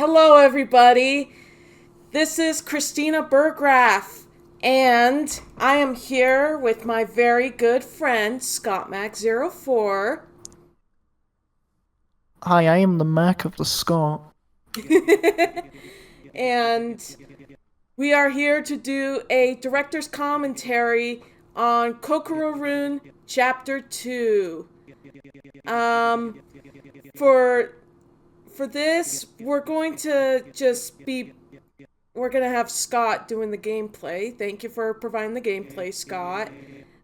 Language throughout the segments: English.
Hello, everybody. This is Christina Burggraaf, and I am here with my very good friend Spammac04. Hi, I am the Mac of the Scott. And we are here to do a director's commentary on Kokororune Chapter 2. Um, for this, we're gonna have Scott doing the gameplay. Thank you for providing the gameplay, Scott.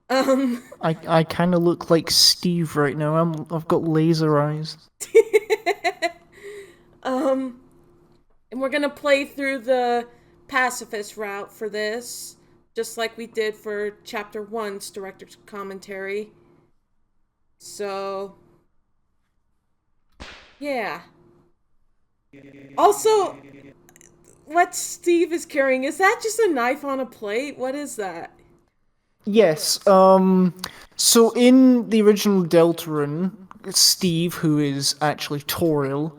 Um, I kind of look like Steve right now. I've got laser eyes. um, and we're gonna play through the Pacifist route for this, just like we did for Chapter 1's director's commentary. So, yeah. Also, what Steve is carrying, is that just a knife on a plate? What is that? Yes, so in the original Deltarune, Steve, who is actually Toriel,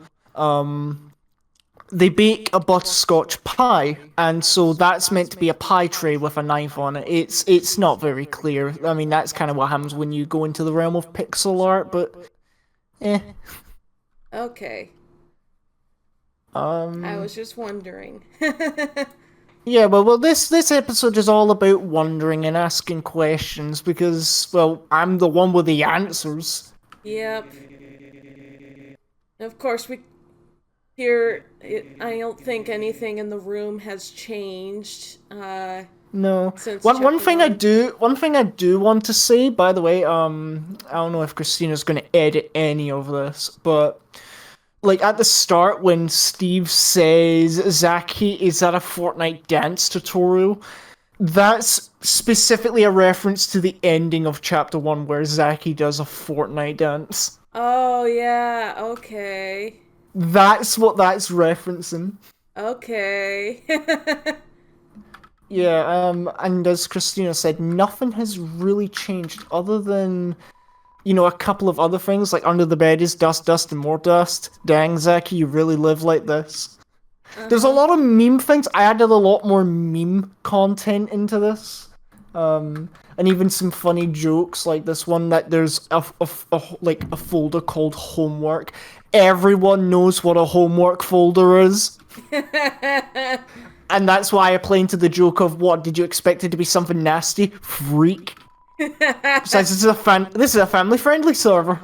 they bake a butterscotch pie, and so that's meant to be a pie tray with a knife on it. It's not very clear. I mean, that's kind of what happens when you go into the realm of pixel art, but eh. Okay. I Um, was just wondering. Yeah, well, this episode is all about wondering and asking questions because, well, I'm the one with the answers. Yep. Of course, I don't think anything in the room has changed No, since one chapter thing I one. do, one thing I do want to say, by the way, I don't know if Christina's going to edit any of this, but like at the start when Steve says Zaki is at a Fortnite dance tutorial, that's specifically a reference to the ending of chapter one where Zaki does a Fortnite dance. Oh, yeah, okay. That's what that's referencing. Okay. Yeah, and as Christina said, nothing has really changed other than, a couple of other things, like under the bed is dust, dust, and more dust. Dang, Zaki, you really live like this. There's a Uh-huh. lot of meme things. I added a lot more meme content into this. And even some funny jokes like this one that there's like a folder called homework. Everyone knows what a homework folder is. And that's why I play into the joke of what did you expect it to be something nasty? Freak. Besides, this is a family friendly server.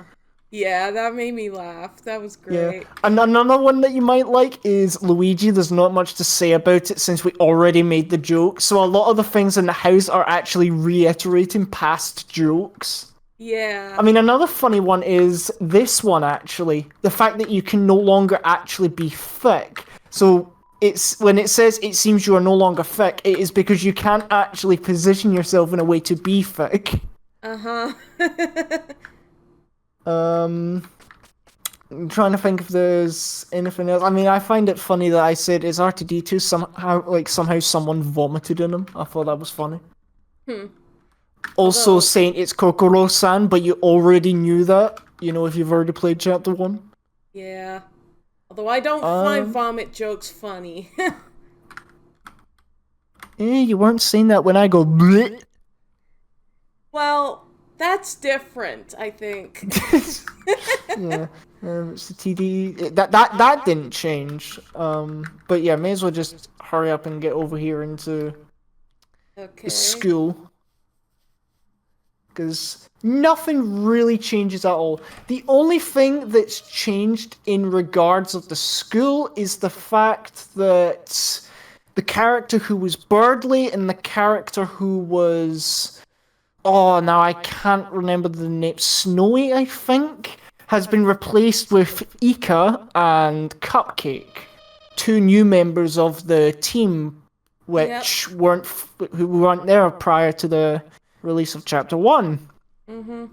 Yeah, that made me laugh. That was Yeah. great. And another one that you might like is Luigi. There's not much to say about it since we already made the joke. So a lot of the things in the house are actually reiterating past jokes. I Yeah. mean, another funny one is this one actually. The fact that you can no longer actually be thick. So it's when it says it seems you are no longer thick, it is because you can't actually position yourself in a way to be thick. Uh-huh. Um, I'm trying to think if there's anything else. I mean, I find it funny that I said it's R2D2 somehow someone vomited in him. I thought that was funny. Hmm. Also Although, saying it's Kokoro-san, but you already knew that. If you've already played chapter one. yeah. Although I don't find Um, vomit jokes funny. you weren't saying that when I go bleh. Well, that's different, I think. Yeah, it's the TD. That didn't change. But yeah, may as well just hurry up and get over here into the Okay. school. Because nothing really changes at all. The only thing that's changed in regards of the school is the fact that the character who was Birdley and the character who was now I can't remember the name, Snowy I think, has been replaced with Ika and Cupcake, two new members of the team Yep. who weren't there prior to the release of chapter 1. Mm-hmm.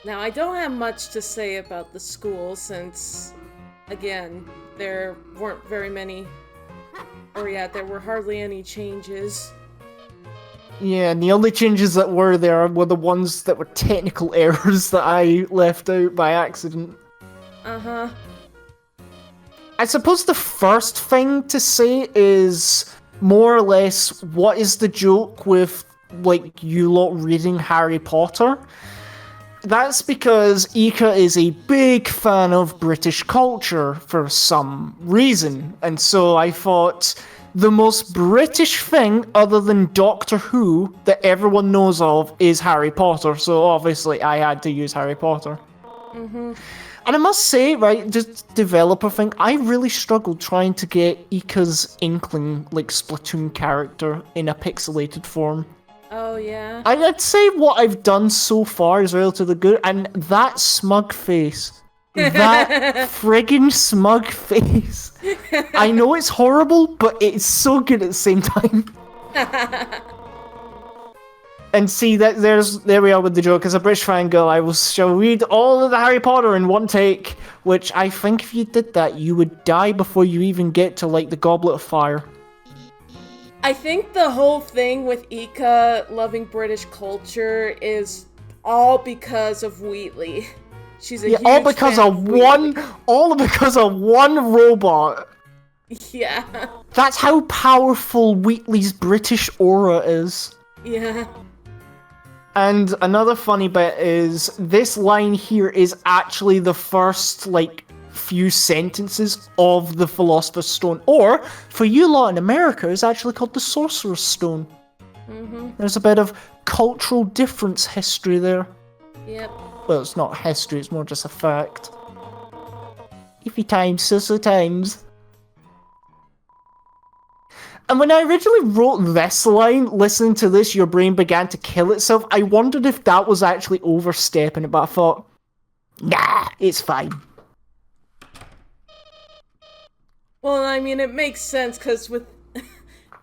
Now, I don't have much to say about the school since, again, there weren't very many Or yeah, there were hardly any changes. Yeah, and the only changes that were there were the ones that were technical errors that I left out by accident. Uh-huh. I suppose the first thing to say is more or less what is the joke with, like, you lot reading Harry Potter? That's because Ika is a big fan of British culture for some reason, and so I thought the most British thing other than Doctor Who that everyone knows of is Harry Potter, so obviously I had to use Harry Potter. Mm-hmm. And I must say, right, just developer thing, I really struggled trying to get Ika's Inkling, like, Splatoon character in a pixelated form. Oh, yeah? I'd say what I've done so far is relatively good, and that smug face. That friggin' smug face. I know it's horrible, but it's so good at the same time. And see, there we are with the joke. As a British fangirl, shall read all of the Harry Potter in one take, which I think if you did that, you would die before you even get to, like, the Goblet of Fire. I think the whole thing with Ika loving British culture is all because of Wheatley. She's a huge all because fan of one robot. Yeah. That's how powerful Wheatley's British aura is. Yeah. And another funny bit is this line here is actually the first, like, few sentences of the Philosopher's Stone, or for you lot in America, it's actually called the Sorcerer's Stone. Mm-hmm. There's a bit of cultural difference history there. Yep. Well, it's not history, it's more just a fact. Iffy times, so times. And when I originally wrote this line, listening to this, your brain began to kill itself, I wondered if that was actually overstepping it, but I thought, nah, it's fine. Well, I mean, it makes sense, because with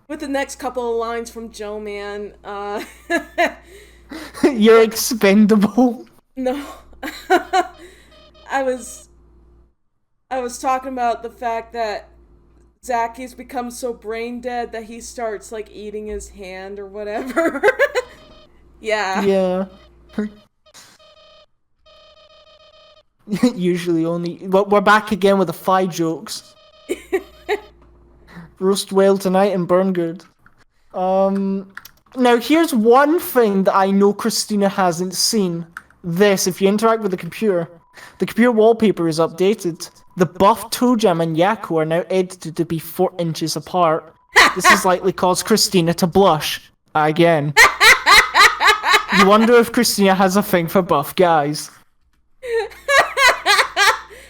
the next couple of lines from Joe Man, You're expendable. No. I was talking about the fact that Zacky's become so brain dead that he starts, like, eating his hand or whatever. Yeah. Yeah. Usually only... But we're back again with the 5 jokes. Roast well tonight and burn good. Now here's one thing that I know Christina hasn't seen. This, if you interact with the computer wallpaper is updated. The buff ToeJam and Yaku are now edited to be 4 inches apart. This has likely caused Christina to blush. Again. You wonder if Christina has a thing for buff guys.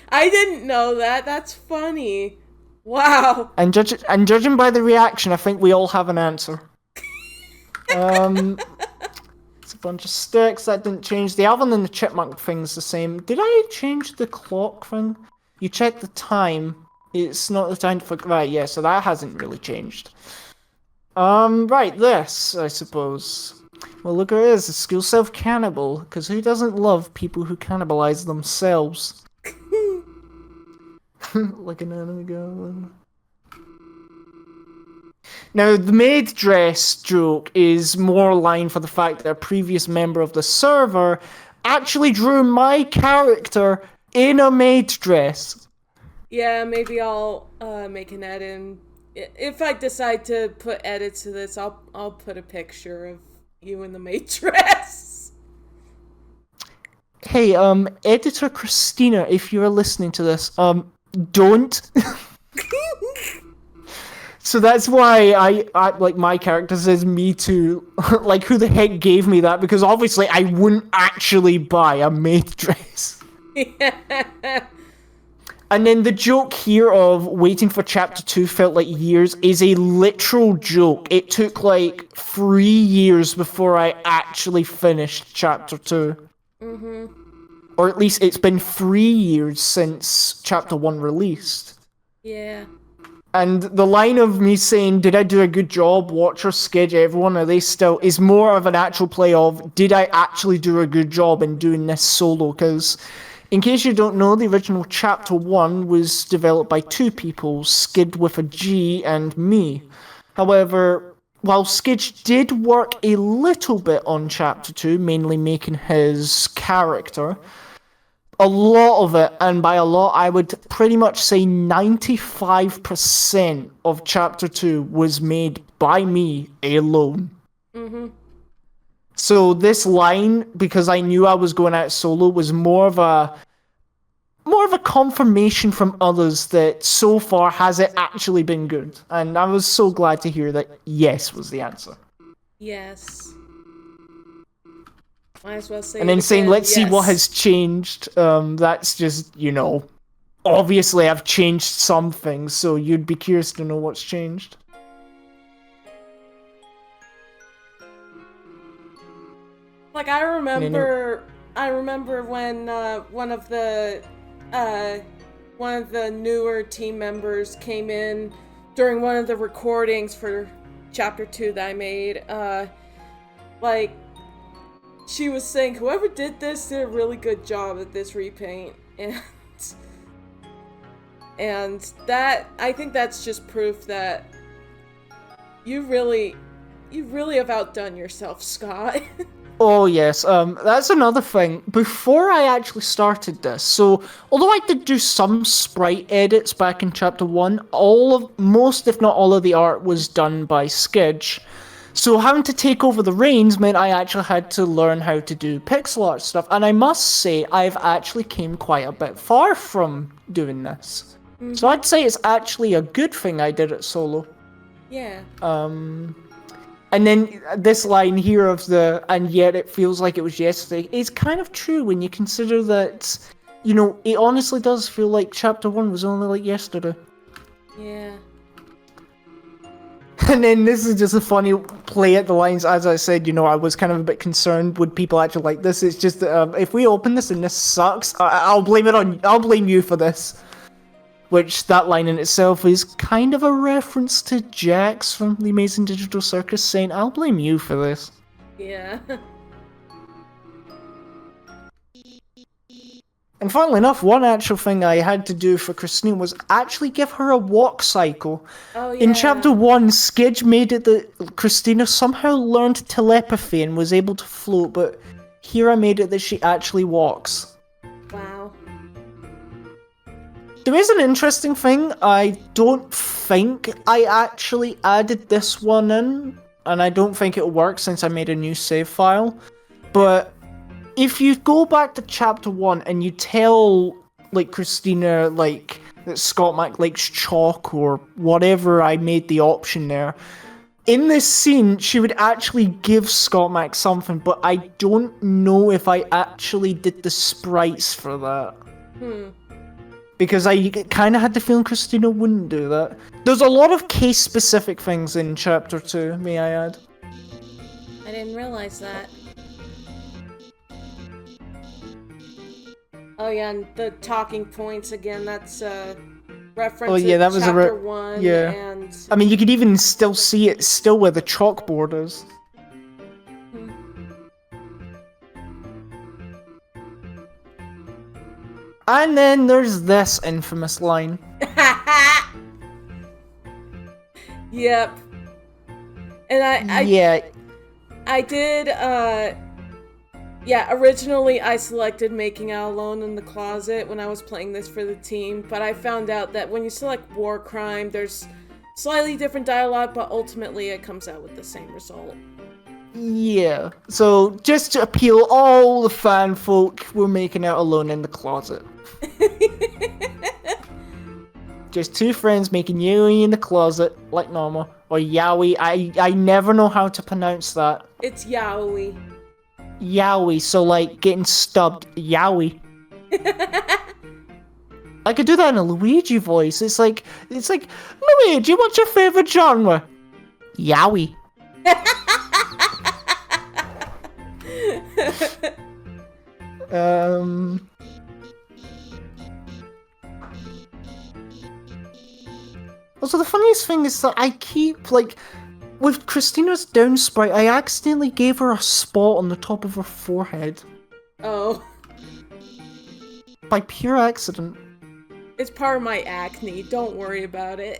I didn't know that. That's funny. Wow. And judging by the reaction, I think we all have an answer. It's a bunch of sticks. That didn't change. The Alvin and the Chipmunk thing's the same. Did I change the clock thing? You check the time. It's not the time for... Right, yeah, so that hasn't really changed. Right, this, I suppose. Well, look at this. It's school self-cannibal. Because who doesn't love people who cannibalize themselves? Like an anime girl. Now, the maid dress joke is more line for the fact that a previous member of the server actually drew my character in a maid dress. Yeah, maybe I'll make an edit. If I decide to put edits to this, I'll put a picture of you in the maid dress. Hey, editor Christina, if you're listening to this, don't. So that's why I like my character says me too. Like, who the heck gave me that? Because obviously I wouldn't actually buy a maid dress. And then the joke here of waiting for chapter 2 felt like years is a literal joke. It took like 3 years before I actually finished chapter 2. Mm-hmm. Or at least it's been 3 years since chapter 1 released. Yeah. And the line of me saying, did I do a good job, Watcher, Skidge, everyone, are they still, is more of an actual play of, did I actually do a good job in doing this solo? Because In case you don't know, the original Chapter 1 was developed by two people, Skid with a G and me. However, while Skidge did work a little bit on Chapter 2, mainly making his character, a lot of it, and by a lot I would pretty much say 95% of Chapter 2 was made by me alone. Mm-hmm. So this line, because I knew I was going out solo, was more of a confirmation from others that so far has it actually been good. And I was so glad to hear that yes was the answer. Yes. Might as well say and then it saying, again, let's see what yes. has changed. That's just, obviously I've changed some things, so you'd be curious to know what's changed. Like, I remember when one of the newer team members came in during one of the recordings for Chapter 2 that I made. She was saying, whoever did this did a really good job at this repaint, and that, I think that's just proof that you really have outdone yourself, Scott. Oh yes, that's another thing. Before I actually started this, so although I did do some sprite edits back in Chapter 1, most if not all of the art was done by Skidge. So having to take over the reins meant I actually had to learn how to do pixel art stuff, and I must say I've actually came quite a bit far from doing this. Mm-hmm. So I'd say it's actually a good thing I did it solo. Yeah. And then this line here of and yet it feels like it was yesterday, is kind of true when you consider that, it honestly does feel like Chapter 1 was only like yesterday. Yeah. And then this is just a funny play at the lines. As I said, I was kind of a bit concerned, would people actually like this? It's just that if we open this and this sucks, I'll blame you for this. Which, that line in itself is kind of a reference to Jax from The Amazing Digital Circus saying, I'll blame you for this. Yeah. And funnily enough, one actual thing I had to do for Christina was actually give her a walk cycle. Oh, yeah. In Chapter 1, Skidge made it that Christina somehow learned telepathy and was able to float, but here I made it that she actually walks. Wow. There is an interesting thing. I don't think I actually added this one in, and I don't think it'll work since I made a new save file. But if you go back to Chapter 1 and you tell, Christina, that Spammac likes chalk or whatever I made the option there, in this scene, she would actually give Spammac something, but I don't know if I actually did the sprites for that. Because I kind of had the feeling Christina wouldn't do that. There's a lot of case-specific things in Chapter 2, may I add. I didn't realize that. Oh yeah, and the talking points again, that's reference to Chapter 1. Yeah. And I mean, you could even still see it still where the chalkboard is. And then there's this infamous line. Yep. And I did, originally I selected making out alone in the closet when I was playing this for the team, but I found out that when you select war crime, there's slightly different dialogue, but ultimately it comes out with the same result. Yeah, so just to appeal all the fan folk, we're making out alone in the closet. Just two friends making yaoi in the closet, like normal. Or yaoi, I never know how to pronounce that. It's yaoi. Yaoi, so getting stubbed, yaoi. I could do that in a Luigi voice. It's like, Luigi, what's your favorite genre? Yaoi. Also, the funniest thing is that I keep, with Christina's down sprite, I accidentally gave her a spot on the top of her forehead. Oh. by pure accident. It's part of my acne. Don't worry about it.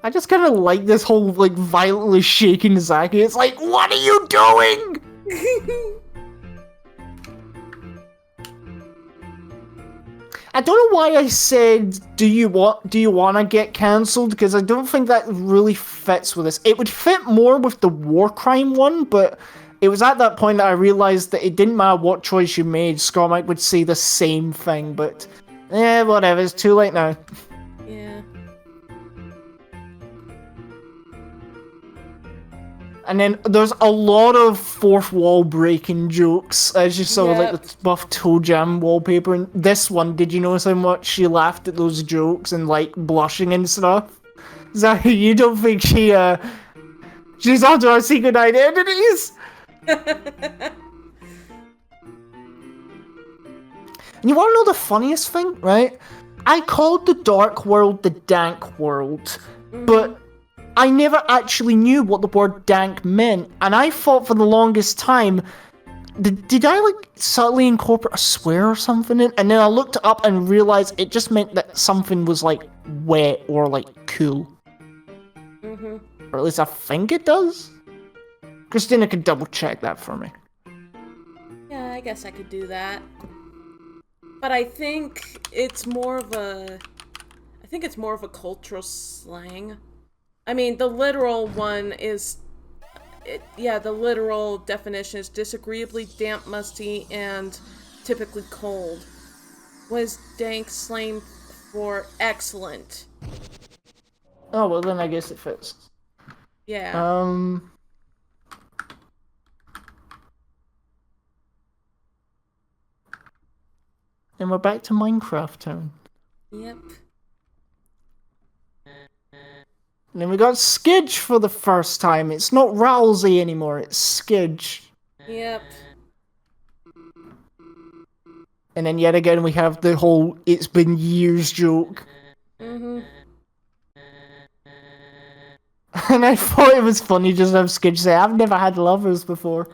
I just kind of like this whole, like, violently shaking Zaki. It's like, what are you doing? I don't know why I said, do you want to get cancelled? Because I don't think that really fits with this. It would fit more with the war crime one, but it was at that point that I realised that it didn't matter what choice you made, Spammac would say the same thing, but whatever, it's too late now. Yeah. And then there's a lot of fourth wall breaking jokes, as you saw with like the buff ToeJam wallpaper. And this one, did you notice how much she laughed at those jokes and like blushing and stuff? Zaki, you don't think she's onto our secret identities? And you want to know the funniest thing, right? I called the dark world the Dank world, but I never actually knew what the word dank meant, and I thought for the longest time, did I like subtly incorporate a swear or something in? And then I looked it up and realized it just meant that something was like wet or like cool. Or at least I think it does. Christina can double check that for me. Yeah, I guess I could do that. But I think it's more of a cultural slang. I mean, the literal one is, the literal definition is disagreeably damp, musty, and typically cold. Was dank slang for excellent? Oh, well then I guess it fits. Yeah. And we're back to Minecraft Town. Yep. And then we got Skidge for the first time. It's not Rousey anymore, it's Skidge. Yep. And then yet again we have the whole "it's been years" joke. And I thought it was funny just to have Skidge say, "I've never had lovers before."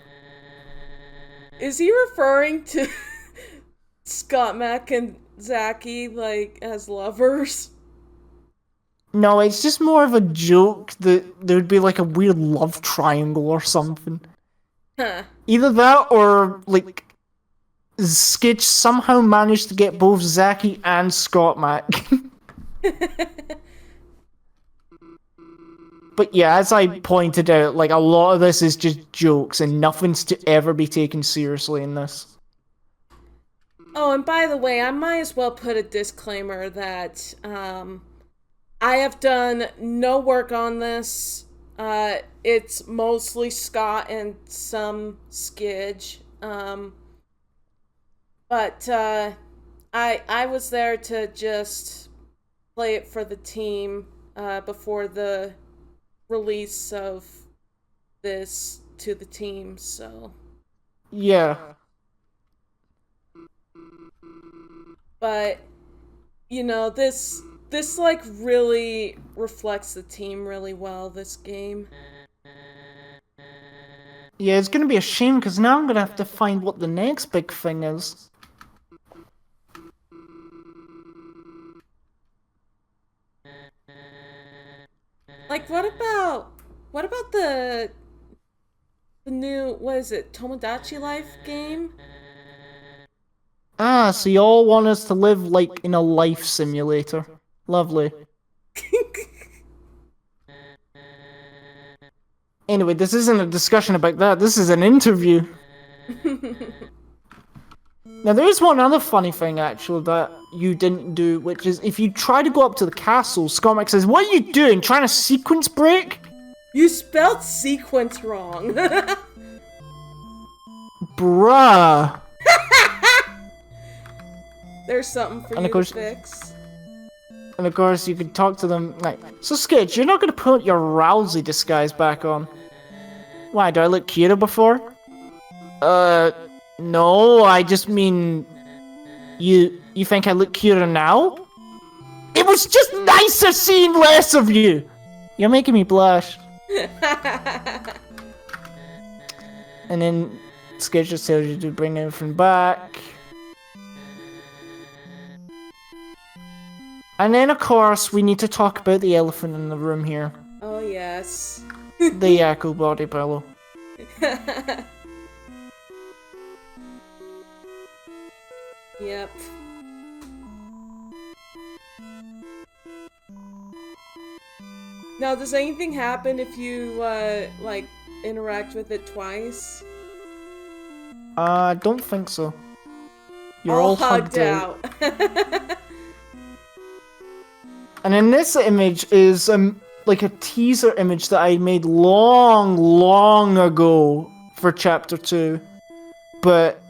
Is he referring to Spammac and Zaki, like, as lovers? No, it's just more of a joke that there would be like a weird love triangle or something. Huh. Either that or like Skidge somehow managed to get both Zaki and Spammac. But yeah, as I pointed out, like a lot of this is just jokes and nothing's to ever be taken seriously in this. Oh, and by the way, I might as well put a disclaimer that I have done no work on this. It's mostly Scott and some Skidge. But I was there to just play it for the team before the release of this to the team, so. Yeah. But, you know, this like really reflects the team really well, this game. Yeah, it's gonna be a shame because now I'm gonna have to find what the next big thing is. Like, what about the new, what is it, Tomodachi Life game? Ah, so you all want us to live like in a life simulator. Lovely. Anyway, this isn't a discussion about that, this is an interview. Now there is one other funny thing actually that you didn't do, which is if you try to go up to the castle, Spammac says, "What are you doing? Trying to sequence break?" You spelled sequence wrong. Bruh. There's something for you to fix. And of course you can talk to them like, "So Skidge, you're not gonna put your Rousey disguise back on. Why, do I look cuter before?" No, I just mean, you think I look cuter now? It was just nicer seeing less of you! You're making me blush. And then Skidge just tells you to bring everything back. And then, of course, we need to talk about the elephant in the room here. Oh, yes. The Yakko body pillow. Yep. Now, does anything happen if you, like, interact with it twice? I don't think so. You're all hugged out. And in this image is, like a teaser image that I made long ago for Chapter 2. But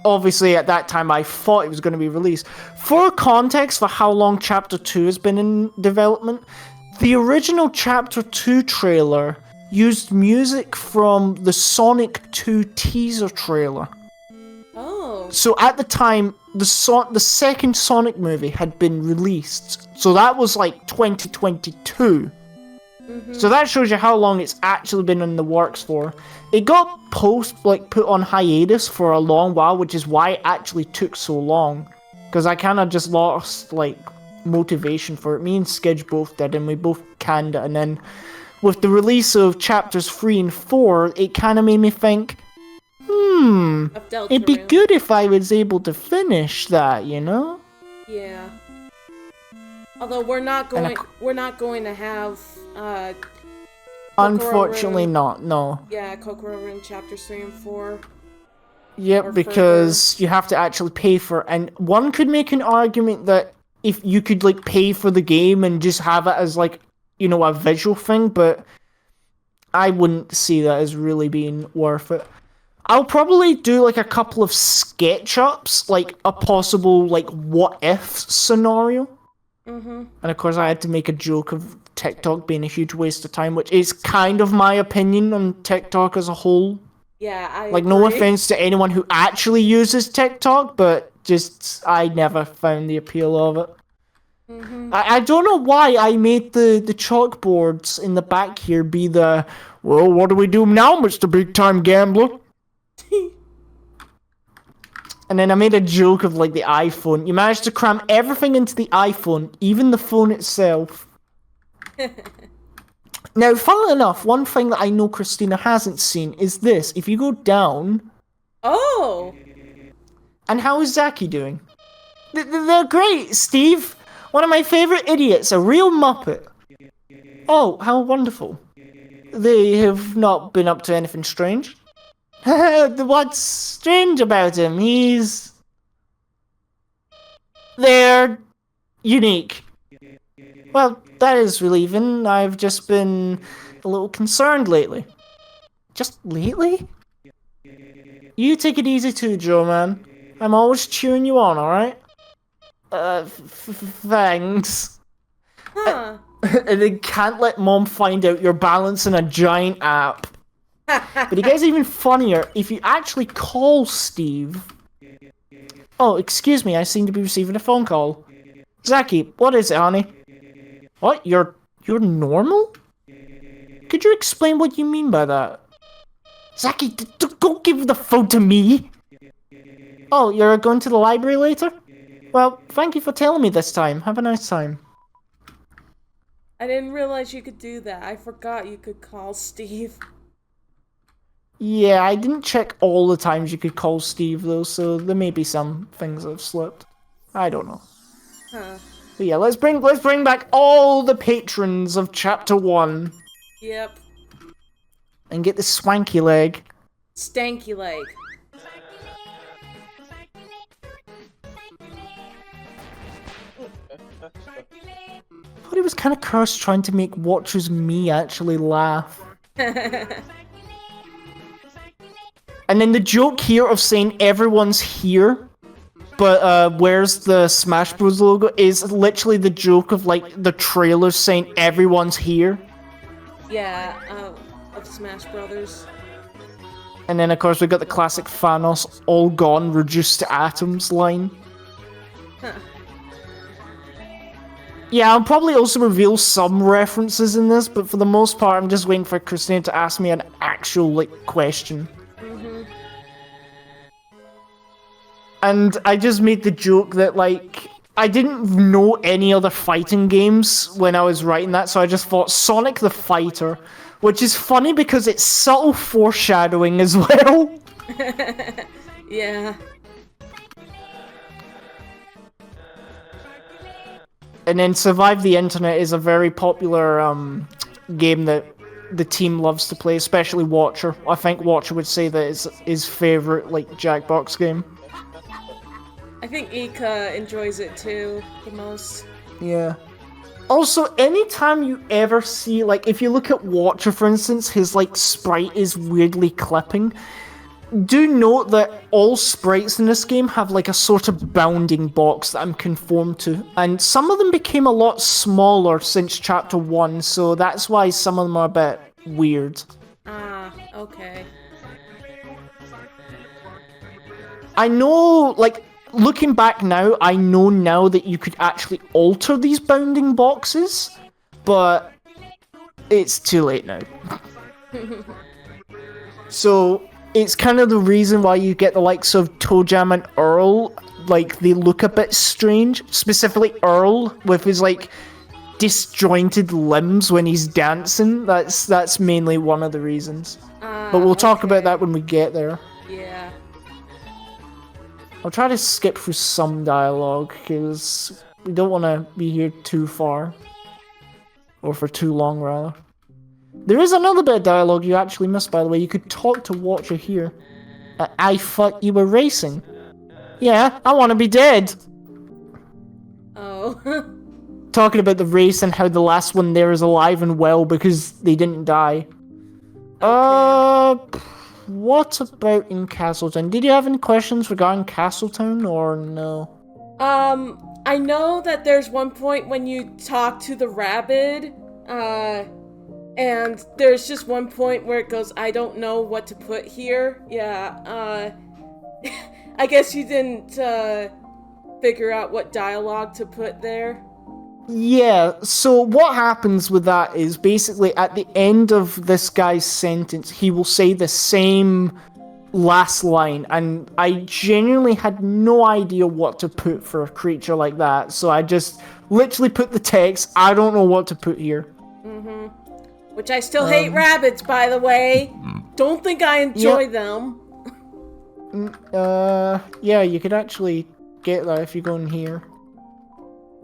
obviously at that time I thought it was going to be released. For context for how long Chapter 2 has been in development, the original Chapter 2 trailer used music from the Sonic 2 teaser trailer. Oh. So at the time, the second Sonic movie had been released. So that was like 2022. So that shows you how long it's actually been in the works for. It got put on hiatus for a long while, which is why it actually took so long. Because I kind of just lost, like, motivation for it. Me and Skidge both did, and we both canned it. And then with the release of Chapters 3 and 4, it kind of made me think, it'd be good if I was able to finish that, you know? Yeah. Although we're not going to have unfortunately not, no. Yeah, Kokororune Chapters 3 and 4. Yep, because you have to actually pay for it. And one could make an argument that if you could, like, pay for the game and just have it as, like, you know, a visual thing, but I wouldn't see that as really being worth it. I'll probably do, like, a couple of sketch-ups, like, a possible, like, what-if scenario. And, of course, I had to make a joke of TikTok being a huge waste of time, which is kind of my opinion on TikTok as a whole. Yeah, I Like, agree. no offense to anyone who actually uses TikTok, but just, I never found the appeal of it. I don't know why I made the chalkboards in the back here be the, well, what do we do now, Mr. Big Time Gambler? And then I made a joke of, like, the iPhone. You managed to cram everything into the iPhone, even the phone itself. Now, funnily enough, one thing that I know Christina hasn't seen is this. If you go down... Oh! And how is Zaki doing? They're great, Steve! One of my favourite idiots, a real muppet. Oh, how wonderful. They have not been up to anything strange. What's strange about him? They're unique. Well, that is relieving. I've just been a little concerned lately. Just lately? You take it easy too, Joe, man. I'm always cheering you on, alright? Thanks. Huh. And then can't let Mom find out you're balancing a giant app. But it gets even funnier if you actually call Steve. Oh, excuse me, I seem to be receiving a phone call. Zaki, what is it, honey? What? You're normal? Could you explain what you mean by that? Zaki, don't give the phone to me! Oh, you're going to the library later? Well, thank you for telling me this time. Have a nice time. I didn't realize you could do that. I forgot you could call Steve. Yeah, I didn't check all the times you could call Steve, though, so there may be some things that have slipped. I don't know. Huh. But yeah, let's bring back all the patrons of Chapter 1. Yep. And get the swanky leg. Stanky leg. I thought it was kind of cursed trying to make Watchers Me actually laugh. And then the joke here of saying everyone's here, but where's the Smash Bros logo, is literally the joke of, like, the trailer saying everyone's here. Yeah, of Smash Brothers. And then, of course, we got the classic Thanos, all gone, reduced to atoms line. Huh. Yeah, I'll probably also reveal some references in this, but for the most part, I'm just waiting for Christina to ask me an actual, like, question. Mm-hmm. And I just made the joke that, like, I didn't know any other fighting games when I was writing that, so I just thought Sonic the Fighter, which is funny because it's subtle foreshadowing as well. Yeah. And then Survive the Internet is a very popular game that the team loves to play, especially Watcher. I think Watcher would say that it's his favorite, like, Jackbox game. I think Ika enjoys it too, the most. Yeah. Also, anytime you ever see, like, if you look at Watcher, for instance, his, like, sprite is weirdly clipping. Do note that all sprites in this game have, like, a sort of bounding box that I'm conformed to. And some of them became a lot smaller since Chapter 1, so that's why some of them are a bit weird. Ah, okay. I know, like, looking back now, I know now that you could actually alter these bounding boxes, but it's too late now. So, it's kind of the reason why you get the likes of ToeJam and Earl, like, they look a bit strange. Specifically Earl, with his, like, disjointed limbs when he's dancing. That's mainly one of the reasons. But we'll talk about that when we get there. Yeah. I'll try to skip through some dialogue, because we don't want to be here too far. Or for too long, rather. There is another bit of dialogue you actually missed, by the way. You could talk to Watcher here. I thought you were racing. Yeah, I want to be dead. Oh. Talking about the race and how the last one there is alive and well because they didn't die. Okay. What about in Castletown? Did you have any questions regarding Castletown or no? I know that there's one point when you talk to the rabbit, and there's just one point where it goes, I don't know what to put here. Yeah, I guess you didn't, figure out what dialogue to put there. Yeah, so what happens with that is basically at the end of this guy's sentence, he will say the same last line, and I genuinely had no idea what to put for a creature like that, so I just literally put the text, I don't know what to put here. Mm-hmm. Which I still hate rabbits, by the way. Don't think I enjoy them. Yeah, you could actually get that if you go in here.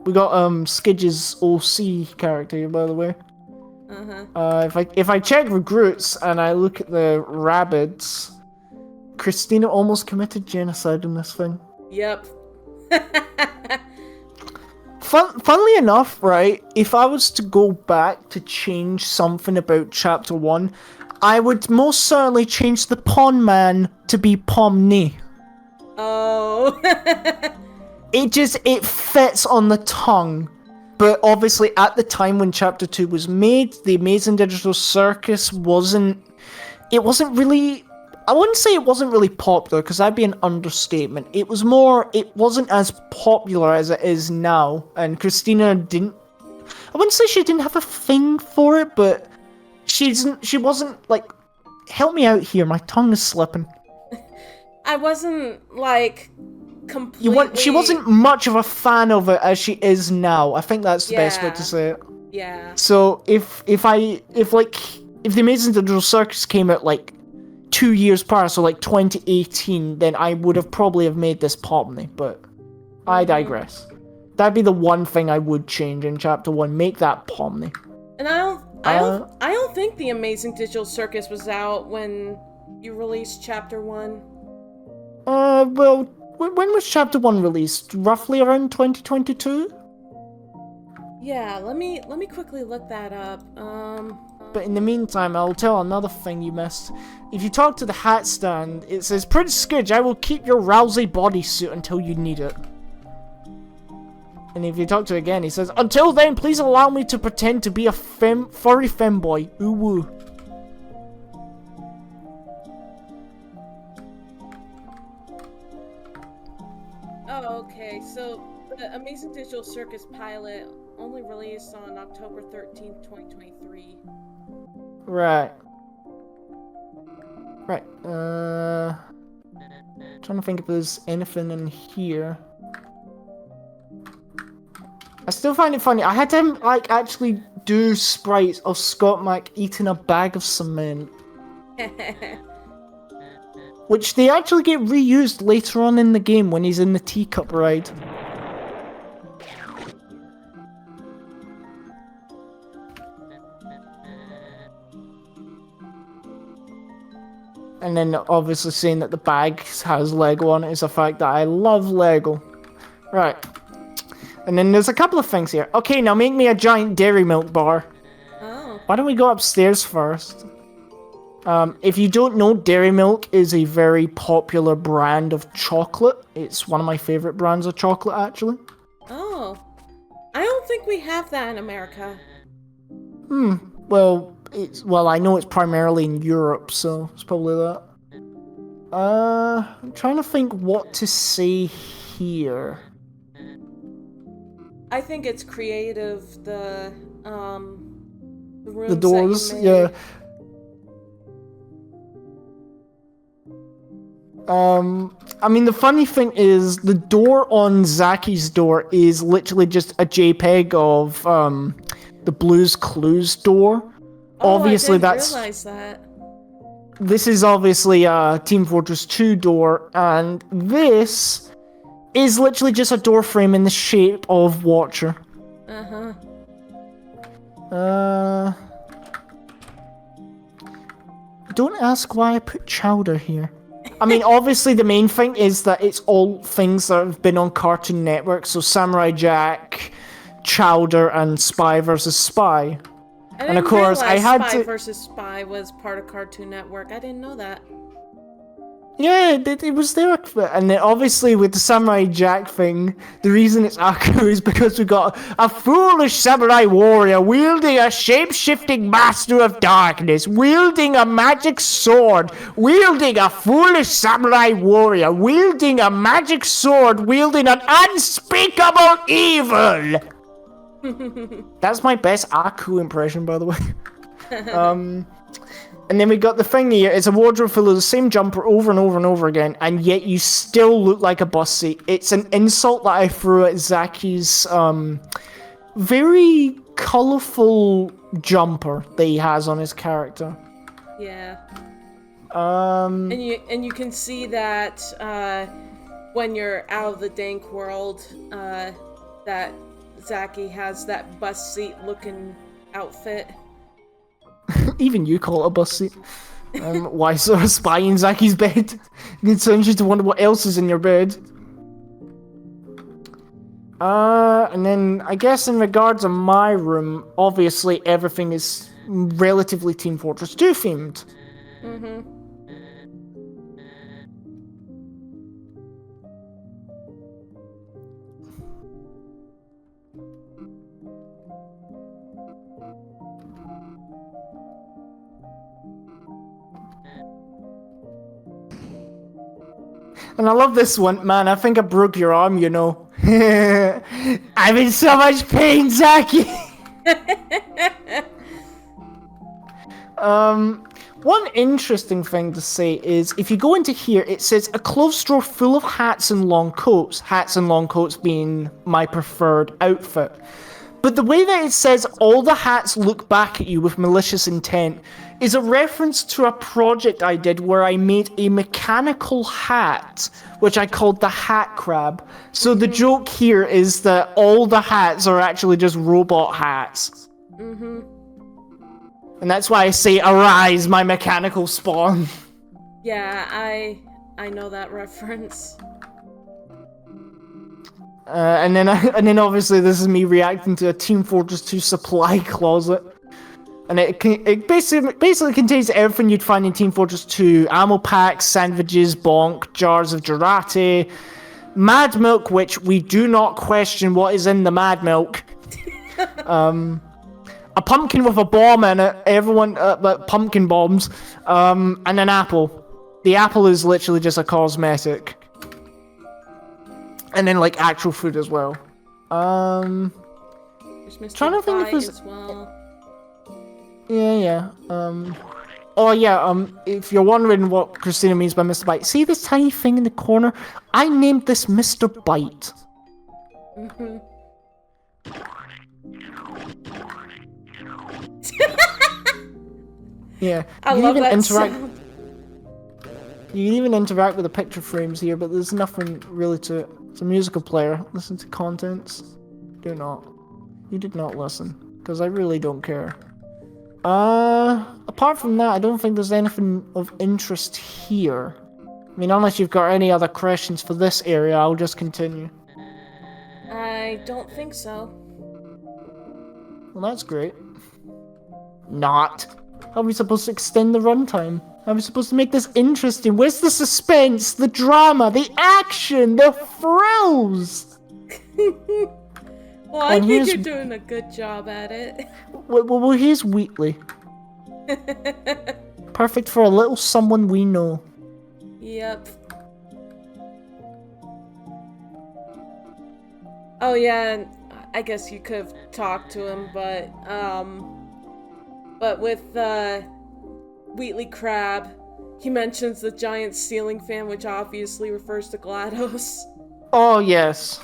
We got Skidge's OC character here, by the way. If I check recruits and I look at the rabbits, Christina almost committed genocide in this thing. Yep. Funnily enough, right, if I was to go back to change something about Chapter 1, I would most certainly change the Pond Man to be Pomni. Oh. It fits on the tongue. But obviously at the time when Chapter 2 was made, the Amazing Digital Circus wasn't really, I wouldn't say it wasn't really popular, because that'd be an understatement. It wasn't as popular as it is now, and Christina I wouldn't say she didn't have a thing for it, but she wasn't, like, help me out here, my tongue is slipping. I wasn't, like, completely... She wasn't much of a fan of it as she is now. I think that's the best way to say it. Yeah. So if the Amazing Digital Circus came out like 2 years prior, so like 2018, then I would have probably have made this Pomni, but I digress. That'd be the one thing I would change in Chapter 1, make that Pomni. And I don't think the Amazing Digital Circus was out when you released Chapter 1. Well, when was Chapter 1 released? Roughly around 2022? Yeah, let me quickly look that up. But in the meantime, I'll tell another thing you missed. If you talk to the hat stand, it says, Prince Skidge, I will keep your Rousey bodysuit until you need it. And if you talk to it again, he says, until then, please allow me to pretend to be a furry femboy. Ooh woo. Oh, okay, so the Amazing Digital Circus pilot, only released on October 13th, 2023. Right. Right. Trying to think if there's anything in here. I still find it funny. I had to like actually do sprites of Spammac eating a bag of cement, which they actually get reused later on in the game when he's in the teacup ride. And then obviously saying that the bag has Lego on it is a fact that I love Lego. Right. And then there's a couple of things here. Okay, now make me a giant dairy milk bar. Oh. Why don't we go upstairs first? If you don't know, dairy milk is a very popular brand of chocolate. It's one of my favorite brands of chocolate, actually. Oh. I don't think we have that in America. Well, I know it's primarily in Europe, so it's probably that. I'm trying to think what to say here. I think it's creative, the rooms The doors, that you yeah. made. I mean, the funny thing is, the door on Zaki's door is literally just a JPEG of, the Blue's Clues door. Oh, Obviously, I didn't realize that. This is obviously a Team Fortress 2 door, and this is literally just a door frame in the shape of Watcher. Don't ask why I put Chowder here. I mean, obviously the main thing is that it's all things that have been on Cartoon Network, so Samurai Jack, Chowder, and Spy vs. Spy. And of course, I had Spy to... vs. Spy was part of Cartoon Network. I didn't know that. Yeah, it was there. And then obviously with the Samurai Jack thing, the reason it's Aku is because we got a foolish samurai warrior wielding a shape-shifting master of darkness, wielding a magic sword, wielding a foolish samurai warrior, wielding a magic sword, wielding an unspeakable evil! That's my best Aku impression, by the way. And then we got the thing here, it's a wardrobe full of the same jumper over and over and over again, and yet you still look like a bus seat. It's an insult that I threw at Zaki's very colourful jumper that he has on his character. Yeah. Um... And you can see that when you're out of the Dank world, that Zaki has that bus seat looking outfit. Even you call it a bus seat. Why sort of spy in Zaki's bed? It turns you to wonder what else is in your bed. And then I guess in regards of my room, obviously everything is relatively Team Fortress 2 themed. And I love this one, man. I think I broke your arm, you know. I'm in so much pain, Zaki. One interesting thing to say is, if you go into here, it says a clothes store full of hats and long coats. Hats and long coats being my preferred outfit. But the way that it says all the hats look back at you with malicious intent is a reference to a project I did where I made a mechanical hat, which I called the Hat Crab. So the joke here is that all the hats are actually just robot hats. And that's why I say, arise, my mechanical spawn. Yeah, I know that reference. And then obviously this is me reacting to a Team Fortress 2 supply closet. And it basically contains everything you'd find in Team Fortress 2. Ammo packs, sandwiches, bonk, jars of Jurati, Mad Milk, which we do not question what is in the Mad Milk. A pumpkin with a bomb in it, pumpkin bombs, and an apple. The apple is literally just a cosmetic. And then, like, actual food as well. There's Mr. Trying to think if Bite there's... as well. Yeah. Oh yeah, if you're wondering what Christina means by Mr. Bite, see this tiny thing in the corner? I named this Mr. Bite. Mm-hmm. Yeah, I love that sound. You can even interact with the picture frames here, but there's nothing really to it. It's a musical player. Listen to contents. Do not. You did not listen, because I really don't care. Apart from that, I don't think there's anything of interest here. I mean, unless you've got any other questions for this area, I'll just continue. I don't think so. Well, that's great. Not. How are we supposed to extend the runtime? How are we supposed to make this interesting? Where's the suspense, the drama, the action, the thrills? Well, I think you're doing a good job at it. Well, here's Wheatley. Perfect for a little someone we know. Yep. Oh yeah, and I guess you could have talked to him, but with Wheatley Crab, he mentions the giant ceiling fan, which obviously refers to GLaDOS. Oh yes.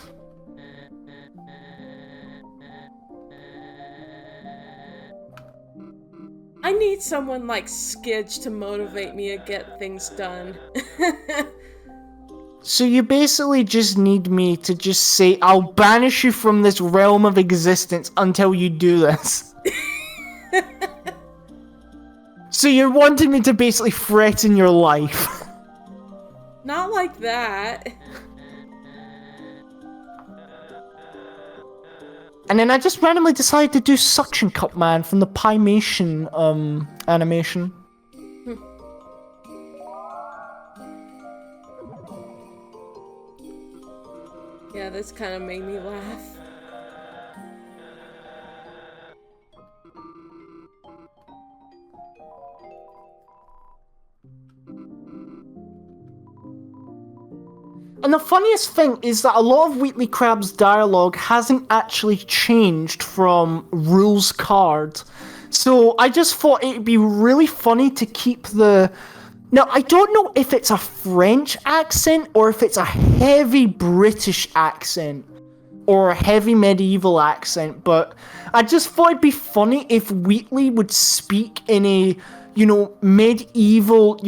I need someone like Skidge to motivate me to get things done. So you basically just need me to just say, I'll banish you from this realm of existence until you do this. So you're wanting me to basically threaten your life. Not like that. And then I just randomly decided to do Suction Cup Man from the Pymation animation. Yeah, this kind of made me laugh. And the funniest thing is that a lot of Wheatley Crab's dialogue hasn't actually changed from Rule's card. So I just thought it'd be really funny to keep the... Now, I don't know if it's a French accent or if it's a heavy British accent or a heavy medieval accent, but I just thought it'd be funny if Wheatley would speak in a, medieval,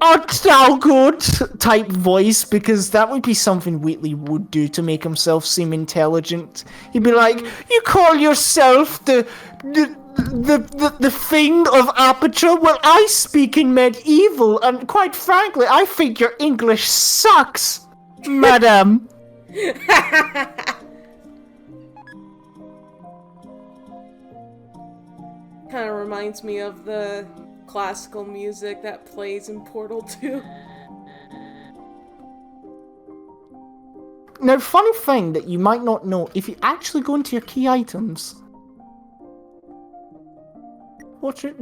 art thou good type voice, because that would be something Wheatley would do to make himself seem intelligent. He'd be like, you call yourself the thing of aperture? Well, I speak in medieval, and quite frankly, I think your English sucks, madam. Kind of reminds me of the classical music that plays in Portal 2. Now, funny thing that you might not know, if you actually go into your key items, watch it.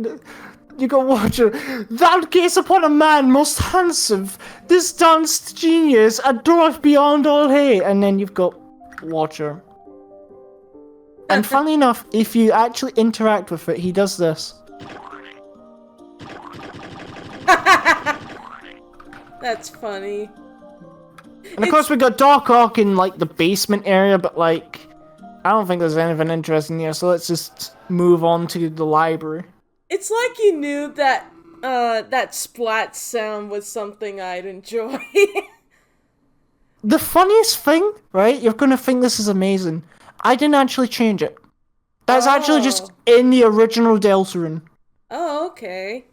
You go, Watcher. Thou gaze upon a man most handsome, this danced genius, a dwarf beyond all hate. And then you've got Watcher. And funnily enough, if you actually interact with it, he does this. That's funny. And of course we got Doc Ock in the basement area, but I don't think there's anything interesting here, so let's just move on to the library. It's like you knew that that splat sound was something I'd enjoy. The funniest thing, right? You're gonna think this is amazing. I didn't actually change it. That's actually just in the original Deltarune. Oh, okay.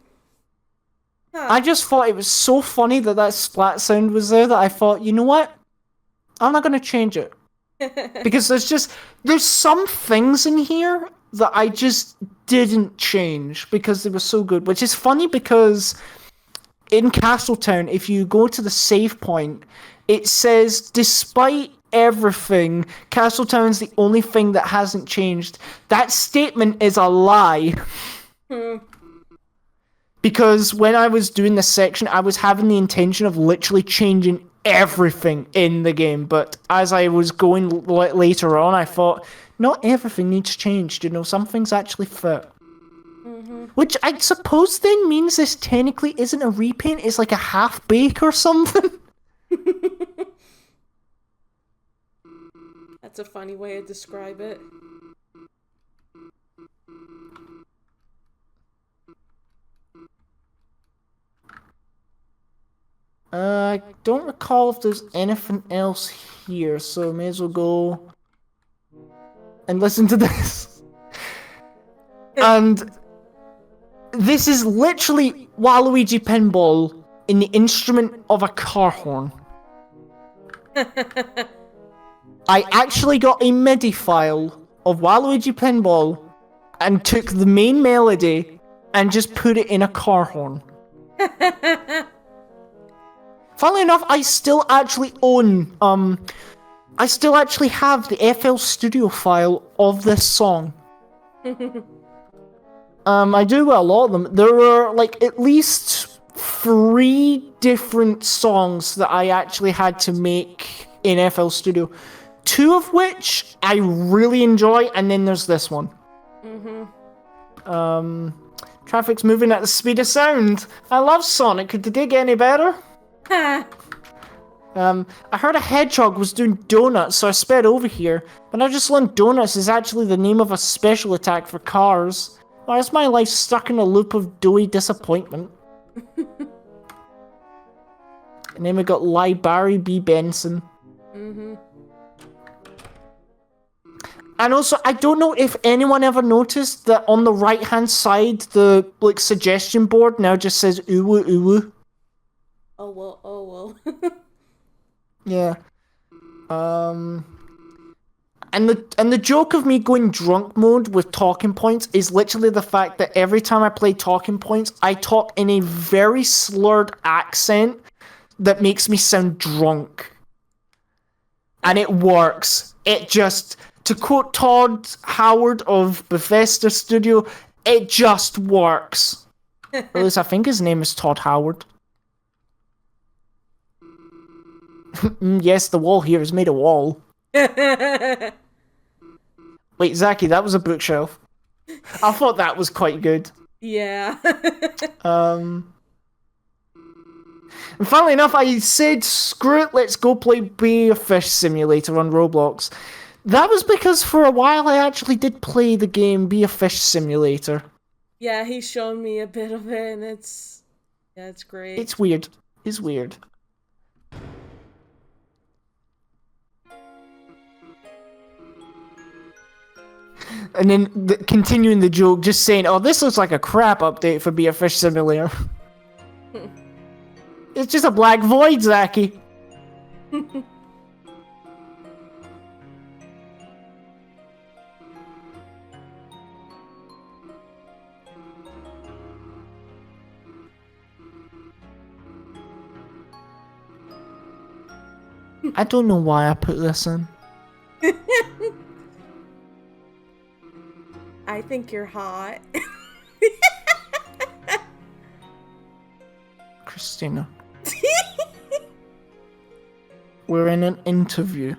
Huh. I just thought it was so funny that splat sound was there that I thought, you know what? I'm not gonna change it. Because there's some things in here that I just didn't change because they were so good. Which is funny because in Castletown, if you go to the save point, it says, despite everything, Castletown's the only thing that hasn't changed. That statement is a lie. Because when I was doing this section, I was having the intention of literally changing everything in the game. But as I was going later on, I thought, not everything needs changed, you know, some things actually fit. Which I suppose then means this technically isn't a repaint, it's like a half-bake or something. That's a funny way to describe it. I don't recall if there's anything else here, so may as well go and listen to this. And this is literally Waluigi Pinball in the instrument of a car horn. I actually got a MIDI file of Waluigi Pinball and took the main melody and just put it in a car horn. Funnily enough, I still actually own, I still actually have the FL Studio file of this song. I do a lot of them. There were, like, at least 3 different songs that I actually had to make in FL Studio. 2 of which I really enjoy, and then there's this one. Traffic's moving at the speed of sound. I love Sonic. Could they get any better? I heard a hedgehog was doing donuts, so I sped over here. But I just learned donuts is actually the name of a special attack for cars. Why is my life stuck in a loop of doughy disappointment? And then we got Barry B. Benson. And also, I don't know if anyone ever noticed that on the right-hand side, the like suggestion board now just says uwu uwu. Oh well. Yeah. And the joke of me going drunk mode with talking points is literally the fact that every time I play talking points, I talk in a very slurred accent that makes me sound drunk. And it works. It just, to quote Todd Howard of Bethesda Studio, it just works. Or at least I think his name is Todd Howard. Yes, the wall here is made of wall. Wait, Zaki, that was a bookshelf. I thought that was quite good. Yeah. And funnily enough, I said, screw it, let's go play Be a Fish Simulator on Roblox. That was because for a while I actually did play the game Be a Fish Simulator. Yeah, he's shown me a bit of it, and it's great. It's weird. It's weird. And then continuing the joke, just saying, oh, this looks like a crap update for Be a Fish Simulator. It's just a black void, Zaki. I don't know why I put this in. I think you're hot. Christina. We're in an interview.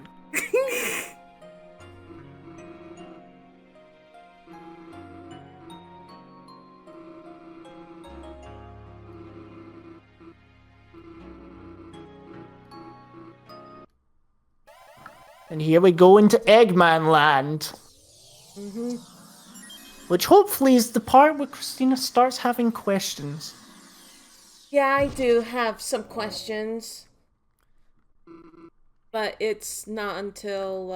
And here we go into Eggmanland. Which hopefully is the part where Christina starts having questions. Yeah, I do have some questions. But it's not until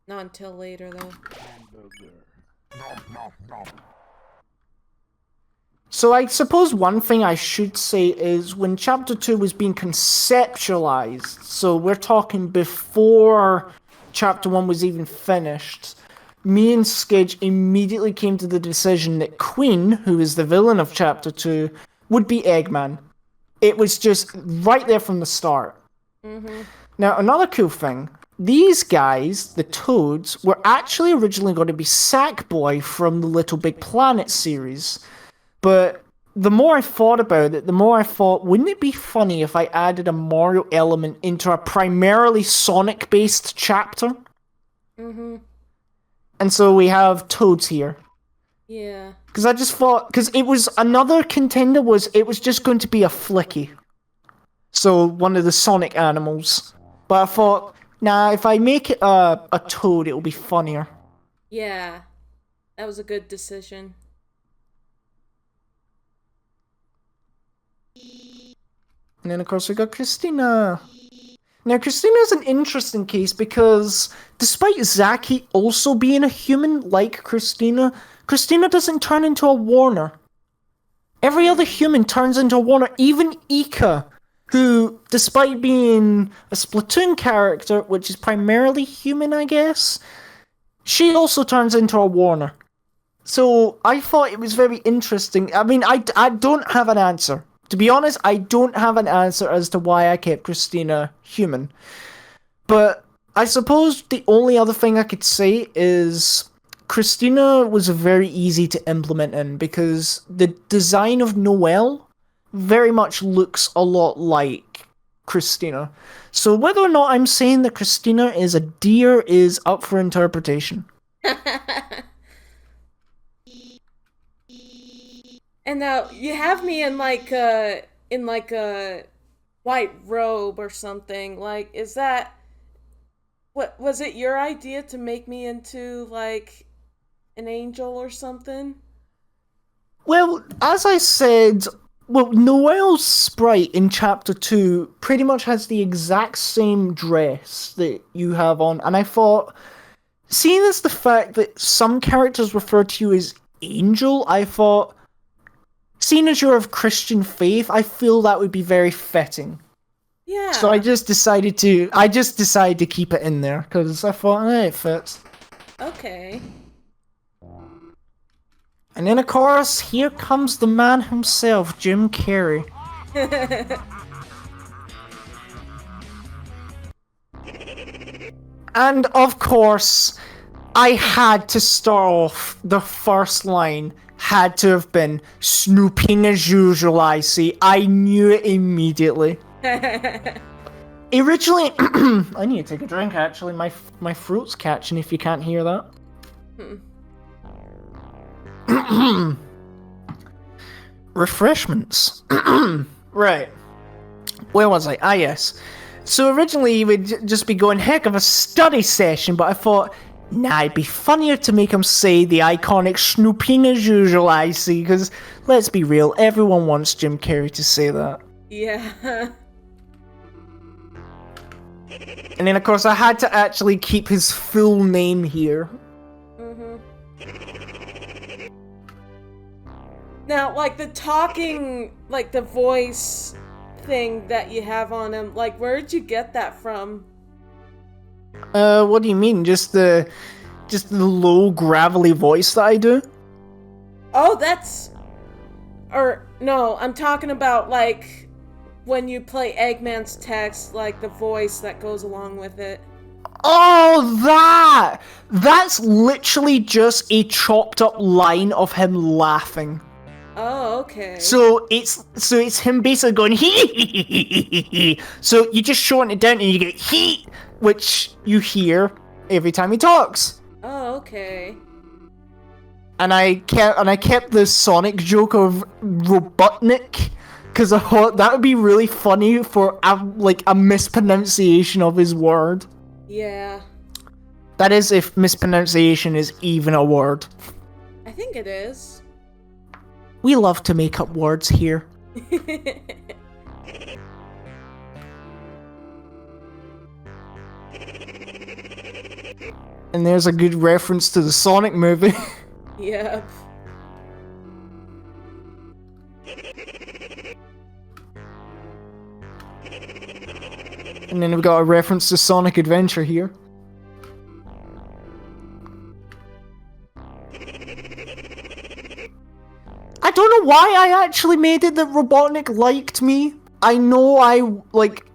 later though. So I suppose one thing I should say is when Chapter 2 was being conceptualized, so we're talking before Chapter 1 was even finished, me and Skidge immediately came to the decision that Queen, who is the villain of Chapter 2, would be Eggman. It was just right there from the start. Now, another cool thing, these guys, the Toads, were actually originally going to be Sackboy from the Little Big Planet series. But the more I thought about it, the more I thought, wouldn't it be funny if I added a Mario element into a primarily Sonic-based chapter? Mm-hmm. And so we have Toads here. Yeah. Because I just thought, because it was, another contender was, it was just going to be a Flicky. So, one of the Sonic animals. But I thought, nah, if I make it a Toad, it'll be funnier. Yeah. That was a good decision. And then, of course, we got Christina. Now, Christina's an interesting case because despite Zaki also being a human like Christina, Christina doesn't turn into a Warner. Every other human turns into a Warner, even Ika, who, despite being a Splatoon character, which is primarily human, I guess, she also turns into a Warner. So, I thought it was very interesting. I mean, I don't have an answer. To be honest, I don't have an answer as to why I kept Christina human. But I suppose the only other thing I could say is Christina was very easy to implement in because the design of Noelle very much looks a lot like Christina. So whether or not I'm saying that Christina is a deer is up for interpretation. And now you have me in like a white robe or something. Like, is that what was it your idea to make me into like an angel or something? Well, as I said, Noelle's sprite in Chapter 2 pretty much has the exact same dress that you have on, and I thought, seeing as the fact that some characters refer to you as angel, I thought, seeing as you're of Christian faith, I feel that would be very fitting. Yeah. So I just decided to keep it in there, because I thought, it fits. Okay. And then, of course, here comes the man himself, Jim Carrey. And, of course, I had to start off, the first line had to have been, "Snooping as usual, I see." I knew it immediately. Originally, I need to take a drink, actually. My throat's catching, if you can't hear that. Refreshments. Right. Where was I? Ah, yes. So originally he would just be going, heck of a study session, but I thought, nah, it'd be funnier to make him say the iconic "Snooping as usual, I see," because, let's be real, everyone wants Jim Carrey to say that. Yeah. And then, of course, I had to actually keep his full name here. Now, like the talking, like the voice thing that you have on him, like where'd you get that from? What do you mean? Just the low gravelly voice that I do? Oh, or no, I'm talking about like when you play Eggman's text, like the voice that goes along with it. Oh, that! That's literally just a chopped up line of him laughing. Oh, okay. So it's him basically going hee. So you just shorten it down and you get hee, which you hear every time he talks. Oh, okay. And I kept the Sonic joke of Robotnik, because I thought that would be really funny for a mispronunciation of his word. Yeah. That is, if mispronunciation is even a word. I think it is. We love to make up words here. And there's a good reference to the Sonic movie. Yep. And then we've got a reference to Sonic Adventure here. I don't know why I actually made it that Robotnik liked me. I know I like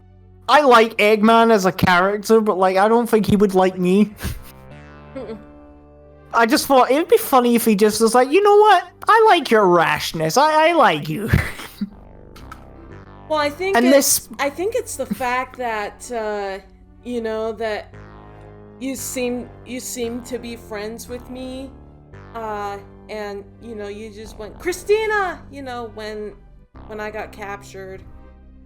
Eggman as a character, but I don't think he would like me. I just thought it would be funny if he just was like, you know what? I like your rashness. I like you. Well, I think it's the fact that you know, that you seem to be friends with me, and you know, you just went Christina, you know, when I got captured,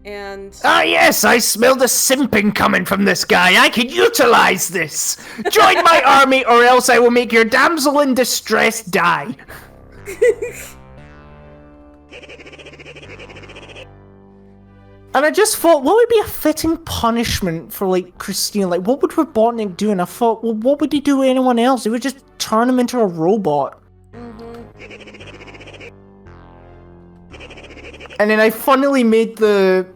and Yes, I smell the simping coming from this guy. I can utilize this. Join my army, or else I will make your damsel in distress die. And I just thought, what would be a fitting punishment for, like, Christina? Like, what would Robotnik do? And I thought, well, what would he do to anyone else? He would just turn him into a robot. And then I funnily made the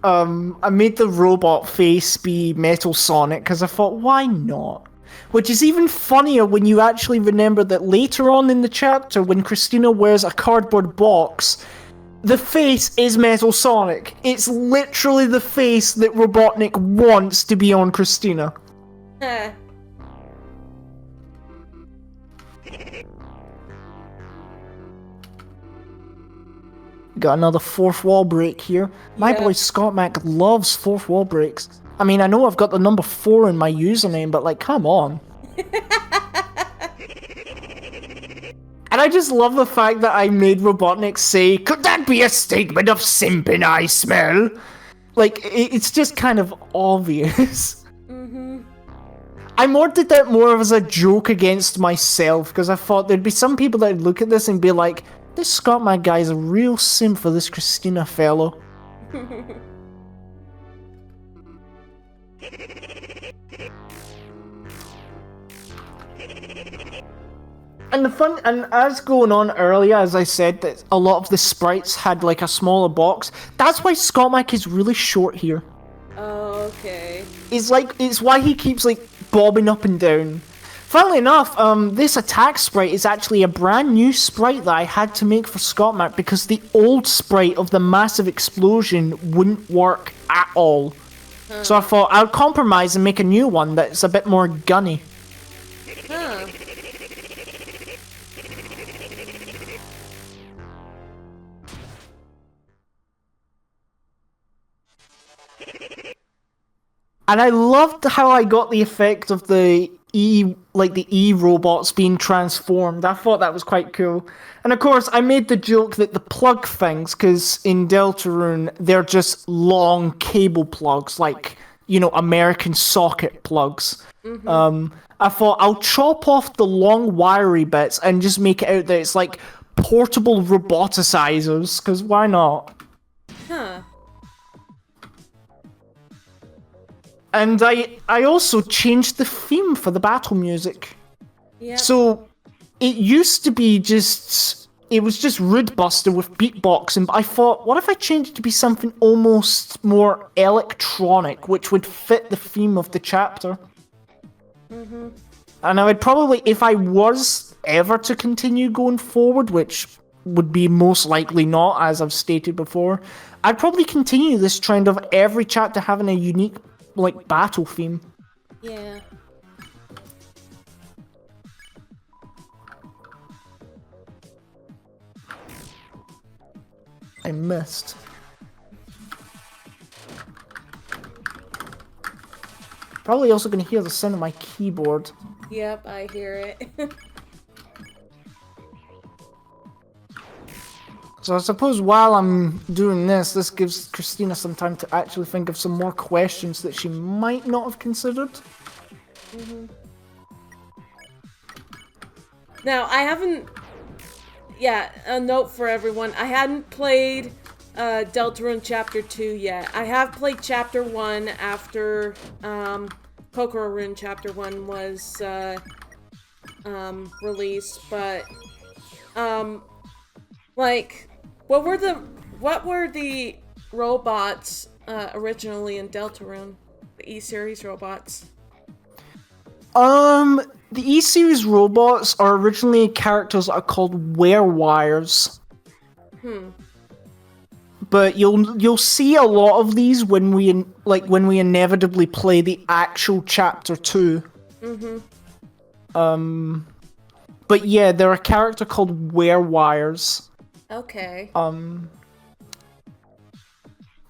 robot face be Metal Sonic, because I thought, why not? Which is even funnier when you actually remember that later on in the chapter, when Christina wears a cardboard box, the face is Metal Sonic. It's literally the face that Robotnik wants to be on Christina. Got another fourth wall break here. My boy Spammac loves fourth wall breaks. I mean, I know I've got the number 4 in my username, but like, come on. And I just love the fact that I made Robotnik say, could that be a statement of simping I smell? Like, it's just kind of obvious. I did that more as a joke against myself, because I thought there'd be some people that'd look at this and be like, this Spammac guy is a real simp for this Christina fellow. And as going on earlier, as I said, that a lot of the sprites had like a smaller box. That's why Spammac is really short here. Oh, okay. It's why he keeps like bobbing up and down. Funnily enough, this attack sprite is actually a brand new sprite that I had to make for Spammac because the old sprite of the massive explosion wouldn't work at all. So I thought I'll compromise and make a new one that's a bit more gunny. Huh. And I loved how I got the effect of the E robots being transformed. I thought that was quite cool. And of course, I made the joke that the plug things, because in Deltarune, they're just long cable plugs, like, you know, American socket plugs. I thought I'll chop off the long wiry bits and just make it out that it's like portable roboticizers, because why not? Huh. And I also changed the theme for the battle music. Yeah. So it used to be it was just Rude Buster with beatboxing, but I thought, what if I changed it to be something almost more electronic, which would fit the theme of the chapter? And I would probably, if I was ever to continue going forward, which would be most likely not, as I've stated before, I'd probably continue this trend of every chapter having a unique like battle theme. Yeah. I missed. Probably also gonna hear the sound of my keyboard. Yep, I hear it. So I suppose while I'm doing this gives Christina some time to actually think of some more questions that she might not have considered. Now, I haven't... Yeah, a note for everyone. I hadn't played Deltarune Chapter 2 yet. I have played Chapter 1 after Kokororune Chapter 1 was released, but... like... What were the robots originally in Deltarune? The E-Series robots? The E-Series robots are originally characters that are called werewires. But you'll see a lot of these when we inevitably play the actual Chapter 2. But yeah, they're a character called Werewires. Okay. But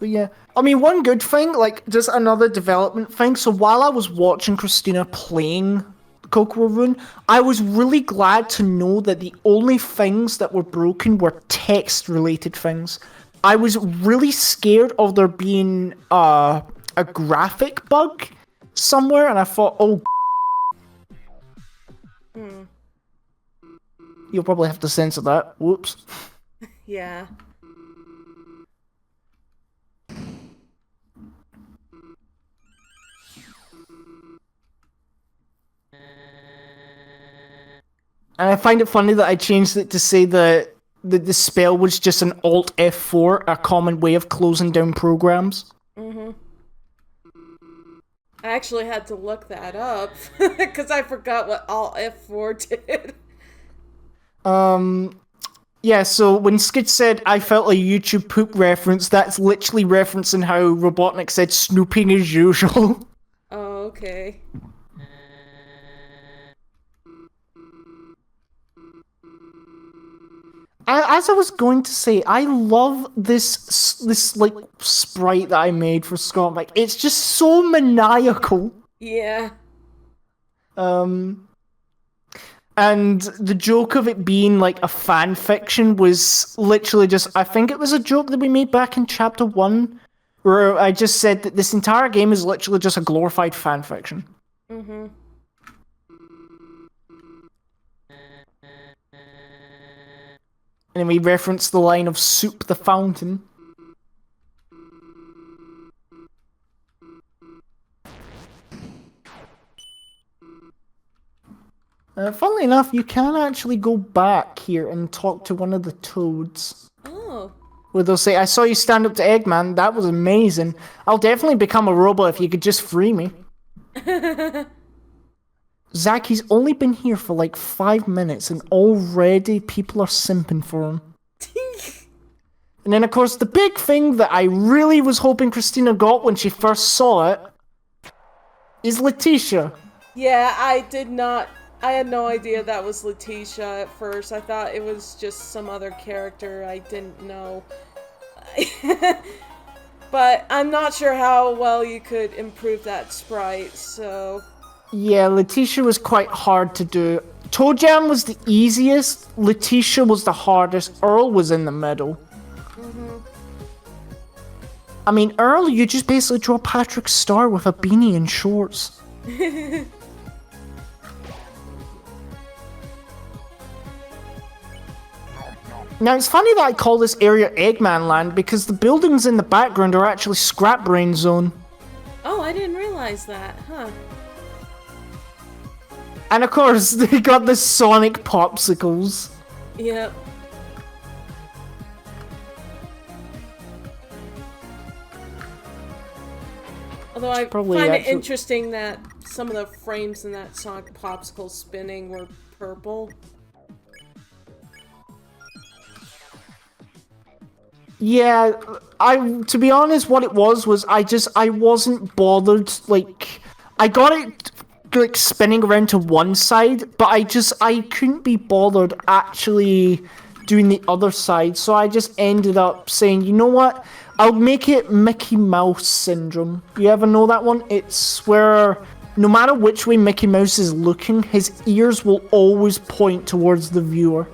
yeah, I mean, one good thing, like, just another development thing. So while I was watching Christina playing Kokororune, I was really glad to know that the only things that were broken were text-related things. I was really scared of there being a graphic bug somewhere, and I thought, oh, you'll probably have to censor that. Whoops. Yeah. And I find it funny that I changed it to say that the spell was just an Alt F4, a common way of closing down programs. I actually had to look that up because I forgot what Alt F4 did. Yeah, so when Skidge said, I felt a YouTube poop reference, that's literally referencing how Robotnik said snooping as usual. Oh, okay. As I was going to say, I love this like sprite that I made for Scott. Like, it's just so maniacal. Yeah. And the joke of it being like a fan fiction was literally just, I think it was a joke that we made back in chapter 1, where I just said that this entire game is literally just a glorified fan fiction. And then we referenced the line of Soup the Fountain. Funnily enough, you can actually go back here and talk to one of the toads. Oh. Where they'll say, I saw you stand up to Eggman, that was amazing. I'll definitely become a robot if you could just free me. Zach, he's only been here for like 5 minutes and already people are simping for him. And then, of course, the big thing that I really was hoping Christina got when she first saw it is Latisha. Yeah, I had no idea that was Latisha at first. I thought it was just some other character I didn't know. But I'm not sure how well you could improve that sprite, so... Yeah, Latisha was quite hard to do. ToeJam was the easiest, Latisha was the hardest, Earl was in the middle. I mean, Earl, you just basically draw Patrick Star with a beanie and shorts. Now, it's funny that I call this area Eggmanland because the buildings in the background are actually Scrap Brain Zone. Oh, I didn't realize that, huh? And of course, they got the Sonic popsicles. Yep. Although I find it interesting that some of the frames in that Sonic popsicle spinning were purple. Yeah, to be honest, what it was I wasn't bothered, like, I got it, like, spinning around to one side, but I couldn't be bothered actually doing the other side, so I just ended up saying, you know what, I'll make it Mickey Mouse Syndrome. You ever know that one? It's where, no matter which way Mickey Mouse is looking, his ears will always point towards the viewer.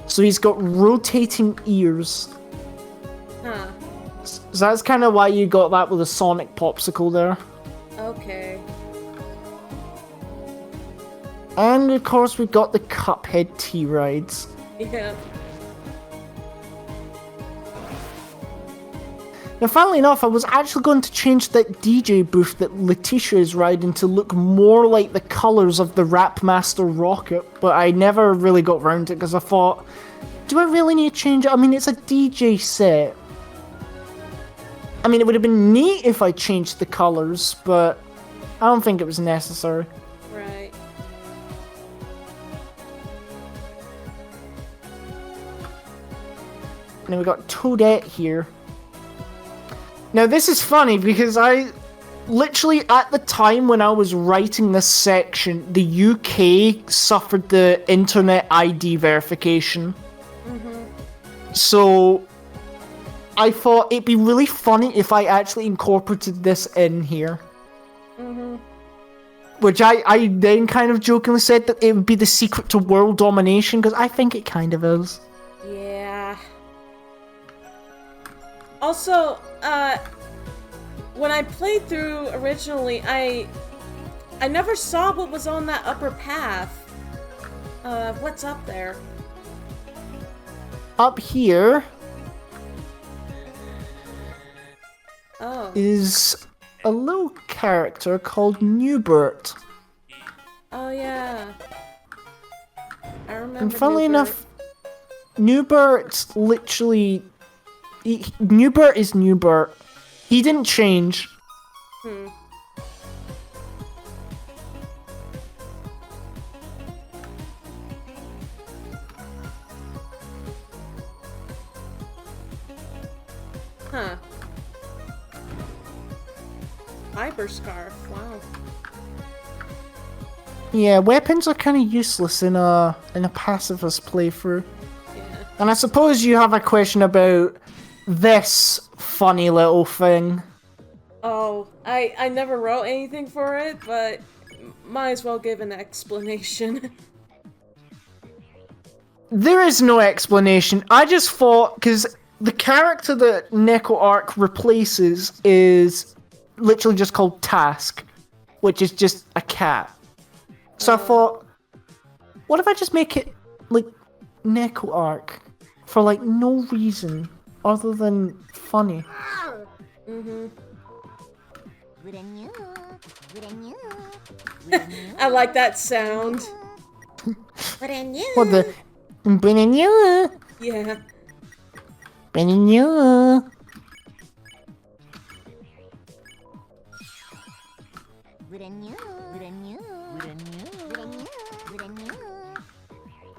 So he's got rotating ears. Huh. So that's kind of why you got that with a Sonic popsicle there. Okay. And of course we got the Cuphead T-Rides. Yeah. Now funnily enough, I was actually going to change that DJ booth that Latisha is riding to look more like the colours of the Rapmaster rocket, but I never really got around to it because I thought, do I really need to change it? I mean, it's a DJ set. I mean, it would have been neat if I changed the colours, but I don't think it was necessary. Right. And then we got Toadette here. Now this is funny because literally at the time when I was writing this section, the UK suffered the internet ID verification. So I thought it'd be really funny if I actually incorporated this in here. Which I then kind of jokingly said that it would be the secret to world domination, because I think it kind of is. Yeah. Also, when I played through originally, I never saw what was on that upper path. What's up there? Up here is a little character called Newbert. Oh yeah. I remember. And funnily enough, Newbert literally... Newbert is Newbert. He didn't change. Huh. Fiber scarf, wow. Yeah, weapons are kind of useless in a pacifist playthrough. Yeah. And I suppose you have a question about this funny little thing. Oh, I never wrote anything for it, but might as well give an explanation. There is no explanation. I just thought, because the character that Neko Arc replaces is literally just called Task, which is just a cat. So I thought, what if I just make it like Neko Arc for like no reason other than funny? I like that sound. What the? Yeah.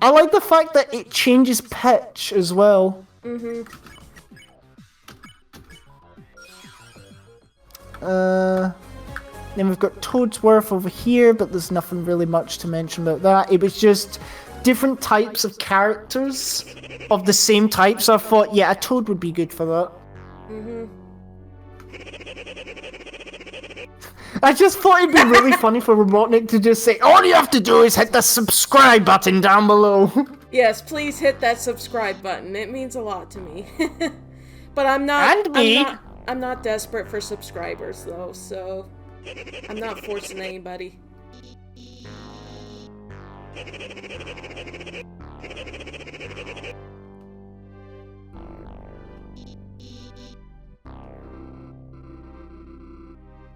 I like the fact that it changes pitch as well. Then we've got Toadsworth over here, but there's nothing really much to mention about that. It was just different types of characters of the same type, so I thought, yeah, a Toad would be good for that. I just thought it'd be really funny for Robotnik to just say, all you have to do is hit the subscribe button down below. Yes, please hit that subscribe button. It means a lot to me. But I'm not. And me. I'm not desperate for subscribers though, so I'm not forcing anybody.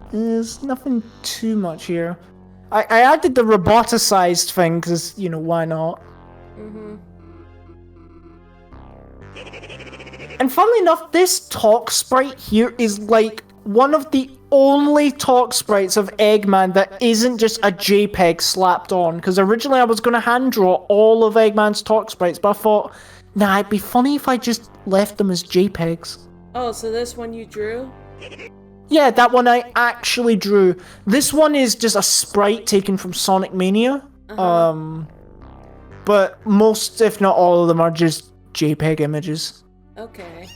There's nothing too much here. I added the roboticized thing because, you know, why not? And funnily enough, this talk sprite here is like one of the only talk sprites of Eggman that isn't just a JPEG slapped on. Because originally I was going to hand draw all of Eggman's talk sprites, but I thought, nah, it'd be funny if I just left them as JPEGs. Oh, so this one you drew? Yeah, that one I actually drew. This one is just a sprite taken from Sonic Mania. But most, if not all of them, are just JPEG images. Okay.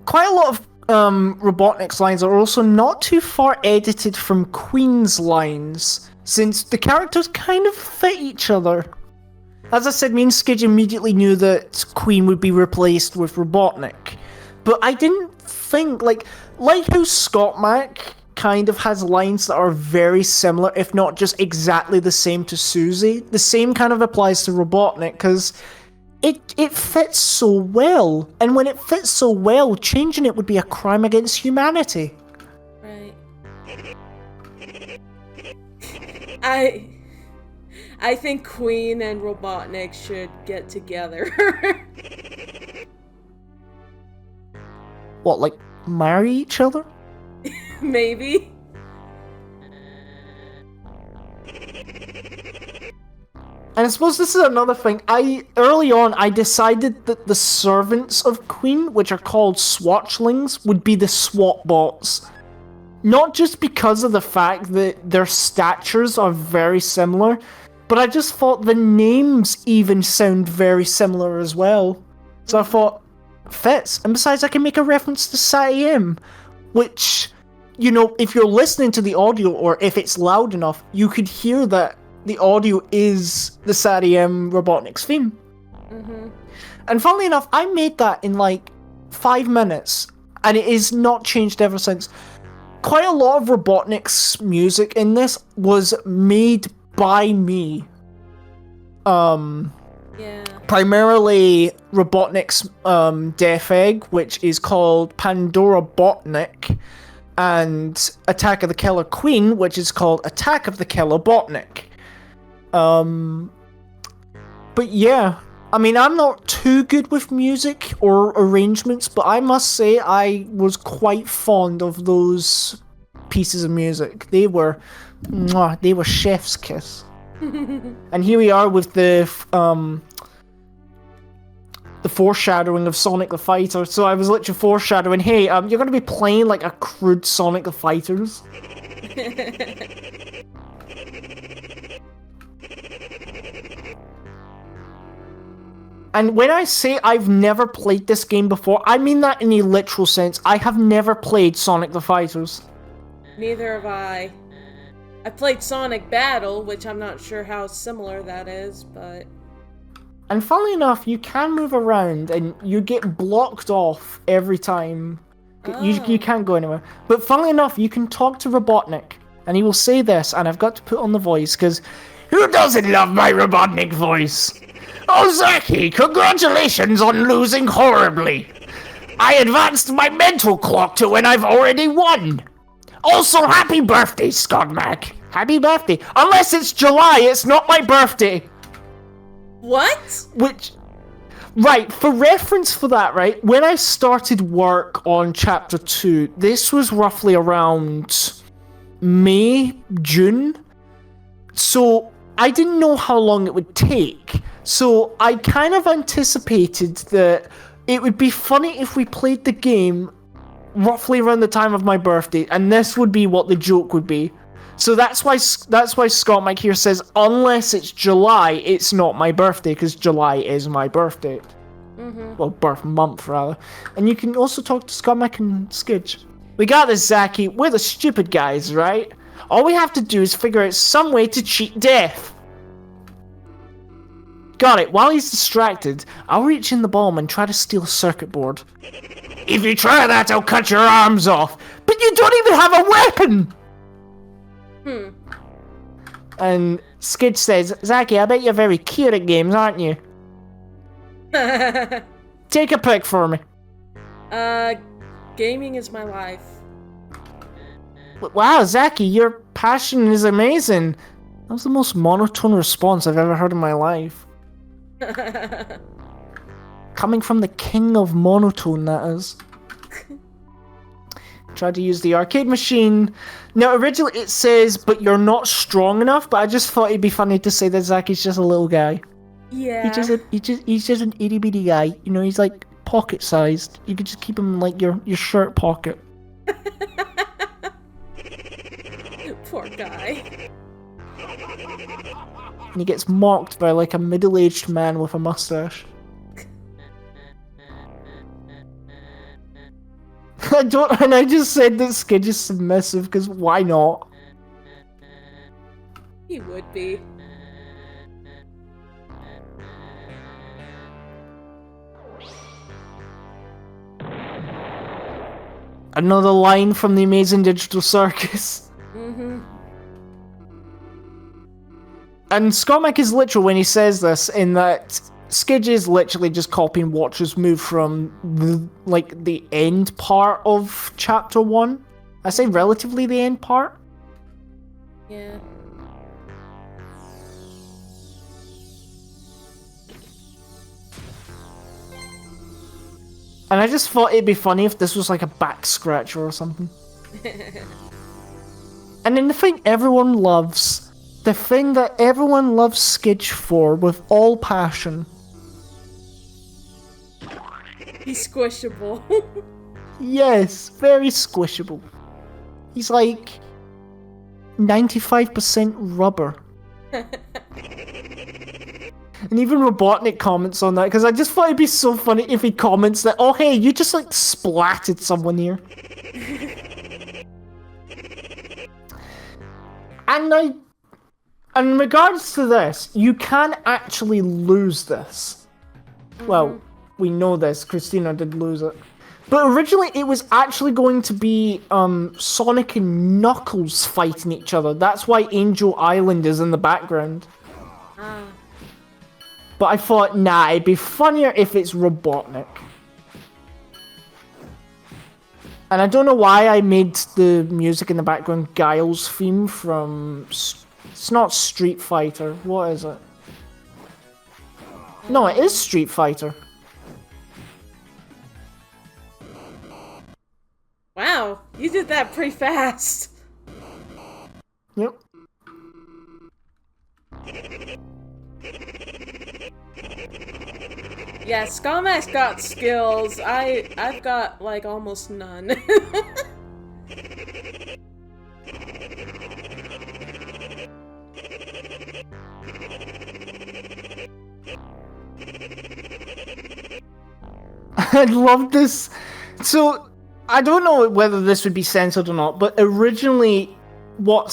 Quite a lot of Robotnik's lines are also not too far edited from Queen's lines, since the characters kind of fit each other. As I said, me and Skidge immediately knew that Queen would be replaced with Robotnik. But I didn't think, like how Spammac kind of has lines that are very similar, if not just exactly the same to Susie. The same kind of applies to Robotnik, because it fits so well. And when it fits so well, changing it would be a crime against humanity. Right. I think Queen and Robotnik should get together. What, like, marry each other? And I suppose this is another thing. Early on, I decided that the servants of Queen, which are called Swatchlings, would be the SWAT bots. Not just because of the fact that their statures are very similar, but I just thought the names even sound very similar as well. So I thought, fits. And besides, I can make a reference to SATM, which, you know, if you're listening to the audio or if it's loud enough, you could hear that the audio is the SATM Robotniks theme. Mm-hmm. And funnily enough, I made that in like 5 minutes, and it is not changed ever since. Quite a lot of Robotniks music in this was made by me. Primarily Robotniks Death Egg, which is called Pandora Botnik, and Attack of the Killer Queen, which is called Attack of the Killer Botnik. But yeah, I mean, I'm not too good with music or arrangements, but I must say I was quite fond of those pieces of music. They were chef's kiss. And here we are with the foreshadowing of Sonic the Fighter. So I was literally foreshadowing, hey, you're going to be playing like a crude Sonic the Fighters. And when I say I've never played this game before, I mean that in a literal sense. I have never played Sonic the Fighters. Neither have I. I played Sonic Battle, which I'm not sure how similar that is, but... And funnily enough, you can move around and you get blocked off every time. Oh. You can't go anywhere. But funnily enough, you can talk to Robotnik, and he will say this, and I've got to put on the voice, because who doesn't love my Robotnik voice? Oh, Zaki, congratulations on losing horribly. I advanced my mental clock to when I've already won. Also, happy birthday, Spammac. Happy birthday. Unless it's July, it's not my birthday. What? Right, for reference for that, right, when I started work on Chapter 2, this was roughly around May, June. So, I didn't know how long it would take. So, I kind of anticipated that it would be funny if we played the game roughly around the time of my birthday, and this would be what the joke would be. So that's why Scott Mike here says, unless it's July, it's not my birthday, because July is my birthday. Mm-hmm. Well, birth month, rather. And you can also talk to Scott Mike and Skidge. We got this, Zaki. We're the stupid guys, right? All we have to do is figure out some way to cheat death. Got it. While he's distracted, I'll reach in the bomb and try to steal a circuit board. If you try that, I'll cut your arms off. But you don't even have a weapon! And Skidge says, Zaki, I bet you're very cute at games, aren't you? Take a pic for me. Gaming is my life. Wow, Zaki, your passion is amazing. That was the most monotone response I've ever heard in my life. Coming from the king of monotone, that is. Tried to use the arcade machine. Now, originally it says, but you're not strong enough, but I just thought it'd be funny to say that Zaki's just a little guy. Yeah. He's just an itty bitty guy. You know, he's like pocket sized. You could just keep him in like your shirt pocket. Poor guy. And he gets mocked by like a middle-aged man with a mustache. I just said that Skidge is submissive, because why not? He would be. Another line from the Amazing Digital Circus. Mm-hmm. And Scott Mike is literal when he says this, in that Skidge is literally just copying Watcher's move from the end part of Chapter 1. I say relatively the end part. Yeah. And I just thought it'd be funny if this was like a back scratcher or something. And then the thing everyone loves, the thing that everyone loves Skidge for with all passion. He's squishable. Yes, very squishable. He's like 95% rubber. And even Robotnik comments on that, because I just thought it'd be so funny if he comments that, oh hey, you just like splatted someone here. And in regards to this, you can actually lose this. Well, we know this, Christina did lose it. But originally it was actually going to be Sonic and Knuckles fighting each other. That's why Angel Island is in the background. But I thought, nah, it'd be funnier if it's Robotnik. And I don't know why I made the music in the background Guile's theme from... It's not Street Fighter. What is it? No, it is Street Fighter. Wow, you did that pretty fast. Yep. Yeah, Scammac's got skills. I've got like almost none. I love this. So I don't know whether this would be censored or not, but originally what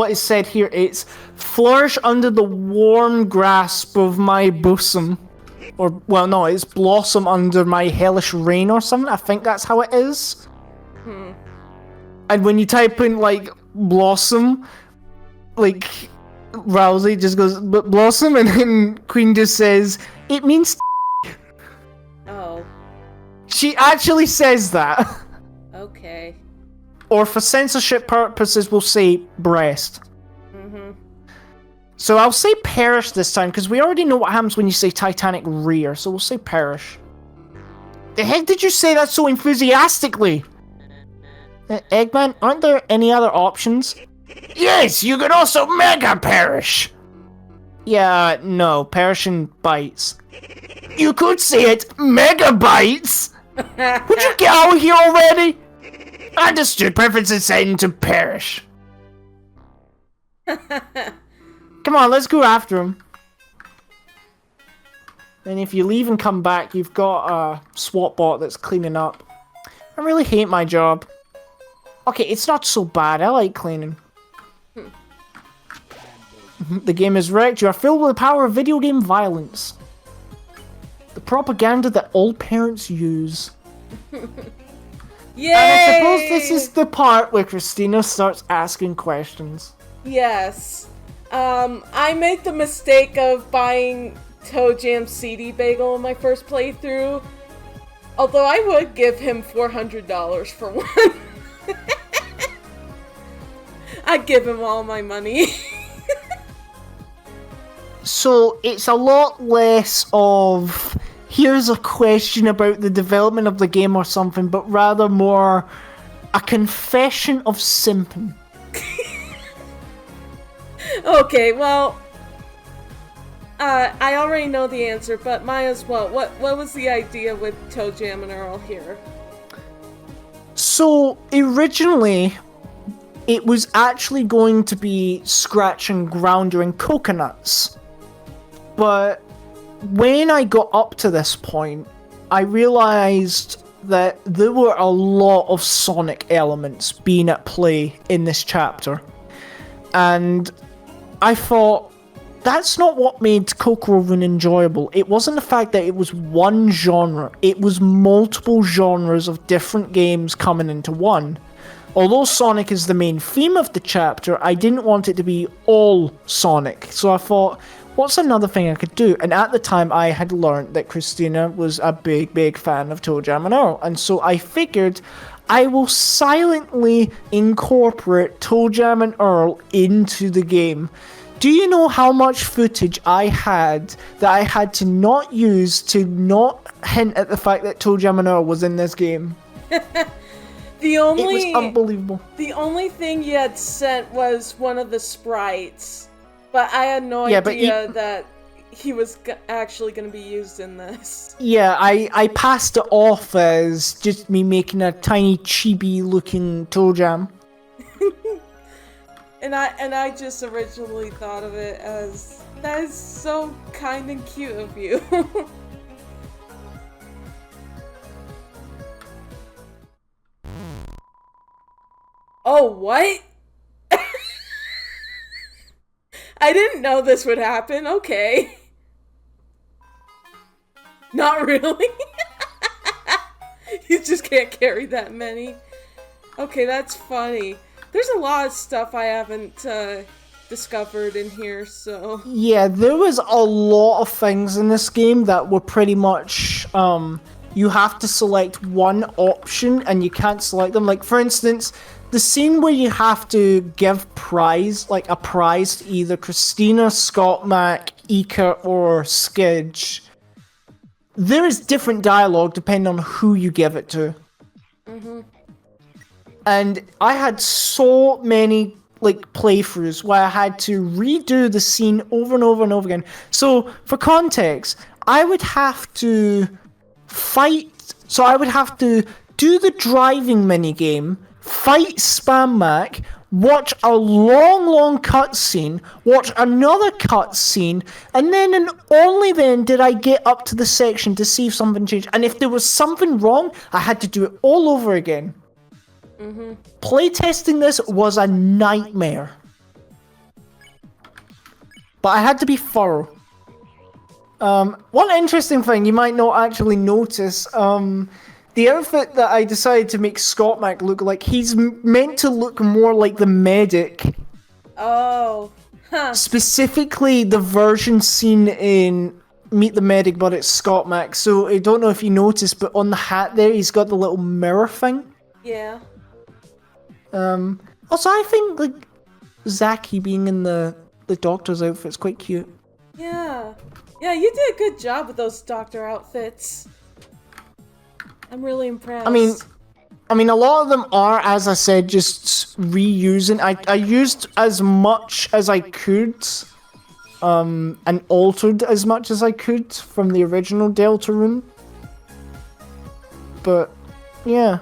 is said here is flourish under the warm grasp of my bosom. Or, well, no, it's blossom under my hellish rain or something. I think that's how it is. And when you type in, like, blossom, like, Rousey just goes, but blossom, and then Queen just says, it means Oh. She actually says that. Okay. Or for censorship purposes, we'll say breast. So I'll say perish this time, because we already know what happens when you say Titanic rear, so we'll say perish. The heck did you say that so enthusiastically? Eggman, aren't there any other options? Yes, you could also mega perish! Yeah, no, perish in bites. You could say it, megabytes! Would you get out of here already? Understood, preferences set to perish. Come on, let's go after him. And if you leave and come back, you've got a SWAT bot that's cleaning up. I really hate my job. Okay, it's not so bad. I like cleaning. The game is wrecked. You are filled with the power of video game violence. The propaganda that all parents use. Yay! And I suppose this is the part where Christina starts asking questions. Yes. I made the mistake of buying ToeJam CD Bagel in my first playthrough. Although I would give him $400 for one. I'd give him all my money. So it's a lot less of, here's a question about the development of the game or something, but rather more a confession of simping. Okay, well, I already know the answer, but might as well. What was the idea with ToeJam and Earl here? So originally, it was actually going to be Scratch and Grounder and Coconuts. But when I got up to this point, I realized that there were a lot of Sonic elements being at play in this chapter. And I thought, that's not what made Kokororune enjoyable. It wasn't the fact that it was one genre, it was multiple genres of different games coming into one. Although Sonic is the main theme of the chapter, I didn't want it to be all Sonic. So I thought, what's another thing I could do? And at the time, I had learned that Christina was a big fan of ToeJam and Earl. And so I figured I will silently incorporate ToeJam and Earl into the game. Do you know how much footage I had that I had to not use to not hint at the fact that ToeJam and Earl was in this game? It was unbelievable. The only thing you had sent was one of the sprites. But I had no Yeah, idea that he was actually going to be used in this. Yeah, I passed it off as just me making a tiny chibi-looking ToeJam. And I just originally thought of it as, that is so kind and cute of you. Oh, what? I didn't know this would happen. Okay. Not really. You just can't carry that many. Okay, that's funny. There's a lot of stuff I haven't discovered in here, so... Yeah, there was a lot of things in this game that were pretty much, you have to select one option and you can't select them. Like, for instance, the scene where you have to give a prize to either Christina, Spammac, Ika, or Skidge. There is different dialogue depending on who you give it to. Mm-hmm. And I had so many playthroughs where I had to redo the scene over and over and over again. So for context, I would have to fight. So I would have to do the driving minigame, fight Spammac, watch a long cutscene, watch another cutscene, and then and only then did I get up to the section to see if something changed. And if there was something wrong, I had to do it all over again. Mm-hmm. Playtesting this was a nightmare. But I had to be thorough. One interesting thing you might not actually notice, the outfit that I decided to make Spammac look like, he's meant to look more like the medic. Oh. Huh. Specifically the version seen in Meet the Medic, but it's Spammac. So I don't know if you noticed, but on the hat there, he's got the little mirror thing. Yeah. Also, I think, Zaki being in the doctor's outfit's quite cute. Yeah. Yeah, you did a good job with those doctor outfits. I'm really impressed. I mean, a lot of them are, as I said, just reusing. I used as much as I could, and altered as much as I could from the original Deltarune. But, yeah.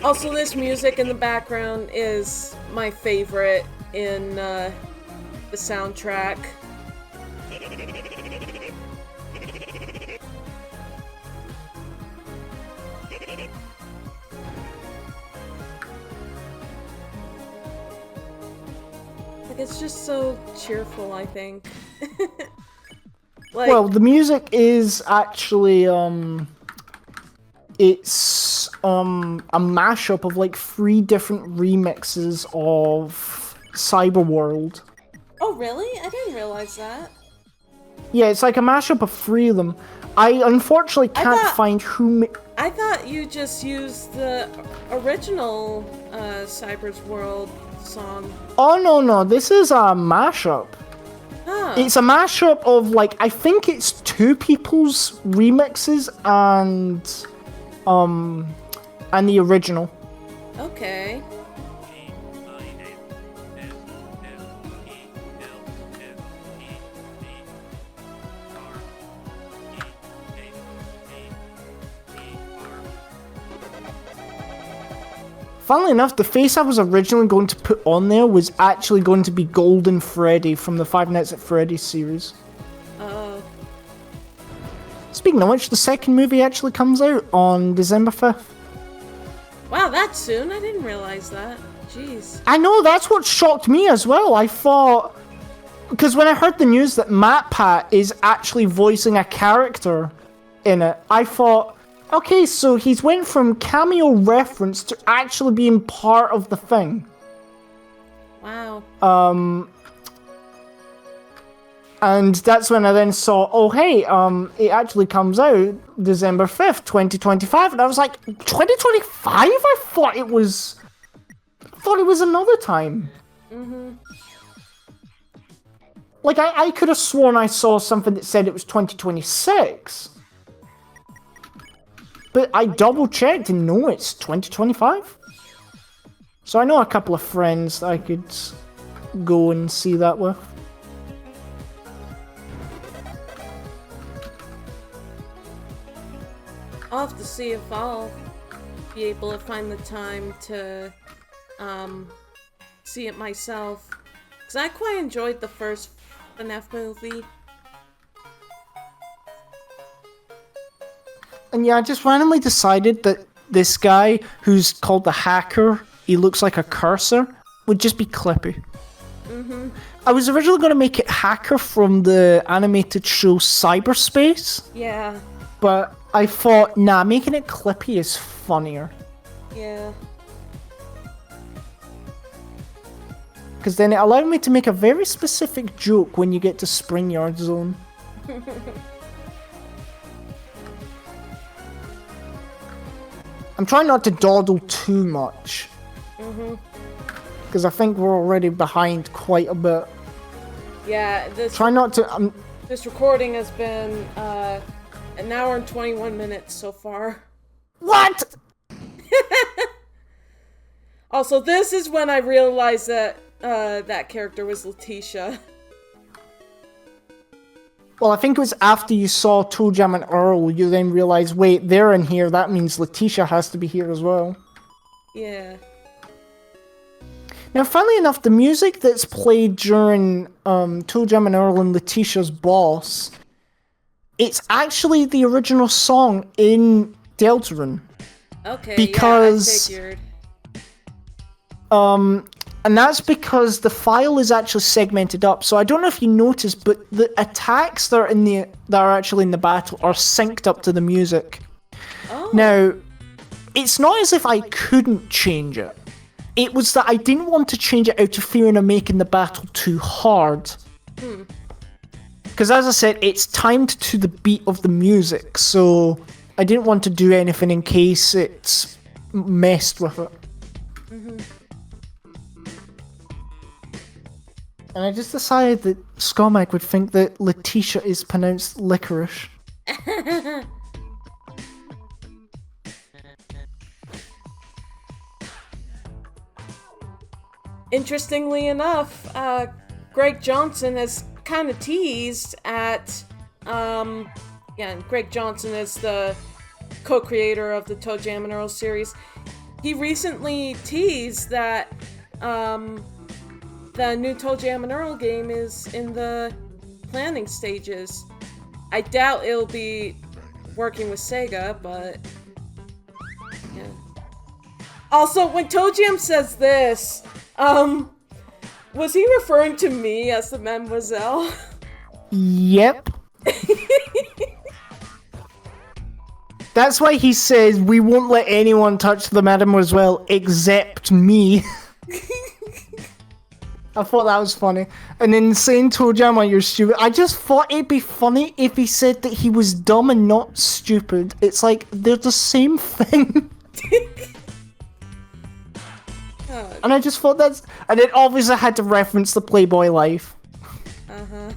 Also, this music in the background is my favorite in the soundtrack. It's just so cheerful, I think. Well, the music is actually, it's a mashup of 3 different remixes of Cyberworld. Oh, really? I didn't realize that. Yeah, it's like a mashup of 3 of them. I unfortunately can't find who. I thought you just used the original Cyberworld song. Oh no! This is a mashup. Huh. It's a mashup of I think it's 2 people's remixes and the original. Okay. Funnily enough, the face I was originally going to put on there was actually going to be Golden Freddy from the Five Nights at Freddy's series. Oh. Speaking of which, the second movie actually comes out on December 5th. Wow, that soon? I didn't realize that. Jeez. I know, that's what shocked me as well. I thought... Because when I heard the news that MatPat is actually voicing a character in it, I thought... Okay, so he's went from cameo reference to actually being part of the thing. Wow. And that's when I then saw, oh hey, it actually comes out December 5th, 2025, and I was like, 2025? I thought it was another time. Mm-hmm. Like, I could have sworn I saw something that said it was 2026. But I double-checked and no, it's 2025. So I know a couple of friends that I could go and see that with. I'll have to see if I'll be able to find the time to see it myself. Because I quite enjoyed the first FNAF movie. And yeah, I just randomly decided that this guy who's called the Hacker, he looks like a cursor, would just be Clippy. Mm-hmm. I was originally going to make it Hacker from the animated show Cyberspace. Yeah. But I thought, nah, making it Clippy is funnier. Yeah. Because then it allowed me to make a very specific joke when you get to Spring Yard Zone. I'm trying not to dawdle too much. Because I think we're already behind quite a bit. Yeah, Try not to... this recording has been an hour and 21 minutes so far. What?! Also, this is when I realized that that character was Latisha. Well, I think it was after you saw ToeJam and Earl, you then realized, wait, they're in here, that means Latisha has to be here as well. Yeah. Now, funnily enough, the music that's played during ToeJam and Earl and Latisha's boss, it's actually the original song in Deltarune. Okay, because, yeah, I figured. And that's because the file is actually segmented up. So I don't know if you noticed, but the attacks that are actually in the battle are synced up to the music. Oh. Now, it's not as if I couldn't change it. It was that I didn't want to change it out of fear of making the battle too hard. Because as I said, it's timed to the beat of the music, so I didn't want to do anything in case it's messed with it. And I just decided that Spammac would think that Latisha is pronounced licorice. Interestingly enough, Greg Johnson has kind of teased at, and Greg Johnson is the co-creator of the ToeJam and Earl series. He recently teased that, the new ToeJam and Earl game is in the planning stages. I doubt it'll be working with Sega, but yeah. Also, when ToeJam says this, was he referring to me as the Mademoiselle? Yep. That's why he says we won't let anyone touch the Mademoiselle except me. I thought that was funny. And then saying ToeJam, you're stupid. I just thought it'd be funny if he said that he was dumb and not stupid. It's like, they're the same thing. And I just thought that's... And it obviously had to reference the Playboy life. Uh-huh.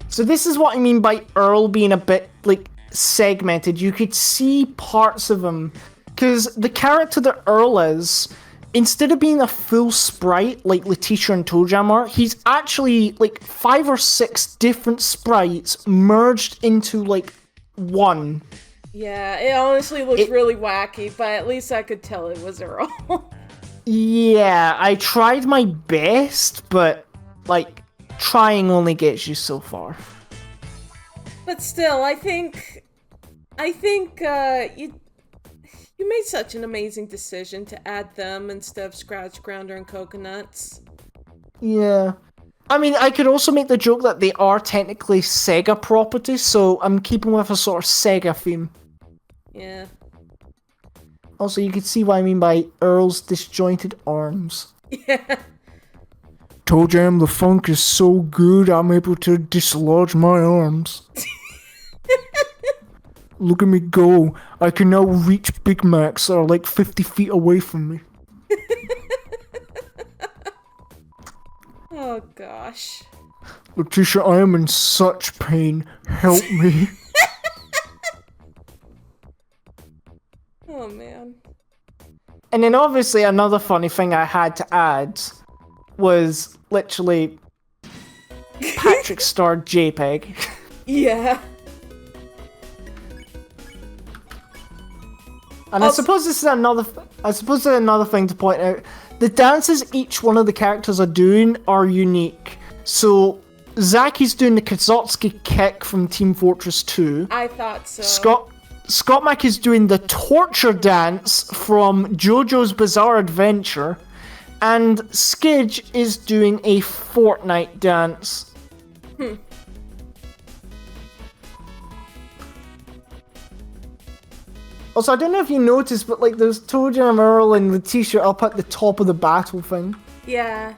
So this is what I mean by Earl being a bit, like, segmented. You could see parts of him. Because the character that Earl is, instead of being a full sprite like Latisha and ToeJam are, he's actually like 5 or 6 different sprites merged into like one. Yeah, it honestly looks really wacky, but at least I could tell it was Earl. Yeah, I tried my best, but like trying only gets you so far. But still, I think you made such an amazing decision to add them instead of Scratch Grounder and Coconuts. Yeah. I mean, I could also make the joke that they are technically Sega properties, so I'm keeping with a sort of Sega theme. Yeah. Also, you can see what I mean by Earl's disjointed arms. Yeah. ToeJam, the funk is so good, I'm able to dislodge my arms. Look at me go. I can now reach Big Macs that are like 50 feet away from me. Oh gosh. Latisha, I am in such pain. Help me. Oh man. And then obviously another funny thing I had to add was literally Patrick starred JPEG. Yeah. And I suppose this is another thing to point out. The dances each one of the characters are doing are unique. So Zacky's doing the Kazotsky kick from Team Fortress 2. I thought so. Spammac is doing the torture dance from JoJo's Bizarre Adventure, and Skidge is doing a Fortnite dance. Also, I don't know if you noticed, but like there's ToeJam, Earl, and Latisha up at the top of the battle thing. Yeah.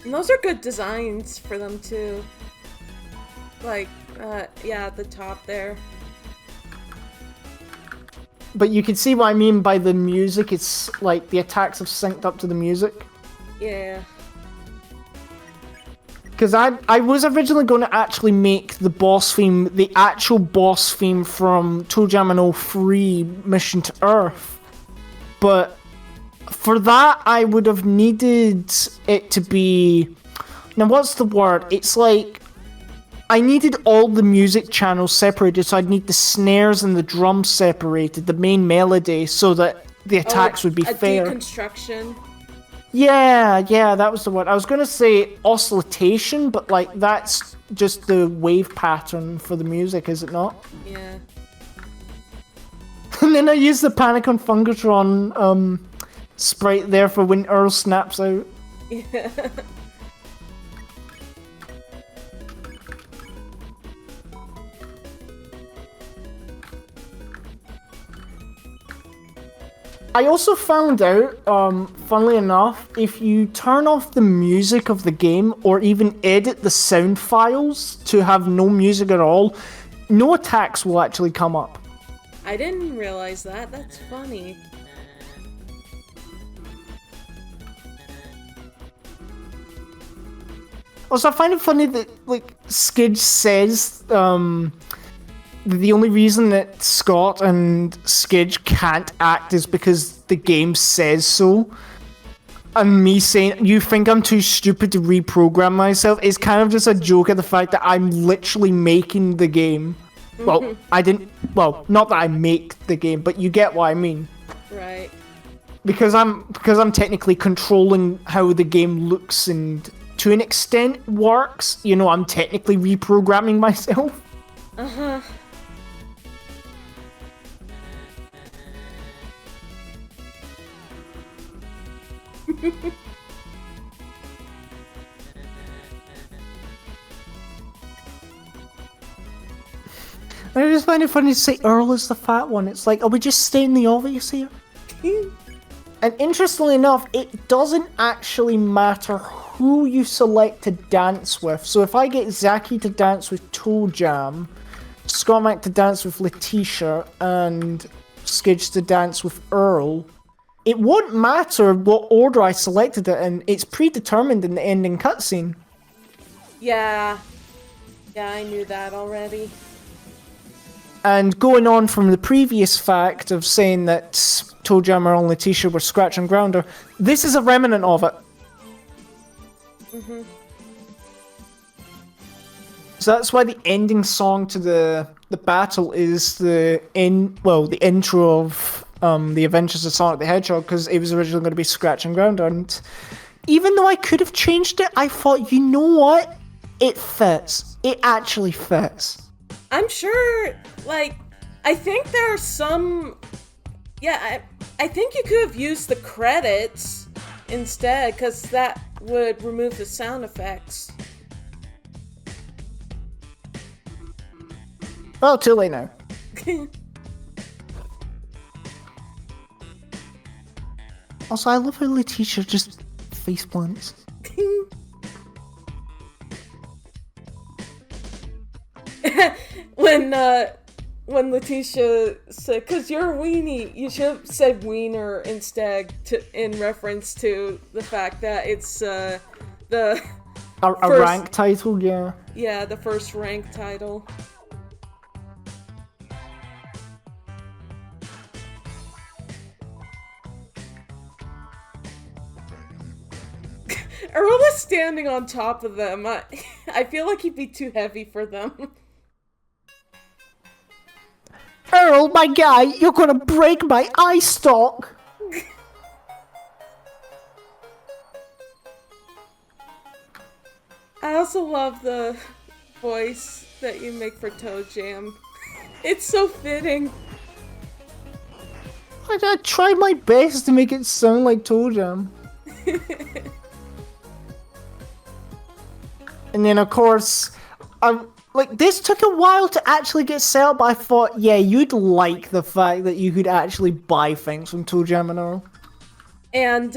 And those are good designs for them too. Like, yeah, at the top there. But you can see what I mean by the music. It's like the attacks have synced up to the music. Yeah. Because I was originally going to actually make the boss theme, the actual boss theme from ToeJam and 03 Mission to Earth. But for that, I would have needed it to be... Now, what's the word? It's like... I needed all the music channels separated, so I'd need the snares and the drums separated, the main melody, so that the attacks would be fair. Deconstruction. Yeah, that was the word. I was gonna say oscillation, but like that's just the wave pattern for the music, is it not? Yeah. And then I used the Panic on Funkatron sprite there for when Earl snaps out. Yeah. I also found out, funnily enough, if you turn off the music of the game or even edit the sound files to have no music at all, no attacks will actually come up. I didn't realize that. That's funny. Also, I find it funny that, like, Skidge says, the only reason that Scott and Skidge can't act is because the game says so. And me saying, you think I'm too stupid to reprogram myself, is kind of just a joke at the fact that I'm literally making the game. Well, not that I make the game, but you get what I mean. Right. Because I'm technically controlling how the game looks and to an extent works, you know, I'm technically reprogramming myself. Uh-huh. I just find it funny to say Earl is the fat one. It's like, are we just stating the obvious here? And interestingly enough, it doesn't actually matter who you select to dance with. So if I get Zaki to dance with ToeJam, Spammac to dance with Latisha, and Skidge to dance with Earl, it won't matter what order I selected it in. It's predetermined in the ending cutscene. Yeah. Yeah, I knew that already. And going on from the previous fact of saying that ToeJam, Earl, and Latisha were Scratch and Grounder, this is a remnant of it. Mm-hmm. So that's why the ending song to the battle is the intro of the Adventures of Sonic the Hedgehog, because it was originally going to be Scratch and Grounder. And even though I could have changed it, I thought, you know what? It fits. It actually fits. I'm sure, like, I think there are some... Yeah, I think you could have used the credits instead, because that would remove the sound effects. Well, too late now. Also, I love how Latisha just face plants. When when Latisha said, "Cause you're a weenie," you should have said wiener instead, in reference to the fact that it's the A rank title, yeah. Yeah, the first rank title. Earl is standing on top of them. I feel like he'd be too heavy for them. Earl, my guy, you're gonna break my eye stalk. I also love the voice that you make for ToeJam. It's so fitting. I tried my best to make it sound like ToeJam. And then, of course, like, this took a while to actually get set up, but I thought, yeah, you'd like the fact that you could actually buy things from ToeJam and Earl. And,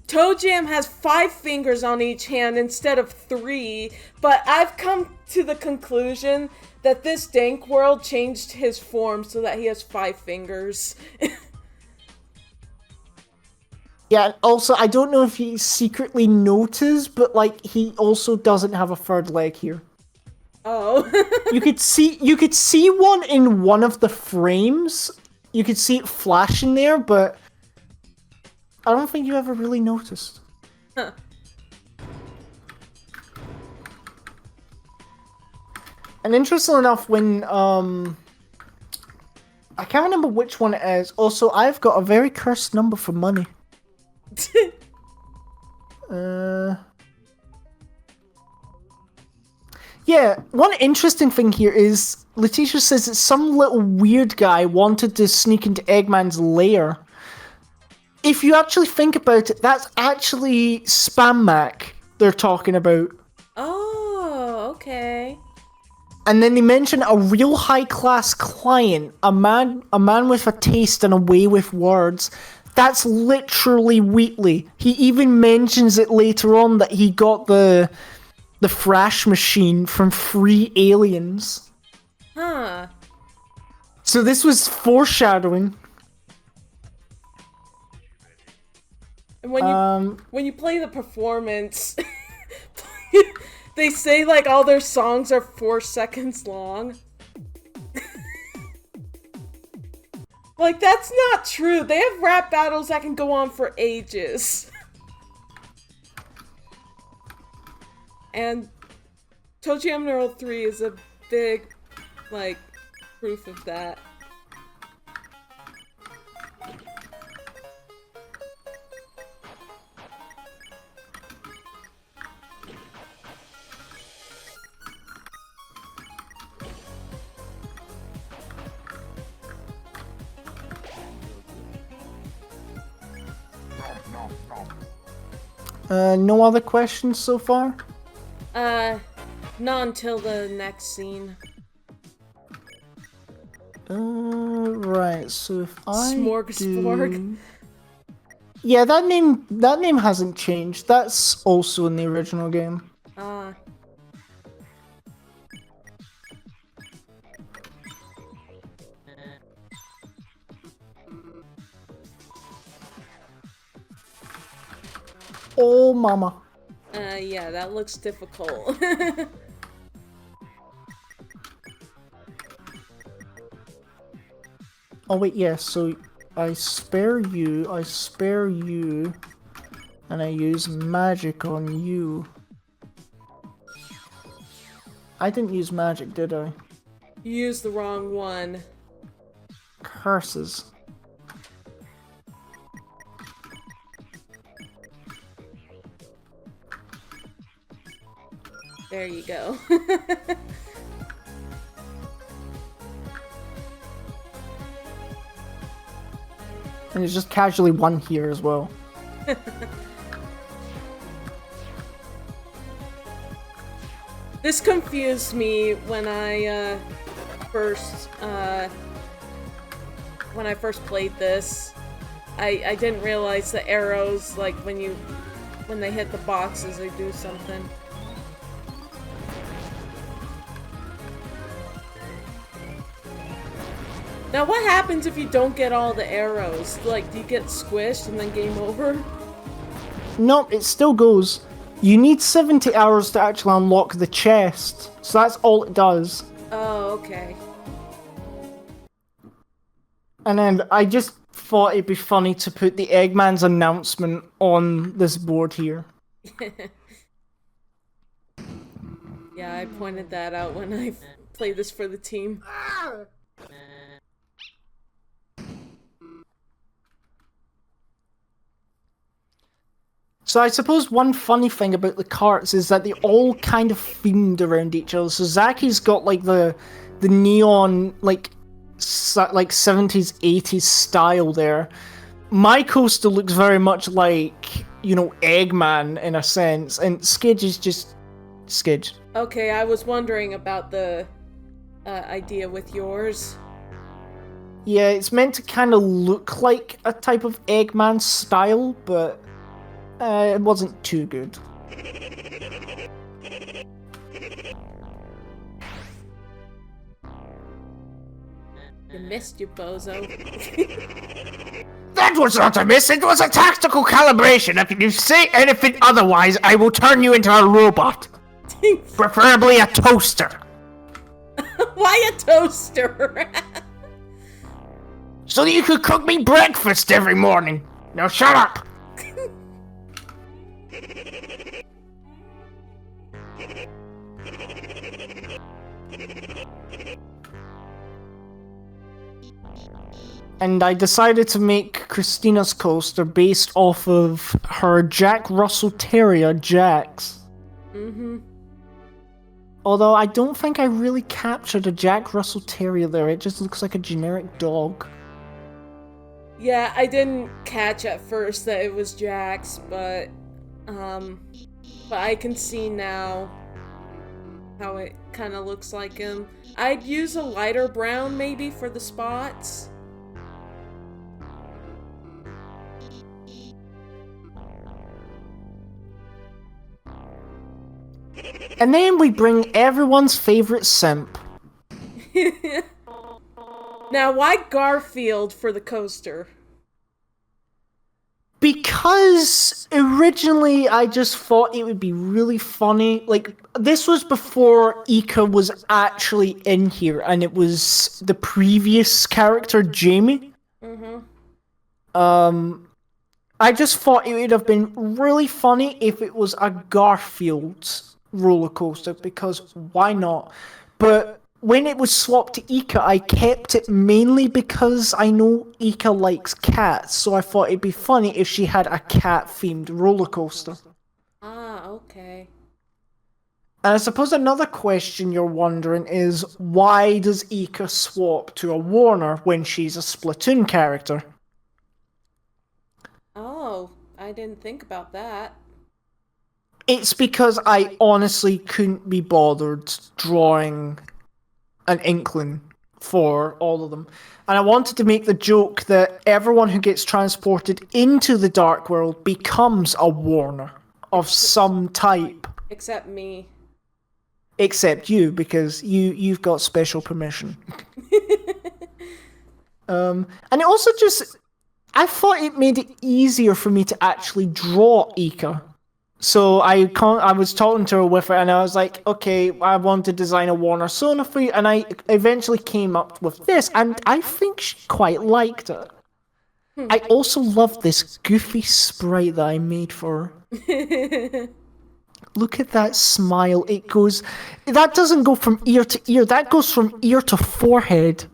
ToeJam has 5 fingers on each hand instead of 3, but I've come to the conclusion that this Dank world changed his form so that he has 5 fingers. Yeah, also, I don't know if he secretly noticed, but, like, he also doesn't have a third leg here. Oh. You could see one in one of the frames. You could see it flashing there, but I don't think you ever really noticed. Huh. And interestingly enough, when, I can't remember which one it is. Also, I've got a very cursed number for money. Yeah, one interesting thing here is Latisha says that some little weird guy wanted to sneak into Eggman's lair. If you actually think about it, that's actually Spammac they're talking about. Oh, okay. And then they mention a real high-class client, a man with a taste and a way with words. That's literally Wheatley. He even mentions it later on that he got the Thrash machine from Free Aliens. Huh. So this was foreshadowing. And when you play the performance, they say like all their songs are 4 seconds long. Like, that's not true. They have rap battles that can go on for ages. And ToeJam and Earl 3 is a big, like, proof of that. No other questions so far? Not until the next scene. Right, so if I Smorgasbord. do... Yeah, that name hasn't changed. That's also in the original game. Oh, mama. Yeah, that looks difficult. Oh wait, yeah, so I spare you, and I use magic on you. I didn't use magic, did I? You used the wrong one. Curses. There you go. And there's just casually one here as well. This confused me when I first played this. I didn't realize the arrows, like when they hit the boxes, they do something. Now, what happens if you don't get all the arrows? Like, do you get squished and then game over? No, it still goes. You need 70 hours to actually unlock the chest, so that's all it does. Oh, okay. And then I just thought it'd be funny to put the Eggman's announcement on this board here. Yeah, I pointed that out when I played this for the team. So I suppose one funny thing about the carts is that they all kind of themed around each other. So Zacky's got like the neon like 70s 80s style there. My coaster looks very much like, you know, Eggman in a sense, and Skidge is just Skidge. Okay, I was wondering about the idea with yours. Yeah, it's meant to kind of look like a type of Eggman style, but it wasn't too good. You missed, you bozo. That was not a miss, it was a tactical calibration. If you say anything otherwise, I will turn you into a robot. Preferably a toaster. Why a toaster? So that you could cook me breakfast every morning. Now shut up. And I decided to make Christina's coaster based off of her Jack Russell Terrier, Jax. Mm-hmm. Although I don't think I really captured a Jack Russell Terrier there, it just looks like a generic dog. Yeah, I didn't catch at first that it was Jax, but I can see now how it kind of looks like him. I'd use a lighter brown maybe for the spots. And then we bring everyone's favorite simp. Now, why Garfield for the coaster? Because originally I just thought it would be really funny. Like, this was before Ika was actually in here, and it was the previous character, Jamie. Mm-hmm. I just thought it would have been really funny if it was a Garfield roller coaster, because why not? But when it was swapped to Ika, I kept it mainly because I know Ika likes cats, so I thought it'd be funny if she had a cat-themed roller coaster. Ah, okay. And I suppose another question you're wondering is, why does Ika swap to a Warner when she's a Splatoon character? Oh, I didn't think about that. It's because I honestly couldn't be bothered drawing an Inkling for all of them. And I wanted to make the joke that everyone who gets transported into the Dark World becomes a Warner of some type. Except me. Except you, because you've got special permission. And it also just... I thought it made it easier for me to actually draw Ika. So I was talking to her with her, and I was like, okay, I want to design a Warner Sona for you, and I eventually came up with this, and I think she quite liked it. I also love this goofy sprite that I made for her. Look at that smile. That doesn't go from ear to ear, that goes from ear to forehead.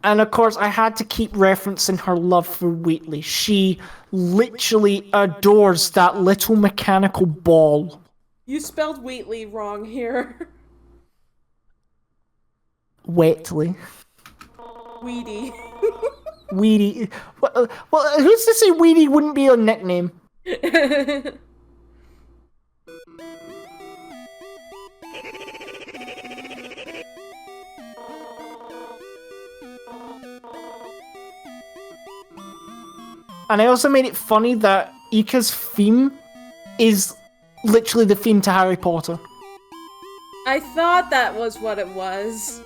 And of course, I had to keep referencing her love for Wheatley. She literally adores that little mechanical ball. You spelled Wheatley wrong here. Wheatley. Weedy. Weedy. Well, who's to say Weedy wouldn't be a nickname? And I also made it funny that Ika's theme is literally the theme to Harry Potter. I thought that was what it was.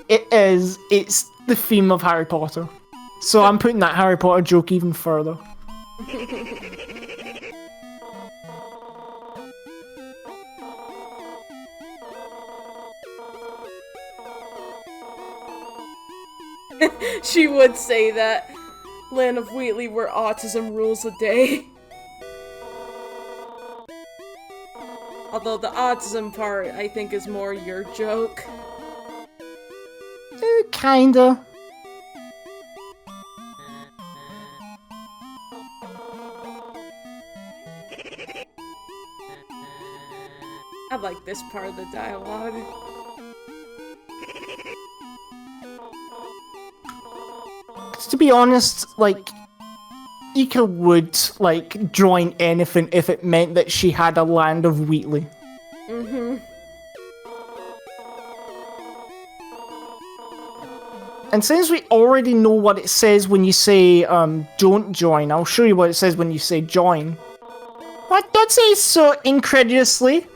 It is. It's the theme of Harry Potter. So I'm putting that Harry Potter joke even further. She would say that. Land of Wheatley where autism rules the day. Although the autism part, I think, is more your joke. Kinda. I like this part of the dialogue. To be honest, like, Ika would, like, join anything if it meant that she had a land of Wheatley. Mm-hmm. And since we already know what it says when you say, don't join, I'll show you what it says when you say join. What? Don't say so incredulously.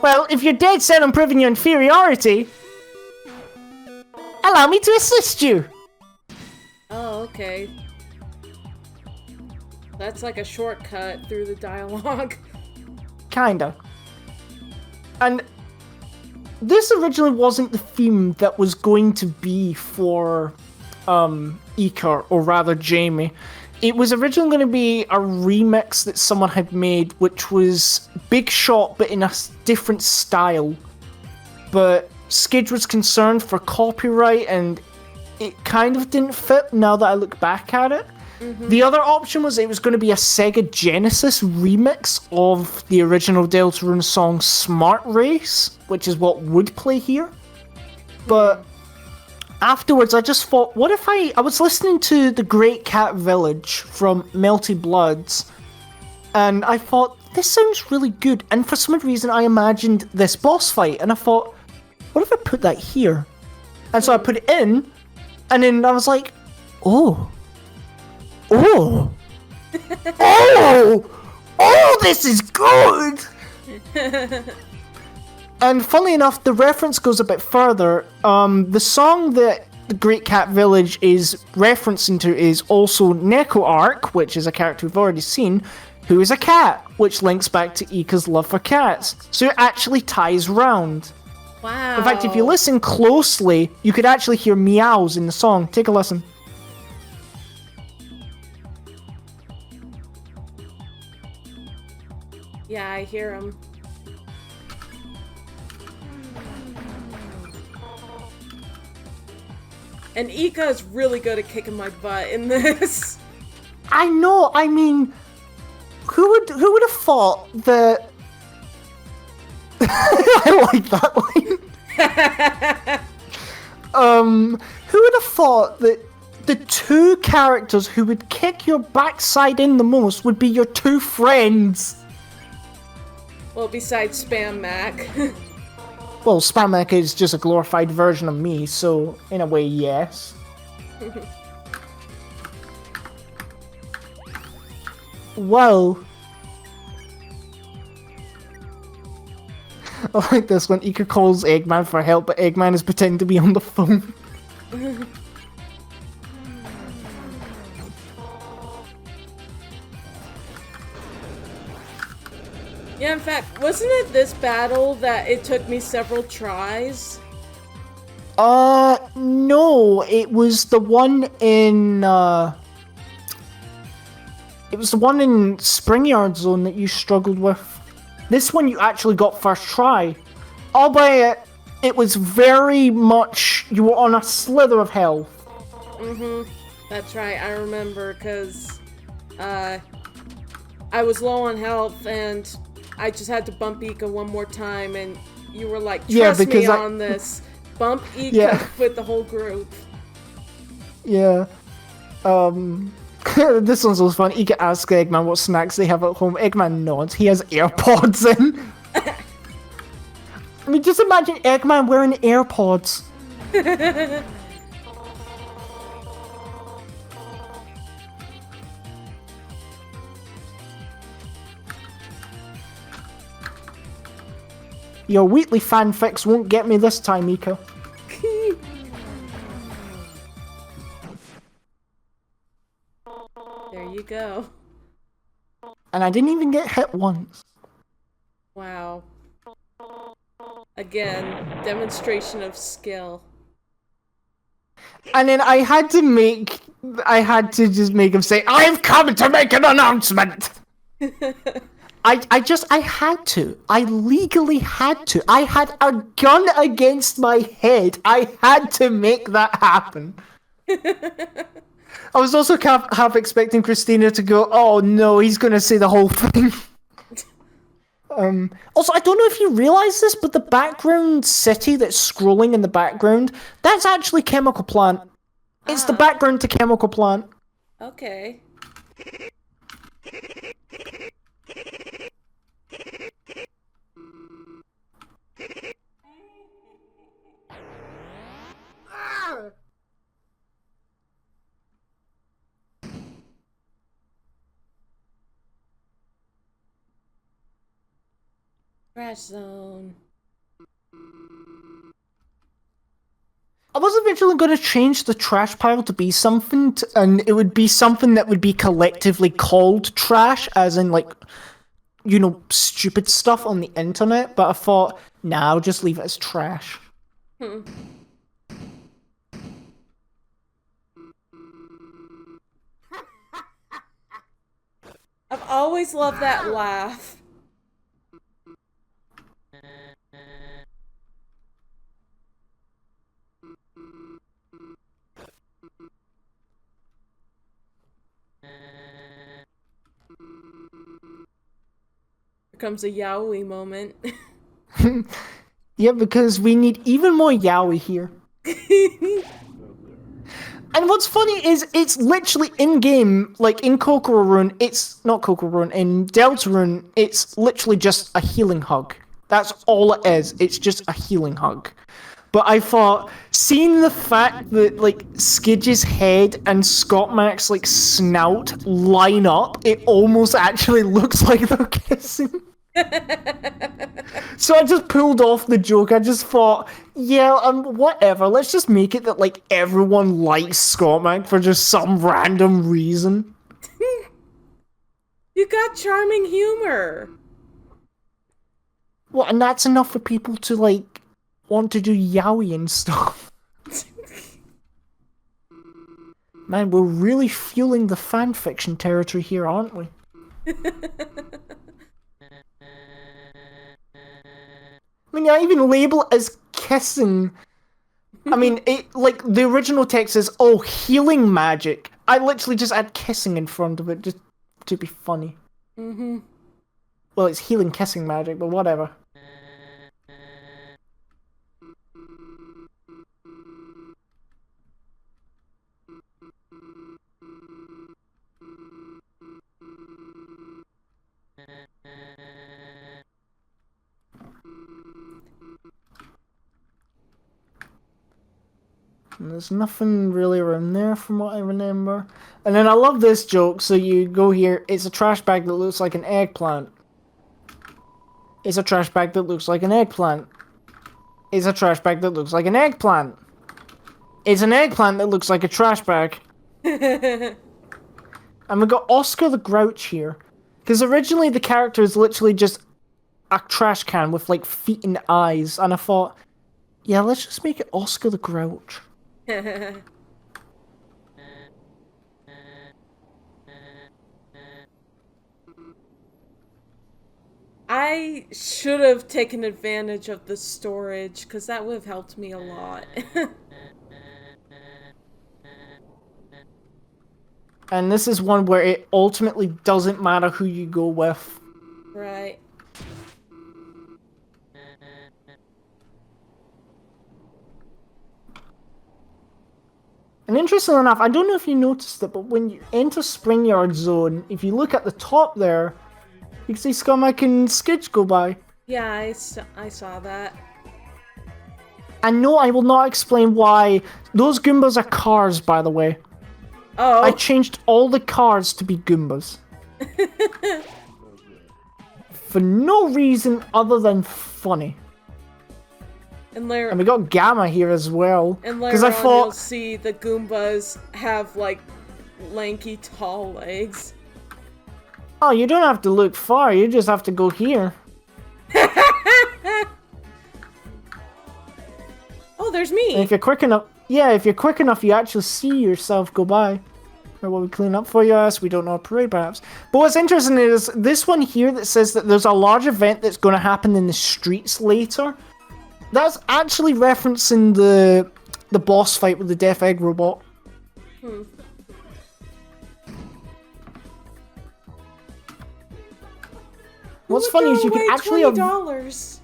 Well, if you're dead set on proving your inferiority, allow me to assist you. Oh, okay. That's like a shortcut through the dialogue. Kinda. And this originally wasn't the theme that was going to be for Ika, or rather Jamie. It was originally going to be a remix that someone had made, which was Big Shot but in a different style. But Skidge was concerned for copyright and it kind of didn't fit now that I look back at it. Mm-hmm. The other option was it was going to be a Sega Genesis remix of the original Deltarune song Smart Race, which is what would play here. But afterwards I just thought, what if I was listening to The Great Cat Village from Melty Bloods, and I thought, this sounds really good, and for some reason I imagined this boss fight, and I thought, what if I put that here? And so I put it in, and then I was like, oh, this is good! And funnily enough, the reference goes a bit further. The song that the Great Cat Village is referencing to is also Neko Arc, which is a character we've already seen, who is a cat, which links back to Ika's love for cats. So it actually ties round. Wow. In fact, if you listen closely, you could actually hear meows in the song. Take a listen. Yeah, I hear him. And Ika is really good at kicking my butt in this. I know, I mean, who would have thought that... I like that line. Who would have thought that the two characters who would kick your backside in the most would be your two friends? Well, besides Spammac. Well, Spammac is just a glorified version of me, so in a way, yes. Well, I like this when Ika calls Eggman for help, but Eggman is pretending to be on the phone. Yeah, in fact, wasn't it this battle that it took me several tries? No, it was the one in, it was the one in Springyard Zone that you struggled with. This one you actually got first try. Albeit, it was very much, you were on a slither of health. Mm-hmm. That's right, I remember, because, I was low on health, and I just had to bump Ika one more time, and you were like, trust me on this. Bump Ika with the whole group. Yeah. This one's always fun. Ika asks Eggman what snacks they have at home. Eggman nods. He has AirPods in. I mean, just imagine Eggman wearing AirPods. Your weekly fanfics won't get me this time, Miko. There you go. And I didn't even get hit once. Wow. Again, demonstration of skill. And then I had to just make him say, I've come to make an announcement! I had to. I legally had to. I had a gun against my head. I had to make that happen. I was also half expecting Christina to go, oh no, he's gonna say the whole thing. Also, I don't know if you realize this, but the background city that's scrolling in the background, that's actually Chemical Plant. It's the background to Chemical Plant. Okay. Crash zone. I was eventually going to change the trash pile to be something, and it would be something that would be collectively called trash, as in, like, you know, stupid stuff on the internet, but I thought, nah, I'll just leave it as trash. I've always loved that laugh. Here comes a yaoi moment. Yeah, because we need even more yaoi here. And what's funny is it's literally in-game, like in Kokororune, it's not Kokororune, in Deltarune, it's literally just a healing hug. That's all it is. It's just a healing hug. But I thought, seeing the fact that, like, Skidge's head and Spammac like, snout line up, it almost actually looks like they're kissing. So I just pulled off the joke. I just thought, yeah, whatever. Let's just make it that, like, everyone likes Spammac for just some random reason. You got charming humor. Well, and that's enough for people to, like, want to do yaoi and stuff. Man, we're really fueling the fanfiction territory here, aren't we? I mean, I even label it as kissing. I mean, it, like, the original text is, oh, healing magic. I literally just add kissing in front of it just to be funny. Mm-hmm. Well, it's healing kissing magic, but whatever. And there's nothing really around there from what I remember. And then I love this joke. So you go here, it's a trash bag that looks like an eggplant. It's a trash bag that looks like an eggplant. It's a trash bag that looks like an eggplant. It's an eggplant that looks like a trash bag. And we got Oscar the Grouch here. Because originally the character is literally just a trash can with like feet and eyes. And I thought, yeah, let's just make it Oscar the Grouch. I should have taken advantage of the storage, because that would have helped me a lot. And this is one where it ultimately doesn't matter who you go with. Right. And interestingly enough, I don't know if you noticed it, but when you enter Springyard Zone, if you look at the top there, you can see Spammac and Skidge go by. Yeah, I saw that. And no, I will not explain why. Those Goombas are cars, by the way. Oh. I changed all the cars to be Goombas. For no reason other than funny. And later, And we got Gamma here as well. and Because later I on, thought, you'll see the Goombas have, like, lanky, tall legs. oh, you don't have to look far, you just have to go here. Oh, there's me! And if you're quick enough, yeah, if you're quick enough, you actually see yourself go by. Or will we clean up for you? Yes, we don't know a parade, perhaps. But what's interesting is this one here that says that there's a large event that's going to happen in the streets later. That's actually referencing the boss fight with the Death Egg robot. What's funny is you could actually $20.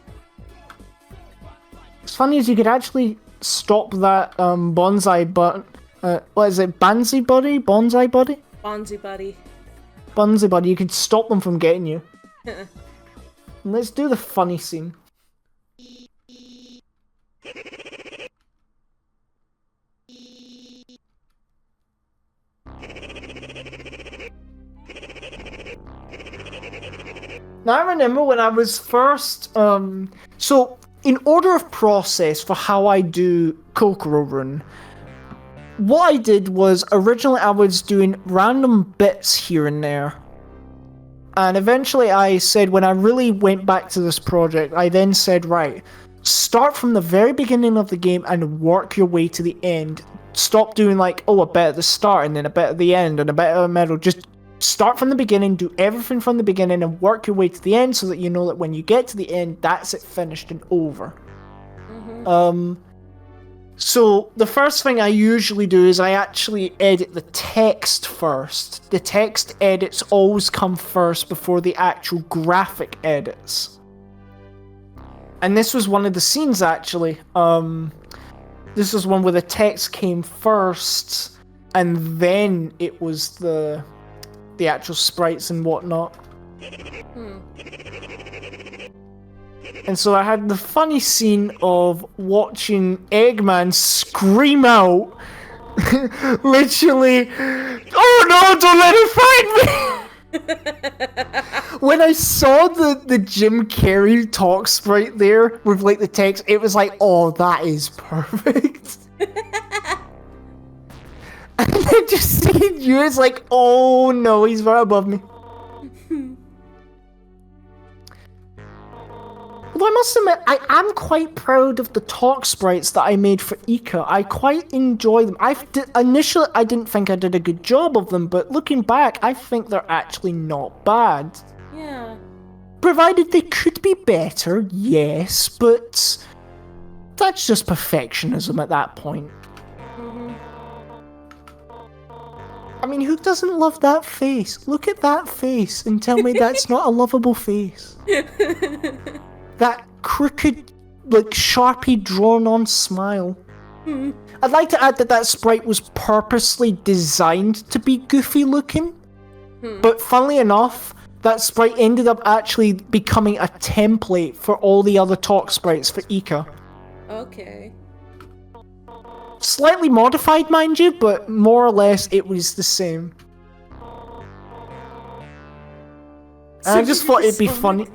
What's funny is you could actually stop that bonsai button. What is it? Bonsai buddy? Bonsai buddy? Bonzi buddy. Bonsai buddy. You could stop them from getting you. Let's do the funny scene. Now I remember when I was first, so in order of process for how I do Kokororune, what I did was originally I was doing random bits here and there. And eventually I said, when I really went back to this project, I then said, right, start from the very beginning of the game and work your way to the end. Stop doing like, oh, a bit at the start and then a bit at the end and a bit at the middle. Just start from the beginning, do everything from the beginning and work your way to the end so that you know that when you get to the end, that's it, finished and over. So the first thing I usually do is I actually edit the text first. The text edits always come first before the actual graphic edits. And this was one of the scenes actually. This was one where the text came first and then it was the actual sprites and whatnot. And so I had the funny scene of watching Eggman scream out, literally, oh no, don't let him find me! When I saw the Jim Carrey talk sprite there with like the text, it was like, oh, that is perfect. And then just seeing you, it's like, oh no, he's right above me. Although I must admit, I am quite proud of the talk sprites that I made for Ica. I quite enjoy them. Initially, I didn't think I did a good job of them, but looking back, I think they're actually not bad. Yeah. Provided they could be better, yes, but that's just perfectionism at that point. I mean, who doesn't love that face? Look at that face and tell me that's not a lovable face. That crooked, like, Sharpie drawn-on smile. I'd like to add that that sprite was purposely designed to be goofy-looking. But funnily enough, that sprite ended up actually becoming a template for all the other talk sprites for Ica. Okay. Slightly modified, mind you, but more or less it was the same. And I just thought it'd be funny.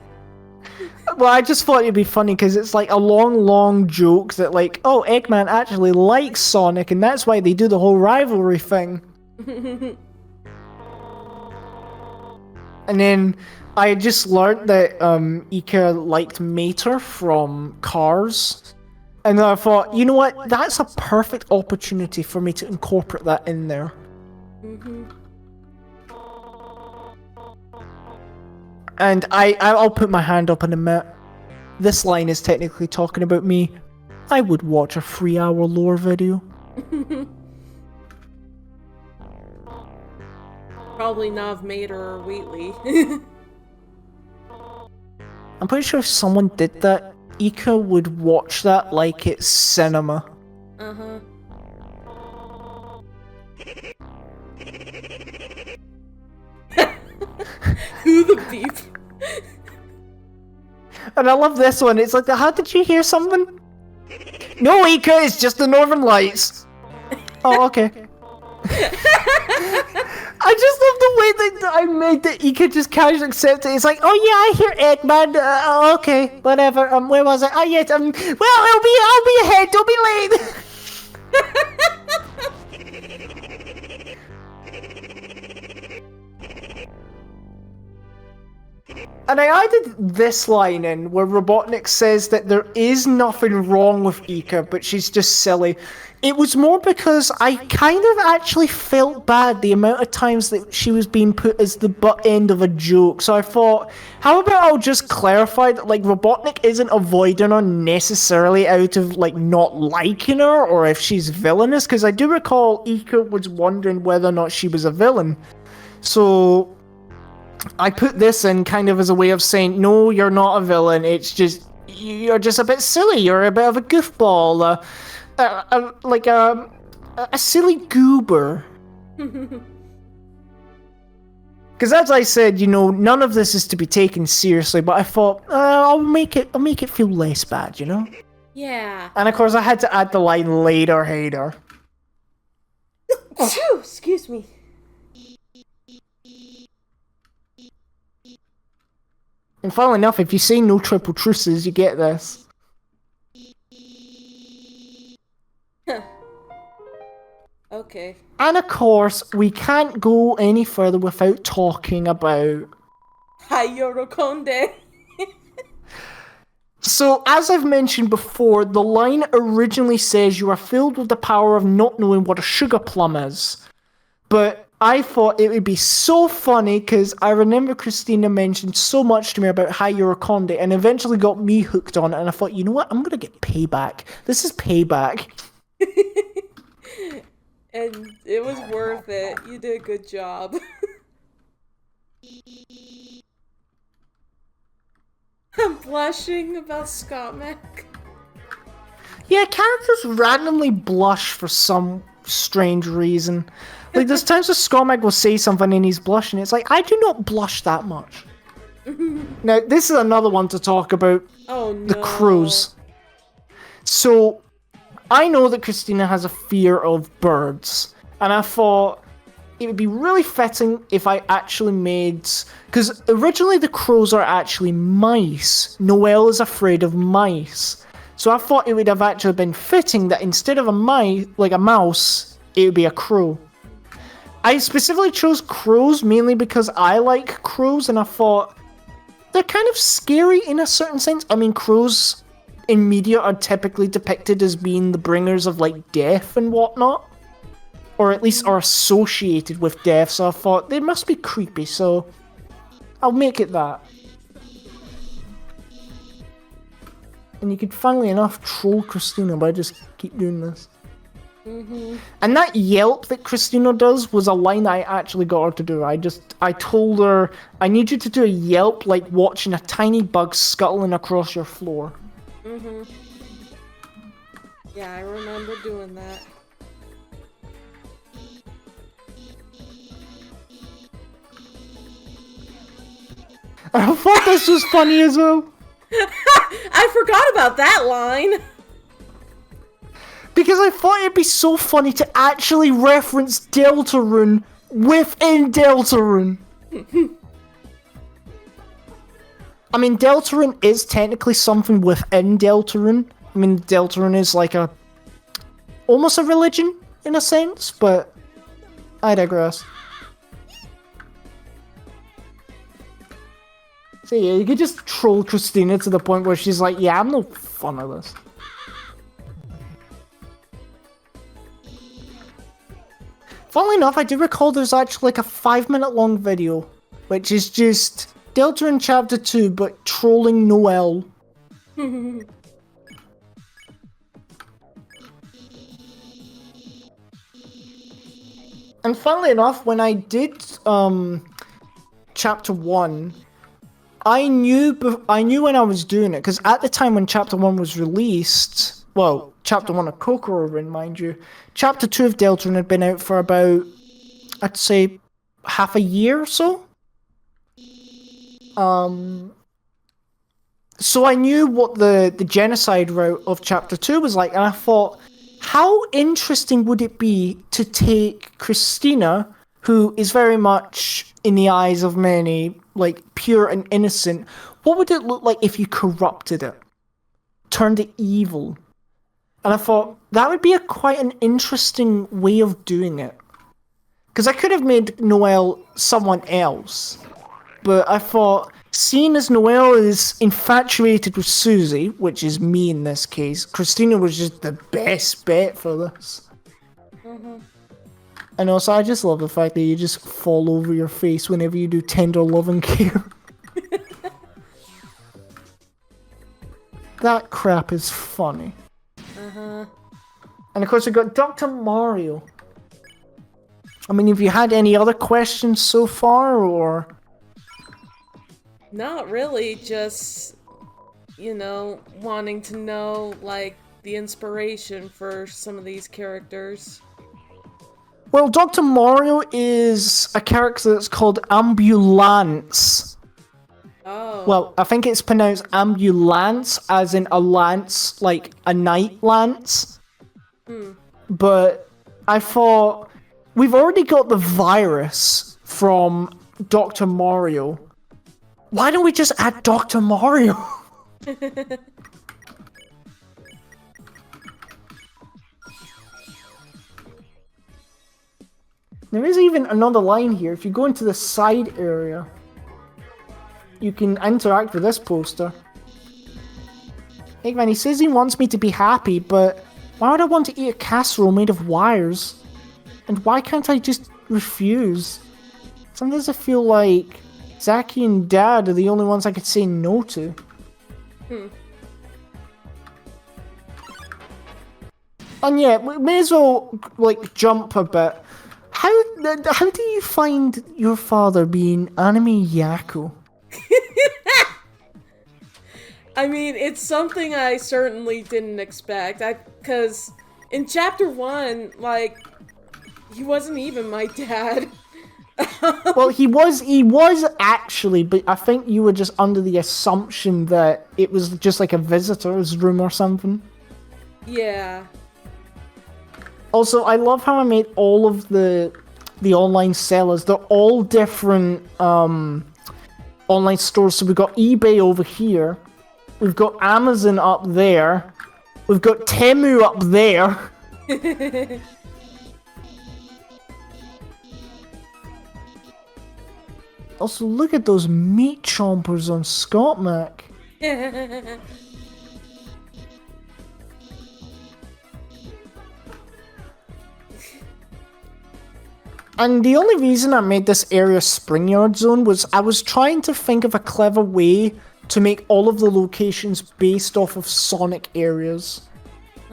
Well, I just thought it'd be funny because it's like a long joke that like, oh, Eggman actually likes Sonic and that's why they do the whole rivalry thing. And then I just learned that Ica liked Mater from Cars. And then I thought, you know what, that's a perfect opportunity for me to incorporate that in there. And I'll put my hand up and admit, this line is technically talking about me. I would watch a 3-hour lore video. Probably Nav Mater or Wheatley. I'm pretty sure if someone did that, Ica would watch that like it's cinema. Uh-huh. Who the beep? And I love this one. It's like, how did you hear something? No, Ica, it's just the Northern Lights. Oh, okay. I just love the way that I made that Ika just casually accept it. It's like, oh yeah, I hear Eggman. Okay, whatever. Where was I? Oh yeah. Well, I'll be ahead. Don't be late. And I added this line in where Robotnik says that there is nothing wrong with Ika, but she's just silly. It was more because I kind of actually felt bad the amount of times that she was being put as the butt end of a joke. So I thought, how about I'll just clarify that, like, Robotnik isn't avoiding her necessarily out of, like, not liking her or if she's villainous, because I do recall Ika was wondering whether or not she was a villain. So I put this in kind of as a way of saying, no, you're not a villain, it's just, you're just a bit silly, you're a bit of a goofball, like a silly goober. Because as I said, you know, none of this is to be taken seriously, but I thought, I'll make it feel less bad, you know? Yeah. And of course I had to add the line, later, hater. Phew, excuse me. And funnily enough, if you say no triple truces, you get this. Okay. And of course, we can't go any further without talking about... Hayoro Konde. So, as I've mentioned before, the line originally says you are filled with the power of not knowing what a sugar plum is. But I thought it would be so funny because I remember Christina mentioned so much to me about Hayoro Konde and eventually got me hooked on it, and I thought, you know what, I'm going to get payback. This is payback. And it was worth it. You did a good job. I'm blushing about Spammac. Yeah, characters randomly blush for some strange reason. Like, there's times where Spammac will say something and he's blushing. It's like, I do not blush that much. Now, this is another one to talk about. Oh no. The crows. So, I know that Christina has a fear of birds. And I thought it would be really fitting if I actually made... Because originally the crows are actually mice. Noelle is afraid of mice. So I thought it would have actually been fitting that instead of a mouse, it would be a crow. I specifically chose crows mainly because I like crows, and I thought they're kind of scary in a certain sense. I mean, crows in media are typically depicted as being the bringers of, like, death and whatnot. Or at least are associated with death, so I thought they must be creepy, so I'll make it that. And you could, funnily enough, troll Christina by just keep doing this. And that yelp that Christina does was a line that I actually got her to do. I told her, I need you to do a yelp like watching a tiny bug scuttling across your floor. Yeah, I remember doing that. I thought this was funny as well. I forgot about that line. Because I thought it'd be so funny to actually reference Deltarune within Deltarune. I mean, Deltarune is technically something within Deltarune. I mean, Deltarune is like almost a religion in a sense, but I digress. So yeah, you could just troll Christina to the point where she's like, yeah, I'm no fun of this. Funnily enough, I do recall there's actually like a 5-minute long video, which is just Deltarune Chapter 2, but trolling Noelle. And funnily enough, when I did Chapter 1, I knew when I was doing it, because at the time when Chapter 1 was released, well, Chapter 1 of Kokororune, mind you, Chapter 2 of Deltarune had been out for about, I'd say, half a year or so. So I knew what the genocide route of Chapter 2 was like, and I thought, how interesting would it be to take Christina who is very much, in the eyes of many, like, pure and innocent, what would it look like if you corrupted it? Turned it evil? And I thought, that would be quite an interesting way of doing it. Because I could have made Noelle someone else. But I thought, seeing as Noelle is infatuated with Susie, which is me in this case, Christina was just the best bet for this. And also, I just love the fact that you just fall over your face whenever you do tender love and care. That crap is funny. And of course, we got Dr. Mario. I mean, have you had any other questions so far, or...? Not really, just, you know, wanting to know, like, the inspiration for some of these characters. Well, Dr. Mario is a character that's called Ambulance. Oh. Well, I think it's pronounced Ambulance, as in a lance, like a knight lance. But I thought, we've already got the virus from Dr. Mario. Why don't we just add Dr. Mario? There is even another line here. If you go into the side area, you can interact with this poster. Eggman, he says he wants me to be happy, but why would I want to eat a casserole made of wires? And why can't I just refuse? Sometimes I feel like Zachy and Dad are the only ones I could say no to. And yeah, we may as well, like, jump a bit. How do you find your father being Anime Yaku? I mean, it's something I certainly didn't expect. Because in Chapter 1, like, he wasn't even my dad. Well, he was actually, but I think you were just under the assumption that it was just like a visitor's room or something. Yeah. Also, I love how I made all of the online sellers. They're all different online stores. So we've got eBay over here. We've got Amazon up there. We've got Temu up there. Also, look at those meat chompers on Spammac. And the only reason I made this area Springyard Zone was I was trying to think of a clever way to make all of the locations based off of Sonic areas.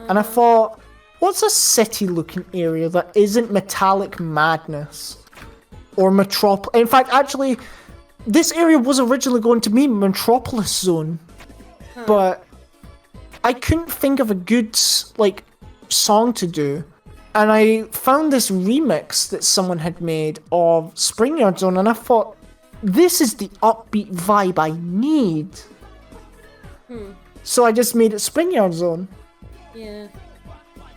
And I thought, what's a city-looking area that isn't Metallic Madness? Or Metropolis. In fact, actually, this area was originally going to be Metropolis Zone. But I couldn't think of a good, like, song to do. And I found this remix that someone had made of Springyard Zone, and I thought, this is the upbeat vibe I need. So I just made it Springyard Zone. Yeah.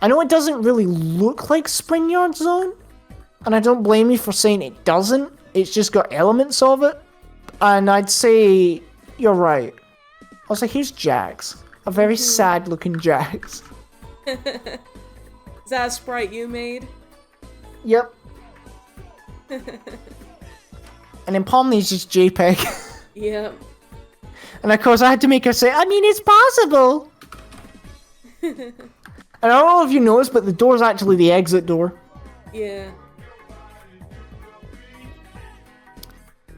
I know it doesn't really look like Springyard Zone, and I don't blame you for saying it doesn't. It's just got elements of it. And I'd say you're right. Also, here's Jax. A very sad-looking Jax. Is that a sprite you made? Yep. And in Pomni's just JPEG. Yep. And of course I had to make her say, I mean, it's possible! And I don't know if you noticed, but the door's actually the exit door. Yeah.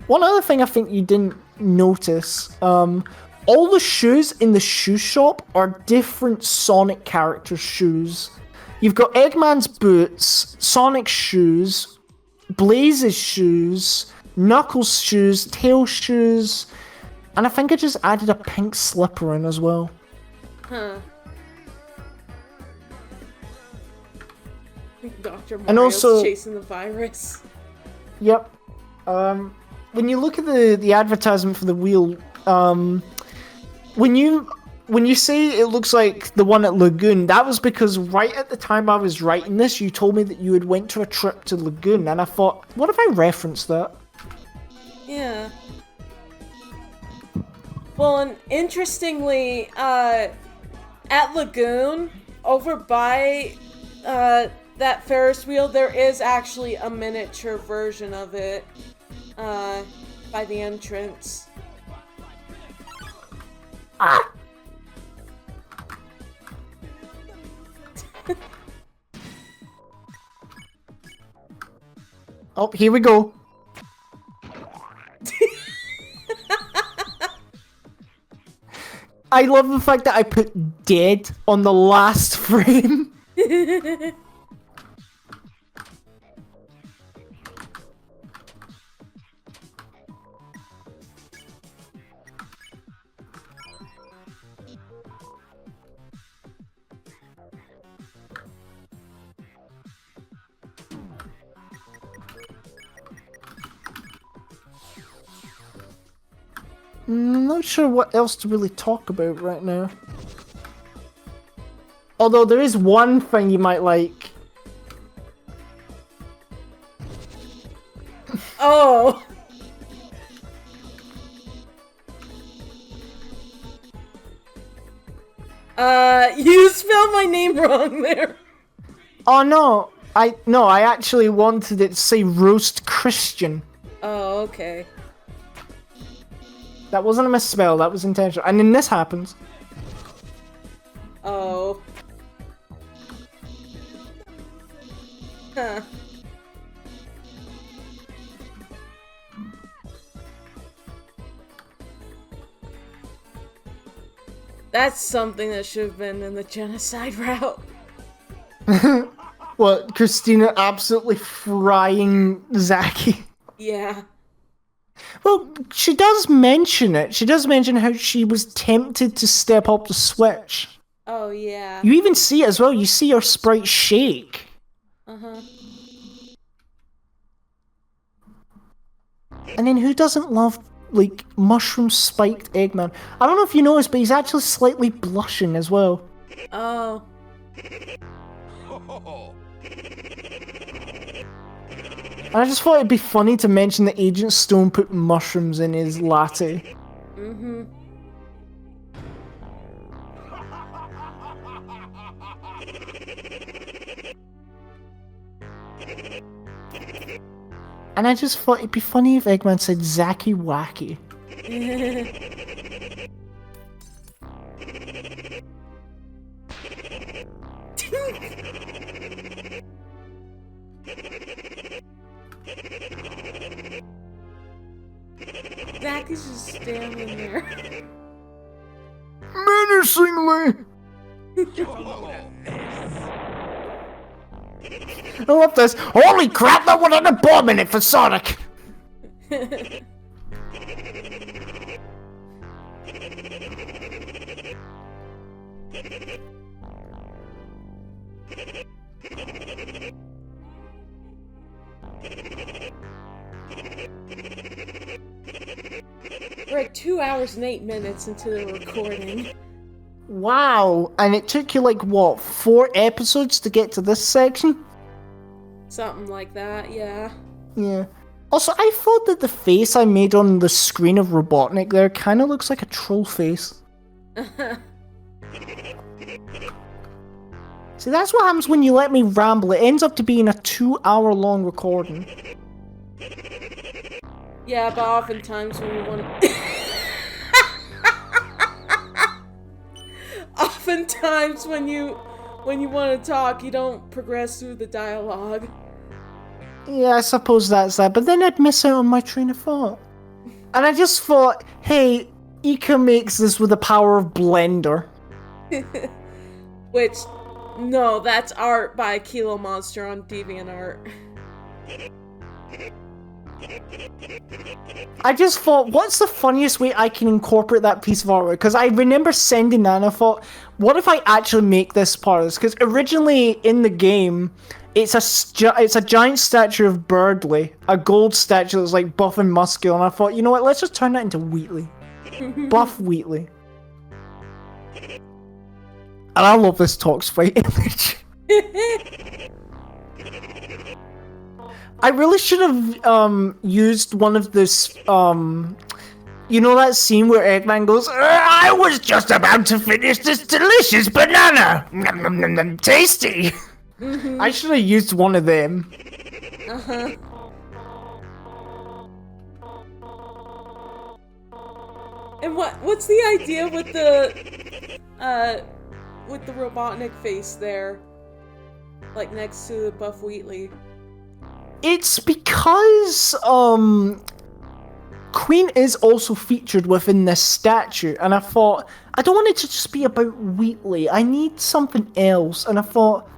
One other thing I think you didn't notice, all the shoes in the shoe shop are different Sonic character shoes. You've got Eggman's boots, Sonic's shoes, Blaze's shoes, Knuckles' shoes, Tails' shoes, and I think I just added a pink slipper in as well. Huh. Dr. Mario's And also, chasing the virus. Yep. When you look at the advertisement for the wheel, when you when you say it looks like the one at Lagoon, that was because right at the time I was writing this, you told me that you had went to a trip to Lagoon, and I thought, what if I referenced that? Yeah. Well, and interestingly, at Lagoon, over by that Ferris wheel, there is actually a miniature version of it by the entrance. Ah! Oh, here we go. I love the fact that I put dead on the last frame. I'm not sure what else to really talk about right now. Although there is one thing you might like. Oh! You spelled my name wrong there. Oh no, I actually wanted it to say Roast Christian. Oh, okay. That wasn't a misspell, that was intentional. And then this happens. Oh. Huh. That's something that should have been in the genocide route. What, Christina absolutely frying Zaki? Yeah. Well, she does mention it. She does mention how she was tempted to step up the switch. Oh, yeah. You even see it as well. You see her sprite shake. Uh-huh. And then who doesn't love, like, mushroom-spiked Eggman? I don't know if you noticed, but he's actually slightly blushing as well. Oh. And I just thought it'd be funny to mention that Agent Stone put mushrooms in his latte. Mm-hmm. And I just thought it'd be funny if Eggman said Zacky Wacky. Zach is just standing there. Menacingly! I love this. Holy crap, that would have a bomb in it for Sonic! We're at 2 hours and 8 minutes into the recording. Wow, and it took you like, what, 4 episodes to get to this section? Something like that, yeah. Yeah. Also, I thought that the face I made on the screen of Robotnik there kind of looks like a troll face. See, that's what happens when you let me ramble. It ends up to being a 2-hour-long recording. Yeah, but oftentimes when you want to... Oftentimes when you want to talk, you don't progress through the dialogue. Yeah, I suppose that's that, but then I'd miss out on my train of thought. And I just thought, hey, Ika makes this with the power of Blender. Which, no, that's art by Kilo Monster on DeviantArt. I just thought, what's the funniest way I can incorporate that piece of artwork? Because I remember sending that and I thought, what if I actually make this part of this? Because originally in the game, it's a giant statue of Birdley, a gold statue that's like buff and muscular, and I thought, you know what, let's just turn that into Wheatley. Buff Wheatley. And I love this Tox fight image. I really should have used one of this you know that scene where Eggman goes, I was just about to finish this delicious banana! Nom, nom, nom, nom, tasty! Mm-hmm. I should have used one of them. Uh-huh. And what's the idea with the Robotnik face there? Like next to the Buff Wheatley. It's because, Queen is also featured within this statue, and I thought, I don't want it to just be about Wheatley, I need something else, and I thought,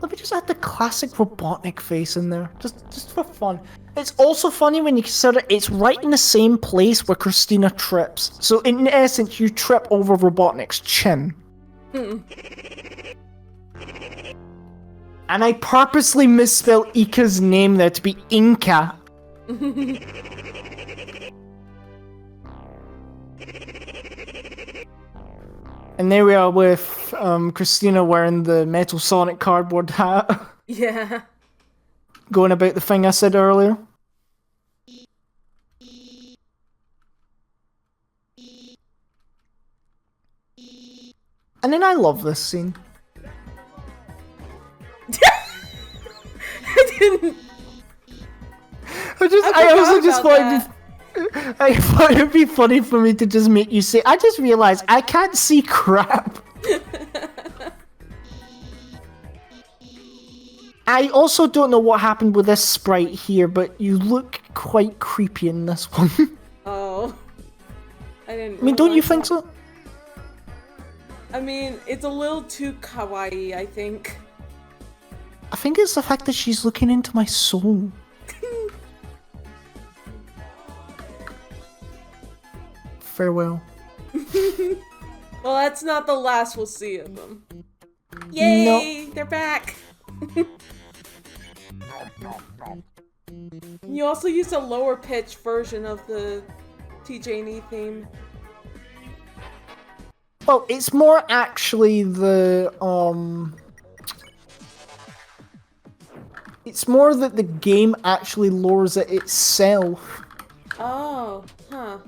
let me just add the classic Robotnik face in there, just for fun. It's also funny when you consider it's right in the same place where Christina trips, so in essence you trip over Robotnik's chin. And I purposely misspelled Ika's name there to be Inca. And there we are with Christina wearing the Metal Sonic cardboard hat. Yeah. Going about the thing I said earlier. And then I love this scene. I didn't. I thought it'd be funny for me to just make you say, I just realized I can't see crap. I also don't know what happened with this sprite here, but you look quite creepy in this one. Oh. I didn't. I mean, don't you think so? I mean, it's a little too kawaii, I think. I think it's the fact that she's looking into my soul. Farewell. Well, that's not the last we'll see of them. Yay! No. They're back! You also used a lower pitch version of the ToeJam theme. Well, it's more actually the, it's more that the game actually lowers it itself. Oh, huh.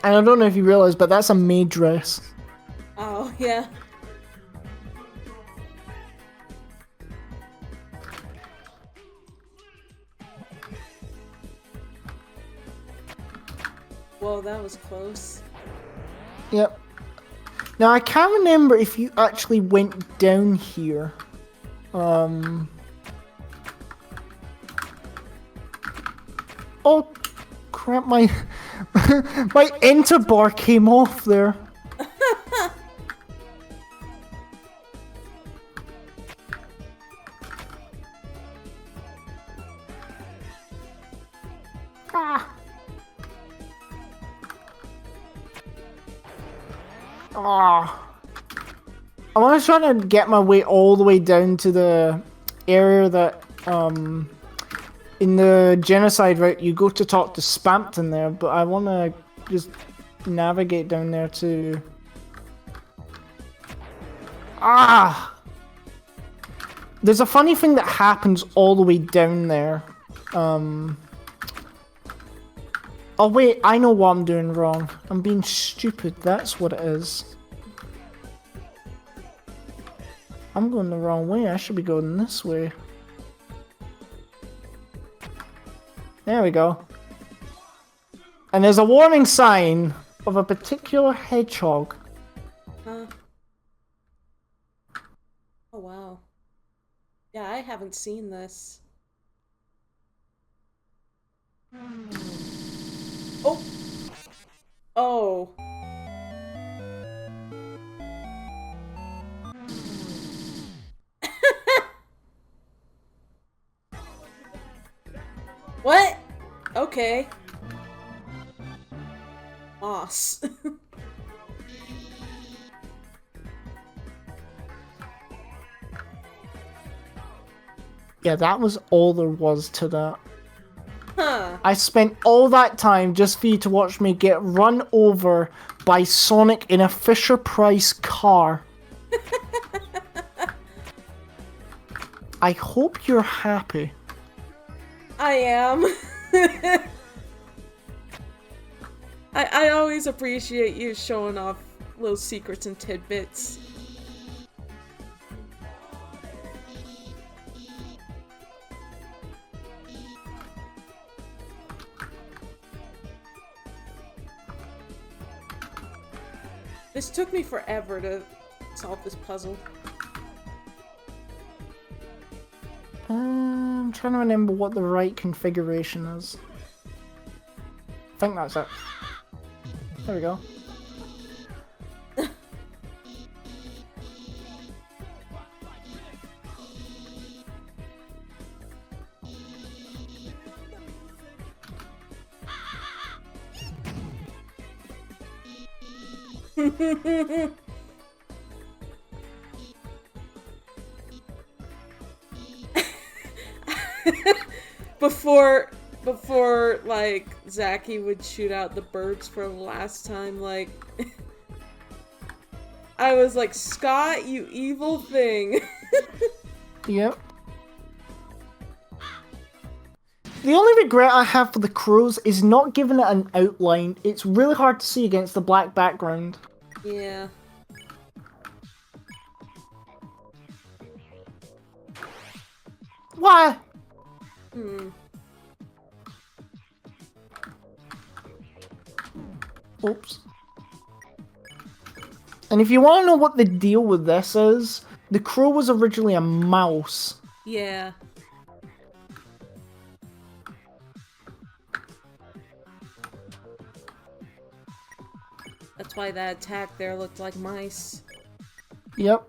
And I don't know if you realize, but that's a maid dress. Oh, yeah. Whoa, that was close. Yep. Now, I can't remember if you actually went down here. Oh, crap, my enter bar came off there. I want to try to get my way all the way down to the area that, in the genocide route, you go to talk to Spampton there, but I want to just navigate down there to... There's a funny thing that happens all the way down there. Oh wait, I know what I'm doing wrong. I'm being stupid, that's what it is. I'm going the wrong way, I should be going this way. There we go. And there's a warning sign of a particular hedgehog. Huh. Oh wow. Yeah, I haven't seen this. Oh! Oh. What? Okay. Moss. Yeah, that was all there was to that. Huh. I spent all that time just for you to watch me get run over by Sonic in a Fisher-Price car. I hope you're happy. I am. I always appreciate you showing off little secrets and tidbits. This took me forever to solve this puzzle. I'm trying to remember what the right configuration is. I think that's it. There we go. Before like Zachy would shoot out the birds for the last time, like I was like, Scott, you evil thing. Yep. The only regret I have for the crows is not giving it an outline. It's really hard to see against the black background. Yeah. Why? Oops. And if you want to know what the deal with this is, the crow was originally a mouse. Yeah. That's why that attack there looked like mice. Yep.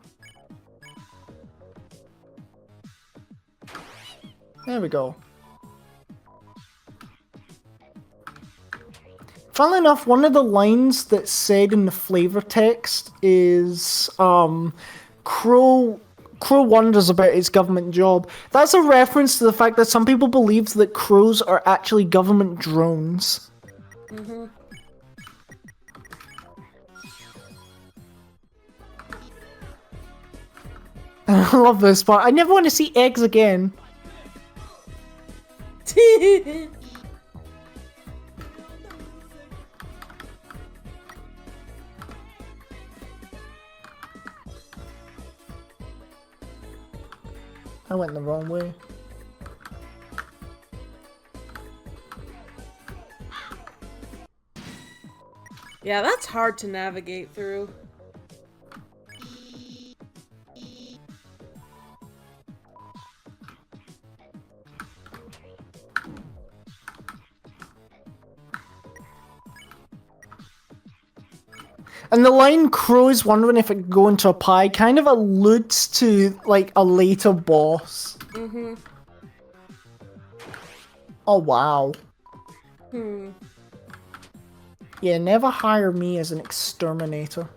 There we go. Funnily enough, one of the lines that's said in the flavor text is, Crow wonders about its government job. That's a reference to the fact that some people believe that crows are actually government drones. Mm-hmm. I love this part. I never want to see eggs again. I went the wrong way. Yeah, that's hard to navigate through. And the line Crow's wondering if it could go into a pie kind of alludes to, like, a later boss. Mm-hmm. Oh, wow. Hmm. Yeah, never hire me as an exterminator.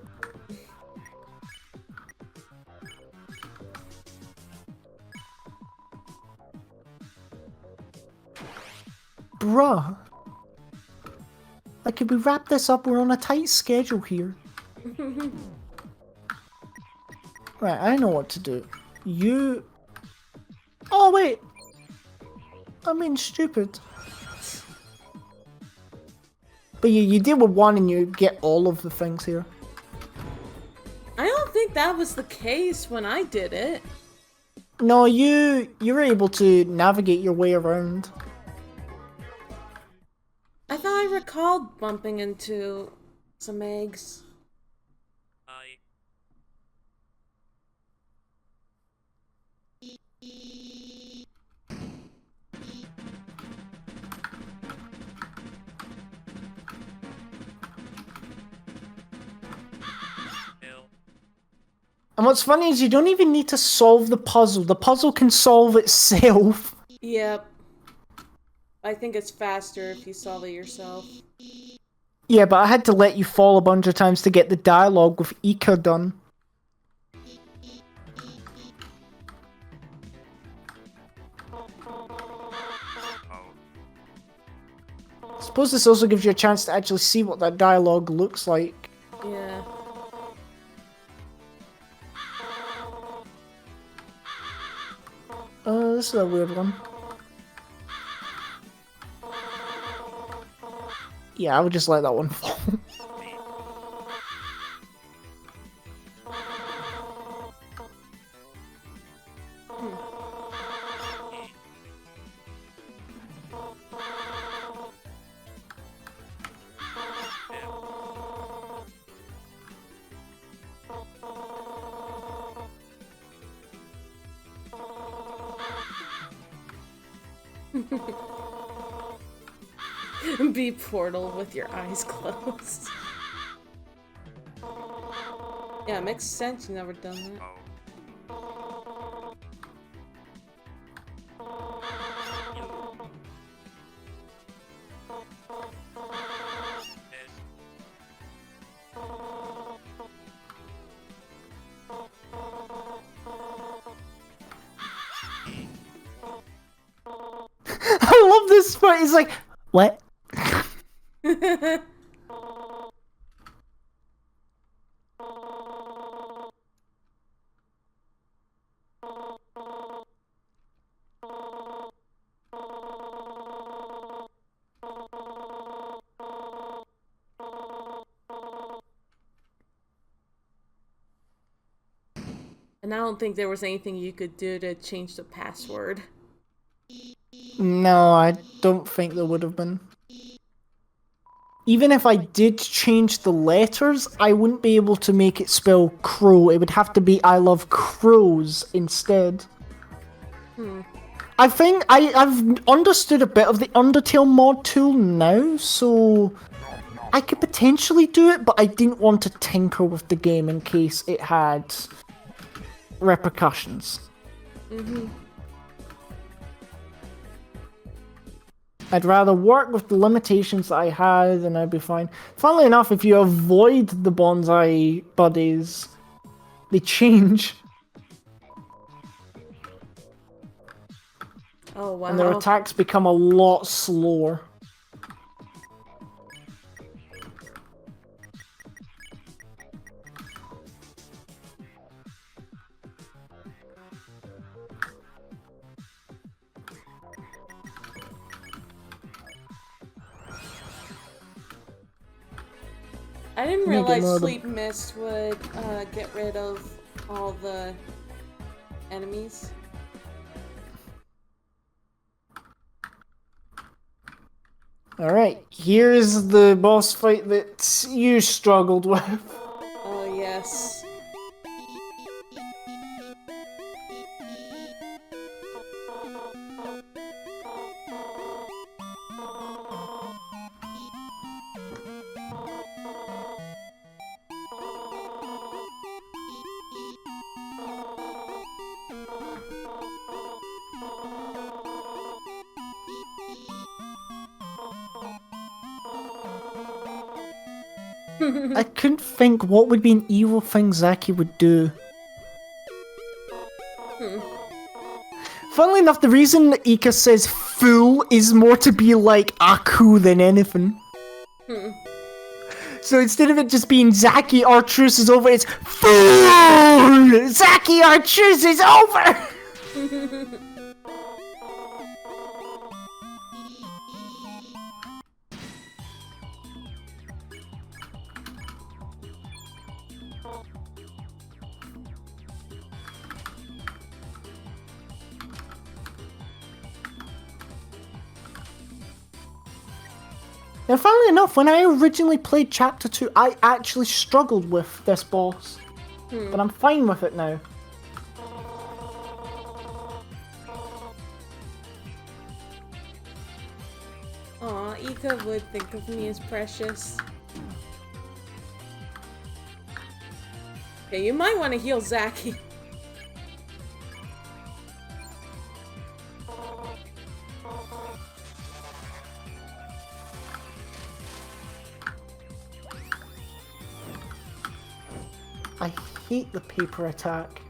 Bruh. Like, could we wrap this up? We're on a tight schedule here. Right, I know what to do. You... Oh, wait! I'm being stupid. But you deal with one and you get all of the things here. I don't think that was the case when I did it. No, you were able to navigate your way around. I thought I recalled bumping into some eggs. And what's funny is you don't even need to solve the puzzle. The puzzle can solve itself. Yep. I think it's faster if you solve it yourself. Yeah, but I had to let you fall a bunch of times to get the dialogue with Ika done. Suppose this also gives you a chance to actually see what that dialogue looks like. Yeah. This is a weird one. Yeah, I would just let that one fall. Be Portal with your eyes closed. Yeah, it makes sense. You never done that. I love this part. He's like, what? And I don't think there was anything you could do to change the password. No, I don't think there would have been. Even if I did change the letters, I wouldn't be able to make it spell crow. It would have to be I love crows instead. I think I've understood a bit of the Undertale mod tool now, so I could potentially do it, but I didn't want to tinker with the game in case it had repercussions. I'd rather work with the limitations that I had and I'd be fine. Funnily enough, if you avoid the bonsai buddies, they change. Oh, wow. And their attacks become a lot slower. I didn't Make it realize more Sleep Mist would get rid of all the enemies. Alright, here's the boss fight that you struggled with. Oh, yes. I couldn't think what would be an evil thing Zaki would do. Funnily enough, the reason Ika says fool is more to be like Aku than anything. So instead of it just being Zaki Artrus is over, it's fool! Zaki Artrus is over! Now, funnily enough, when I originally played Chapter 2, I actually struggled with this boss. But I'm fine with it now. Aw, Ika would think of me as precious. Okay, you might want to heal Zaki. I hate the paper attack.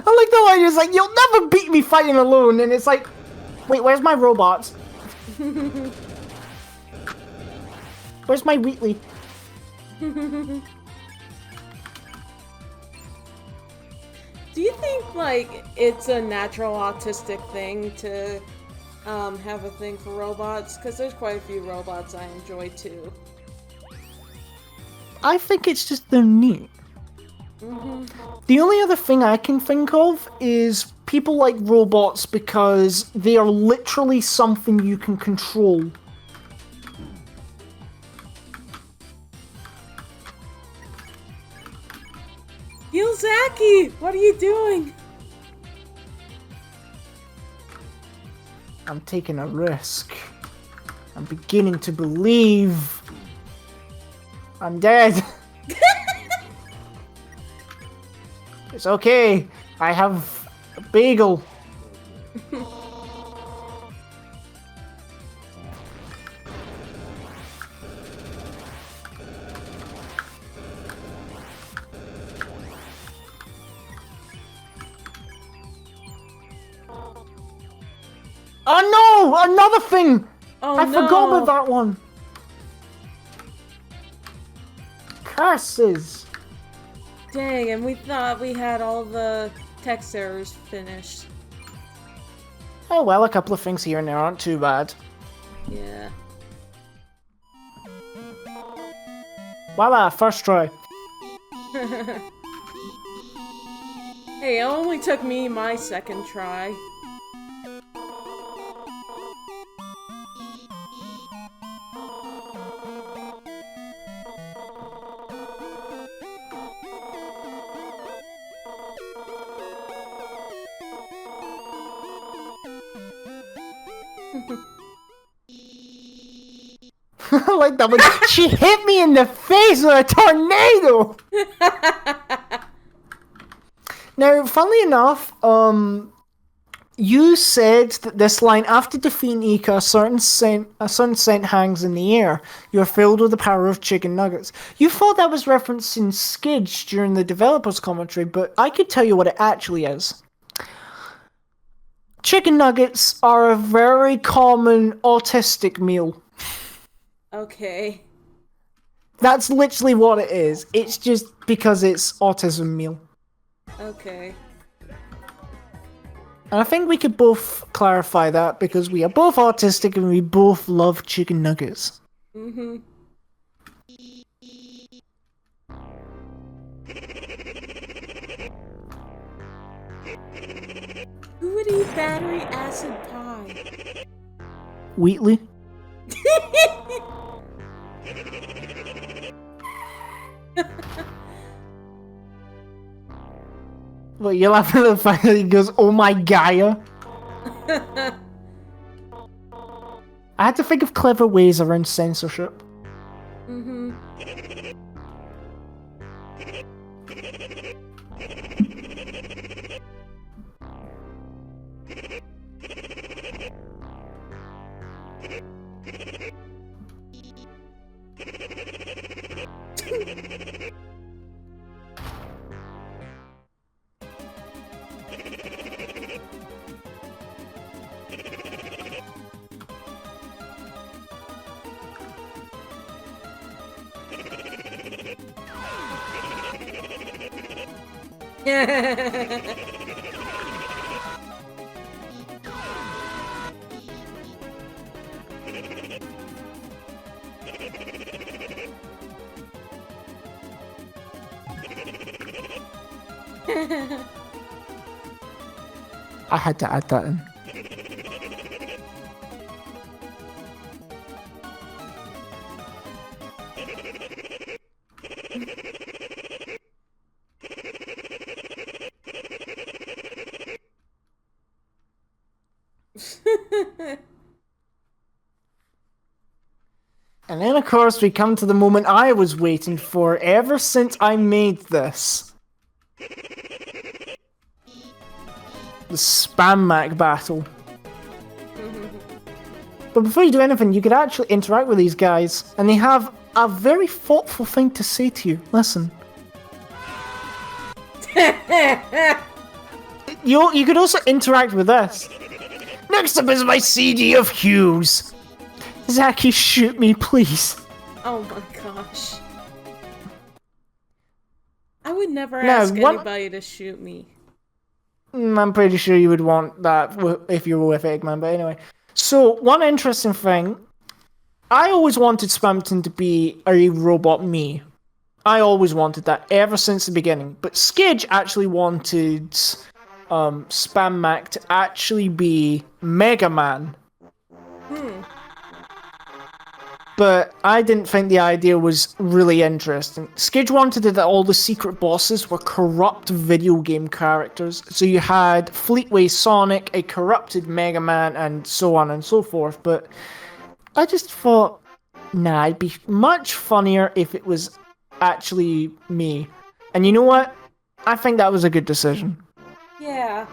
like the line is like, you'll never beat me fighting alone, and it's like, wait, where's my robots? Where's my Wheatley? Do you think, like, it's a natural autistic thing to have a thing for robots? Because there's quite a few robots I enjoy, too. I think it's just they're neat. The only other thing I can think of is people like robots because they are literally something you can control. Zaki, what are you doing? I'm taking a risk. I'm beginning to believe I'm dead. It's okay. I have a bagel. Oh no! Another thing! Oh, I forgot about that one. Curses. Dang, and we thought we had all the text errors finished. Oh well, a couple of things here and there aren't too bad. Yeah. Voila, first try. Hey, it only took me my second try. I like that one. She hit me in the face with a tornado! Now, funnily enough, you said that this line, after defeating Ika, a certain scent hangs in the air. You're filled with the power of chicken nuggets. You thought that was referencing Skidge during the developer's commentary, but I could tell you what it actually is. Chicken nuggets are a very common autistic meal. Okay. That's literally what it is. It's just because it's autism meal. Okay. And I think we could both clarify that because we are both autistic and we both love chicken nuggets. Mm-hmm. Who would eat battery acid pie? Wheatley? Well, you're laughing at the fact that he goes, oh my Gaia. I had to think of clever ways around censorship. Mm-hmm. I had to add that in. And then, of course, we come to the moment I was waiting for ever since I made this. The Spammac battle. But before you do anything, you could actually interact with these guys, and they have a very thoughtful thing to say to you. Listen. You could also interact with this. Next up is my CD of Hughes. Zachy, shoot me, please. Oh my gosh. I would never ask anybody to shoot me. I'm pretty sure you would want that if you were with Eggman, but anyway. So, one interesting thing. I always wanted Spamton to be a robot me. I always wanted that, ever since the beginning. But Skidge actually wanted Spammac to actually be Mega Man. But I didn't think the idea was really interesting. Skidge wanted it that all the secret bosses were corrupt video game characters. So you had Fleetway Sonic, a corrupted Mega Man, and so on and so forth. But I just thought, nah, it'd be much funnier if it was actually me. And you know what? I think that was a good decision. Yeah.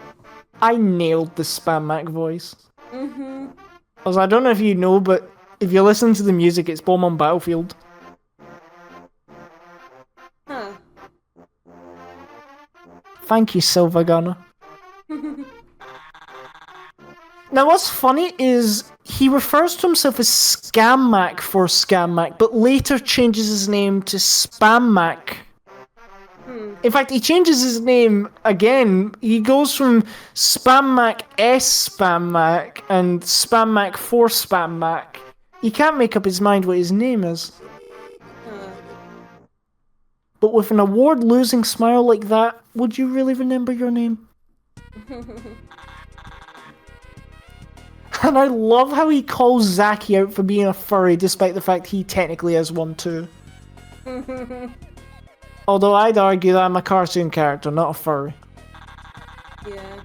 I nailed the Spammac voice. Mm-hmm. Also, I don't know if you know, but if you listen to the music, it's Bomb on Battlefield. Huh. Thank you, Silver Gunner. Now, what's funny is he refers to himself as Scammac for Scammac, but later changes his name to Spammac. In fact, he changes his name again. He goes from Spammac S Spammac and Spammac for Spammac. He can't make up his mind what his name is. But with an award-losing smile like that, would you really remember your name? And I love how he calls Zachy out for being a furry, despite the fact he technically is one too. Although I'd argue that I'm a cartoon character, not a furry. Yeah.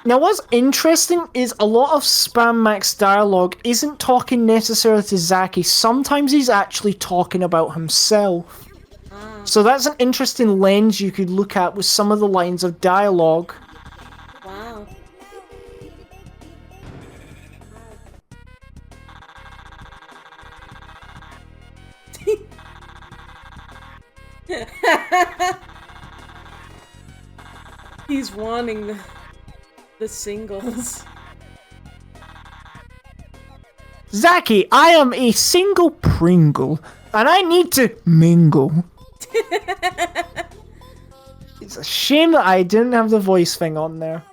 Now what's interesting is a lot of Spammac's dialogue isn't talking necessarily to Zachy, sometimes he's actually talking about himself. So that's an interesting lens you could look at with some of the lines of dialogue. Wow. He's wanting the singles. Zachy, I am a single Pringle, and I need to mingle. It's a shame that I didn't have the voice thing on there.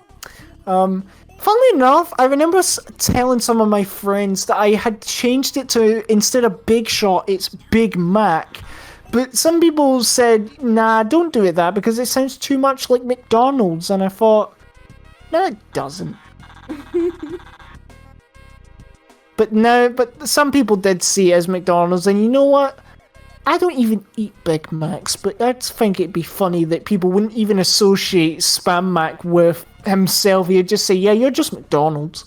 Funnily enough, I remember telling some of my friends that I had changed it to, instead of Big Shot, it's Big Mac. But some people said, nah, don't do it that, because it sounds too much like McDonald's, and I thought, no, it doesn't. But some people did see it as McDonald's, and you know what? I don't even eat Big Macs, but I just think it'd be funny that people wouldn't even associate Spammac with himself. He'd just say, yeah, you're just McDonald's.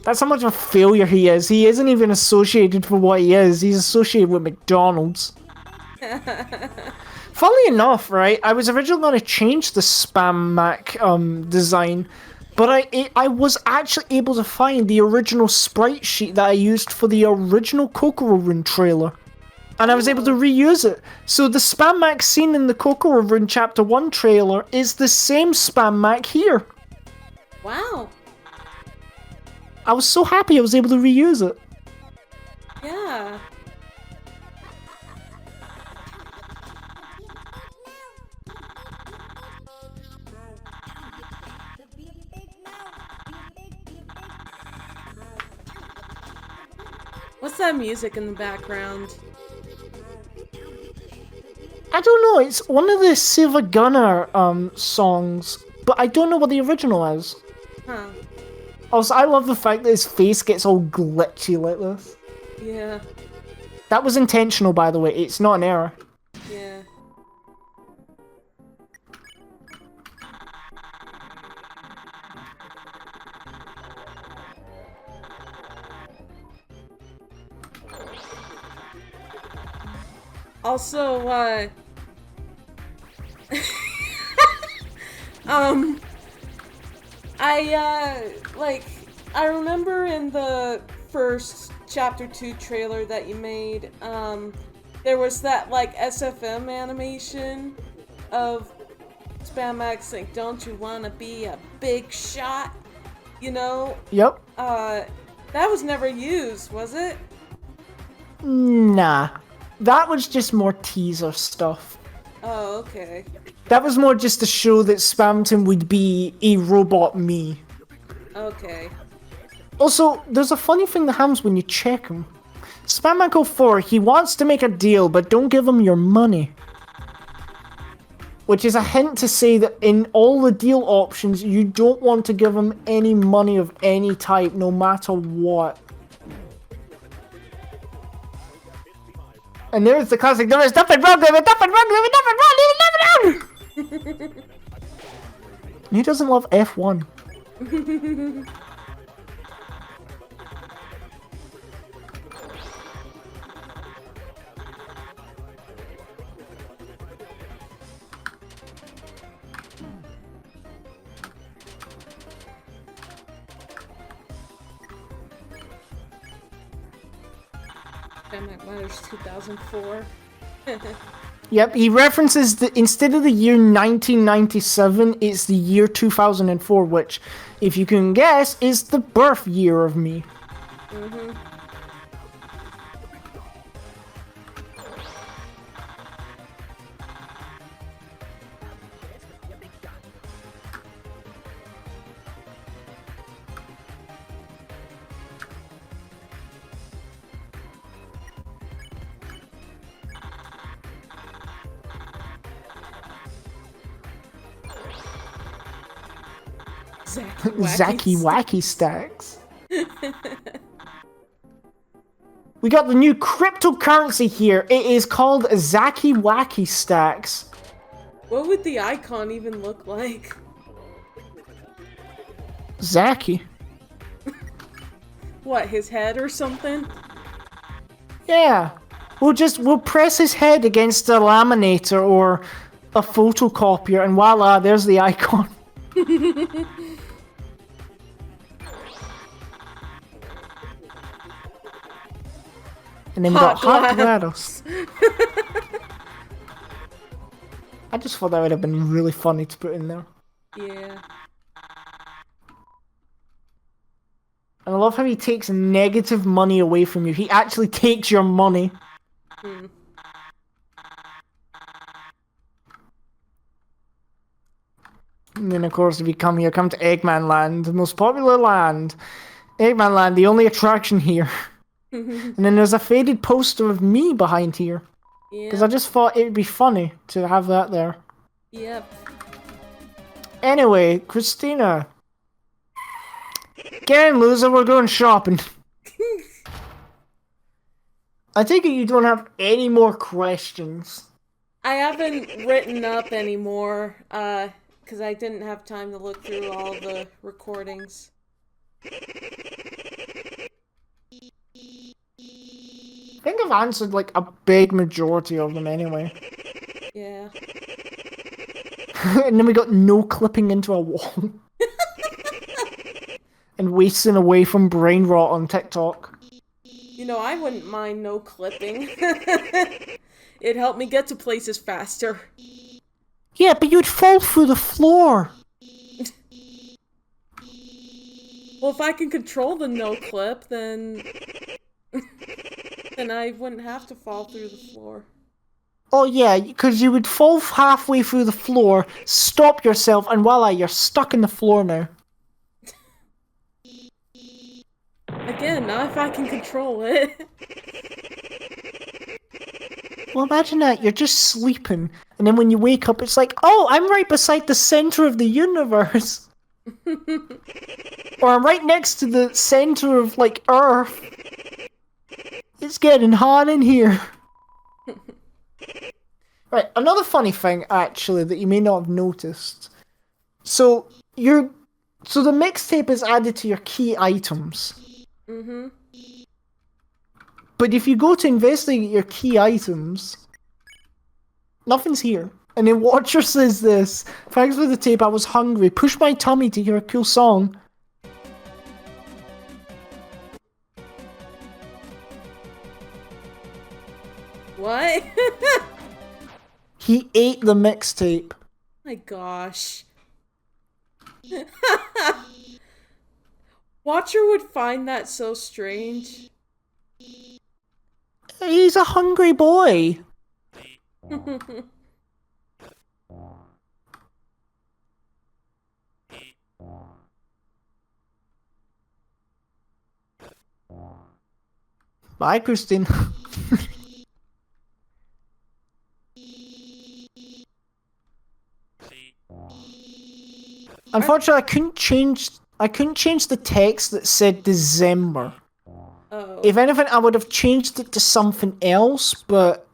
That's how much of a failure he is. He isn't even associated for what he is. He's associated with McDonald's. Funnily enough, right, I was originally going to change the Spammac design, but I was actually able to find the original sprite sheet that I used for the original Kokororune trailer. And I was able to reuse it. So the Spammac scene in the Kokororune Chapter 1 trailer is the same Spammac here. Wow. I was so happy I was able to reuse it. Yeah. What's that music in the background? I don't know, it's one of the Silver Gunner songs, but I don't know what the original is. Huh. Also, I love the fact that his face gets all glitchy like this. Yeah. That was intentional, by the way, it's not an error. Yeah. Also, I remember in the first Chapter 2 trailer that you made, there was that like SFM animation of Spammac saying, "Don't you wanna be a big shot?" You know? Yep. That was never used, was it? Nah. That was just more teaser stuff. Oh, okay. That was more just to show that Spamton would be a robot me. Okay. Also, there's a funny thing that happens when you check him. Spammac 04, he wants to make a deal, but don't give him your money. Which is a hint to say that in all the deal options, you don't want to give him any money of any type, no matter what. And there's the classic, there is nothing wrong with it, nothing wrong with it, nothing wrong, nothing wrong! He doesn't love F1. Spammac Matters 2004. Yep, he references that instead of the year 1997, it's the year 2004, which, if you can guess, is the birth year of me. Mm-hmm. Zacky Wacky Stacks. We got the new cryptocurrency here. It is called Zacky Wacky Stacks. What would the icon even look like? Zacky. What, his head or something? Yeah. We'll press his head against a laminator or a photocopier and voila, there's the icon. And then we got Hot GLaDOS. I just thought that would have been really funny to put in there. Yeah. And I love how he takes negative money away from you. He actually takes your money. Hmm. And then, of course, if you come here, come to Eggmanland, the most popular land. Eggmanland, the only attraction here. And then there's a faded poster of me behind here. Yeah. Because I just thought it would be funny to have that there. Yep. Anyway, Christina. Get in, loser, we're going shopping. I take it you don't have any more questions. I haven't written up anymore, because I didn't have time to look through all the recordings. I think I've answered like a big majority of them anyway. Yeah. And then we got no clipping into a wall. And wasting away from brain rot on TikTok. You know, I wouldn't mind no clipping. It'd help me get to places faster. Yeah, but you'd fall through the floor. Well, if I can control the no clip, then... then I wouldn't have to fall through the floor. Oh yeah, because you would fall halfway through the floor, stop yourself, and voila, you're stuck in the floor now. Again, not if I can control it. Well, imagine that, you're just sleeping, and then when you wake up, it's like, oh, I'm right beside the center of the universe. Or I'm right next to the center of, like, Earth. It's getting hot in here. Right, another funny thing, actually, that you may not have noticed. So the mixtape is added to your key items. Mm-hmm. But if you go to investigate your key items, nothing's here. And then Watcher says this: thanks for the tape, I was hungry. Push my tummy to hear a cool song. What? He ate the mixtape. My gosh. Watcher would find that so strange. He's a hungry boy. Bye, Christine. Unfortunately, I couldn't change the text that said December. Oh. If anything, I would have changed it to something else, but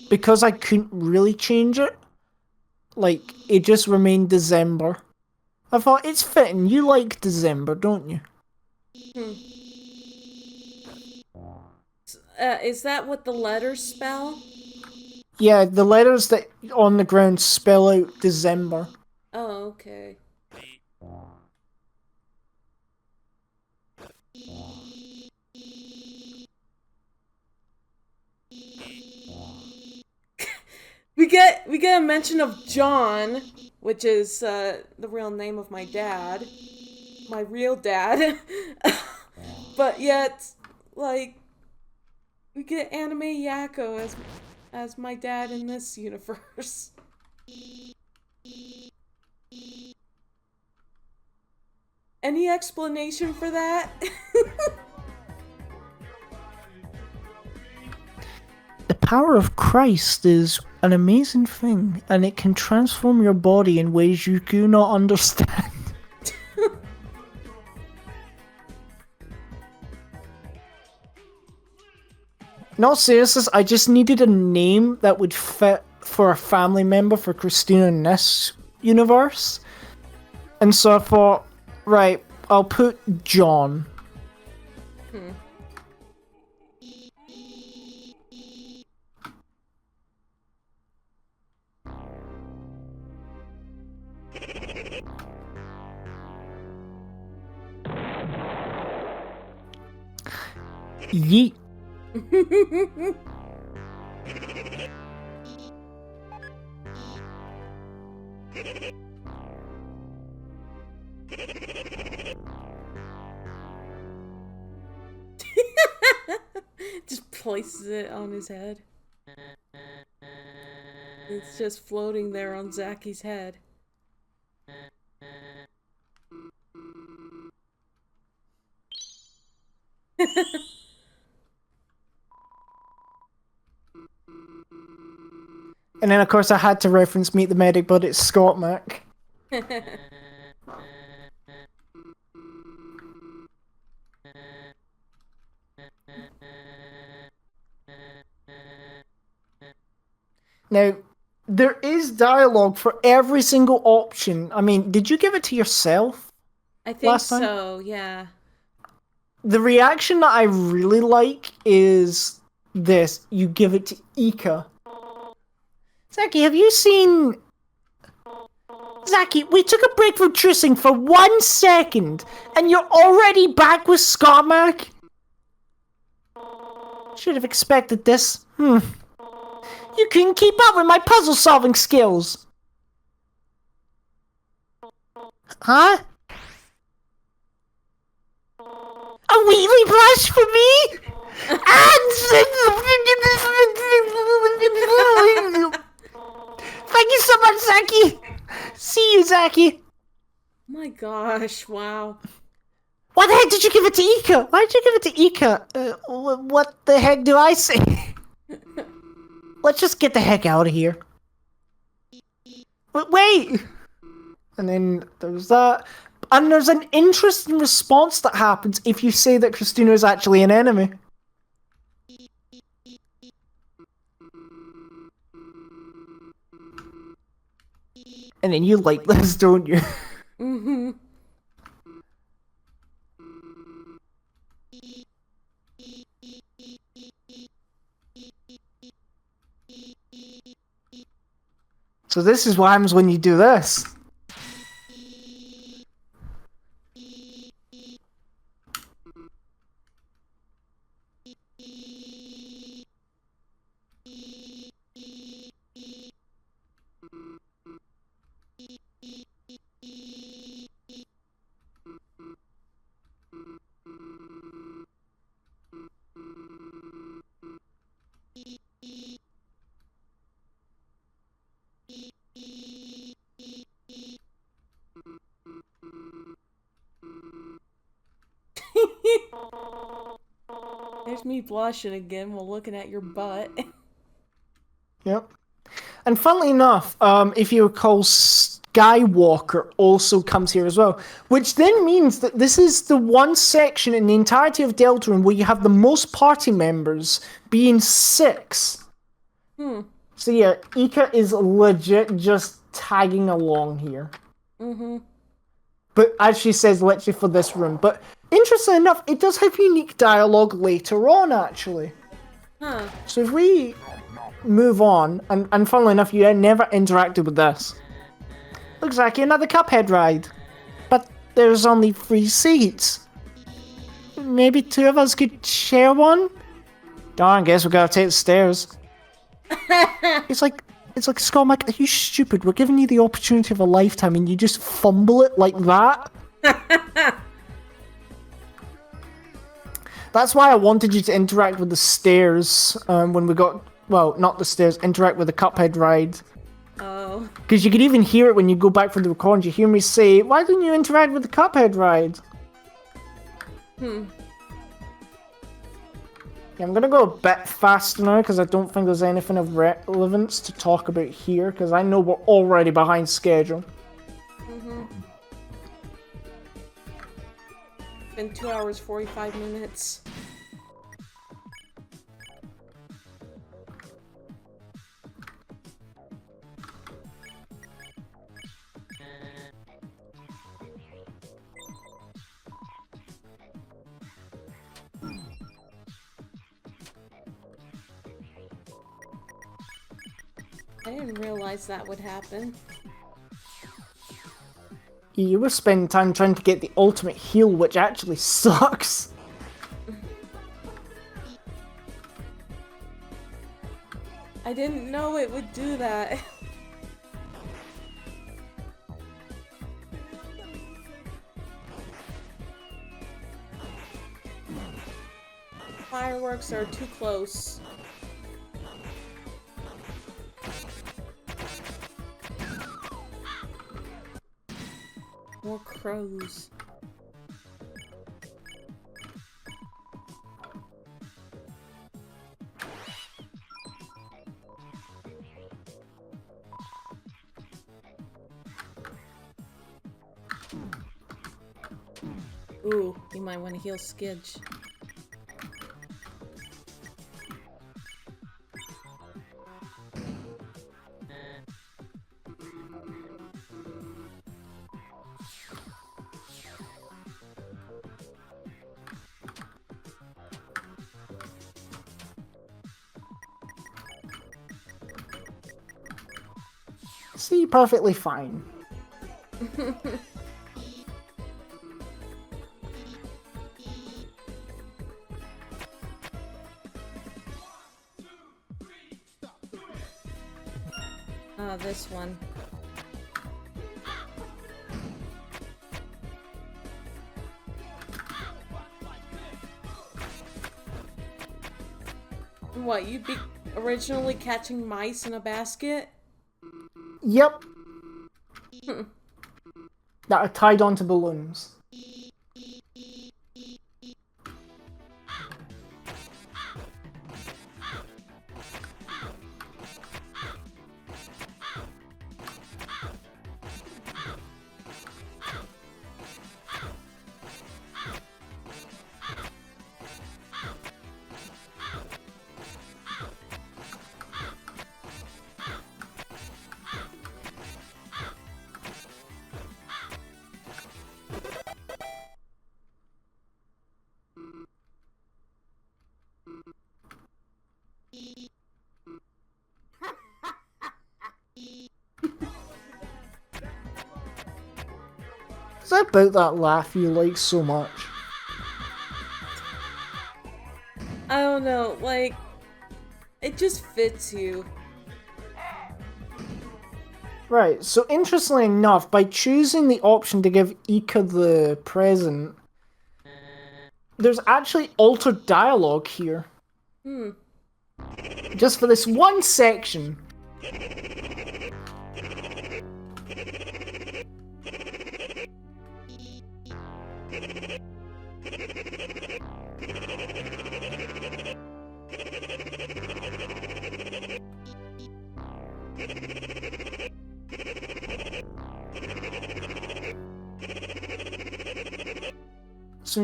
because I couldn't really change it, like, it just remained December. I thought, it's fitting, you like December, don't you? Is that what the letters spell? Yeah, the letters that on the ground spell out December. Oh, okay. We get a mention of John, which is the real name of my dad, my real dad. But yet, like, we get Anime Yakko as my dad in this universe. Any explanation for that? The power of Christ is an amazing thing, and it can transform your body in ways you do not understand. In all seriousness, I just needed a name that would fit for a family member for Christina in this universe. And so I thought, right, I'll put John. Yeet. Just places it on his head. It's just floating there on Zacky's head. And then, of course, I had to reference Meet the Medic, but it's Spammac. Now, there is dialogue for every single option. I mean, did you give it to yourself? I think Last time? so, yeah. The reaction that I really like is this. You give it to Ika. Zaki, have you seen... Zaki, we took a break from trucing for 1 second, and you're already back with Spammac? Should have expected this. You couldn't keep up with my puzzle-solving skills. Huh? A weekly blush for me? Thank you so much, Zaki. See you, Zaki. My gosh, wow. Why the heck did you give it to Ika? Why did you give it to Ika? What the heck do I say? Let's just get the heck out of here. Wait! And then there's that. And there's an interesting response that happens if you say that Christina is actually an enemy. And then you like this, don't you? Mm-hmm. So this is what happens when you do this. There's me blushing again while looking at your butt. Yep. And funnily enough, if you recall, Skywalker also comes here as well, which then means that this is the one section in the entirety of Deltarune where you have the most party members, being 6. So yeah, Ika is legit just tagging along here. But as she says, literally for this room. But interestingly enough, it does have unique dialogue later on, actually. So if we move on, and funnily enough, you never interacted with this. Looks like another Cuphead ride. But there's only 3 seats. Maybe 2 of us could share one? Darn, guess we gotta take the stairs. It's like, Spammac, are you stupid? We're giving you the opportunity of a lifetime and you just fumble it like that? That's why I wanted you to interact with the stairs when we got... Well, not the stairs, interact with the Cuphead ride. Oh. Because you could even hear it when you go back for the recording. You hear me say, why didn't you interact with the Cuphead ride? Yeah, I'm gonna go a bit faster now because I don't think there's anything of relevance to talk about here because I know we're already behind schedule. Been 2 hours, 45 minutes. I didn't realize that would happen. You were spending time trying to get the ultimate heal, which actually sucks. I didn't know it would do that. Fireworks are too close. More crows. Ooh, you might want to heal Skidge. See, perfectly fine. This one. What, you'd be originally catching mice in a basket? Yep. That are tied onto balloons. Is that about that laugh you like so much? I don't know, like, it just fits you. Right, so interestingly enough, by choosing the option to give Ika the present, there's actually altered dialogue here. Just for this one section. So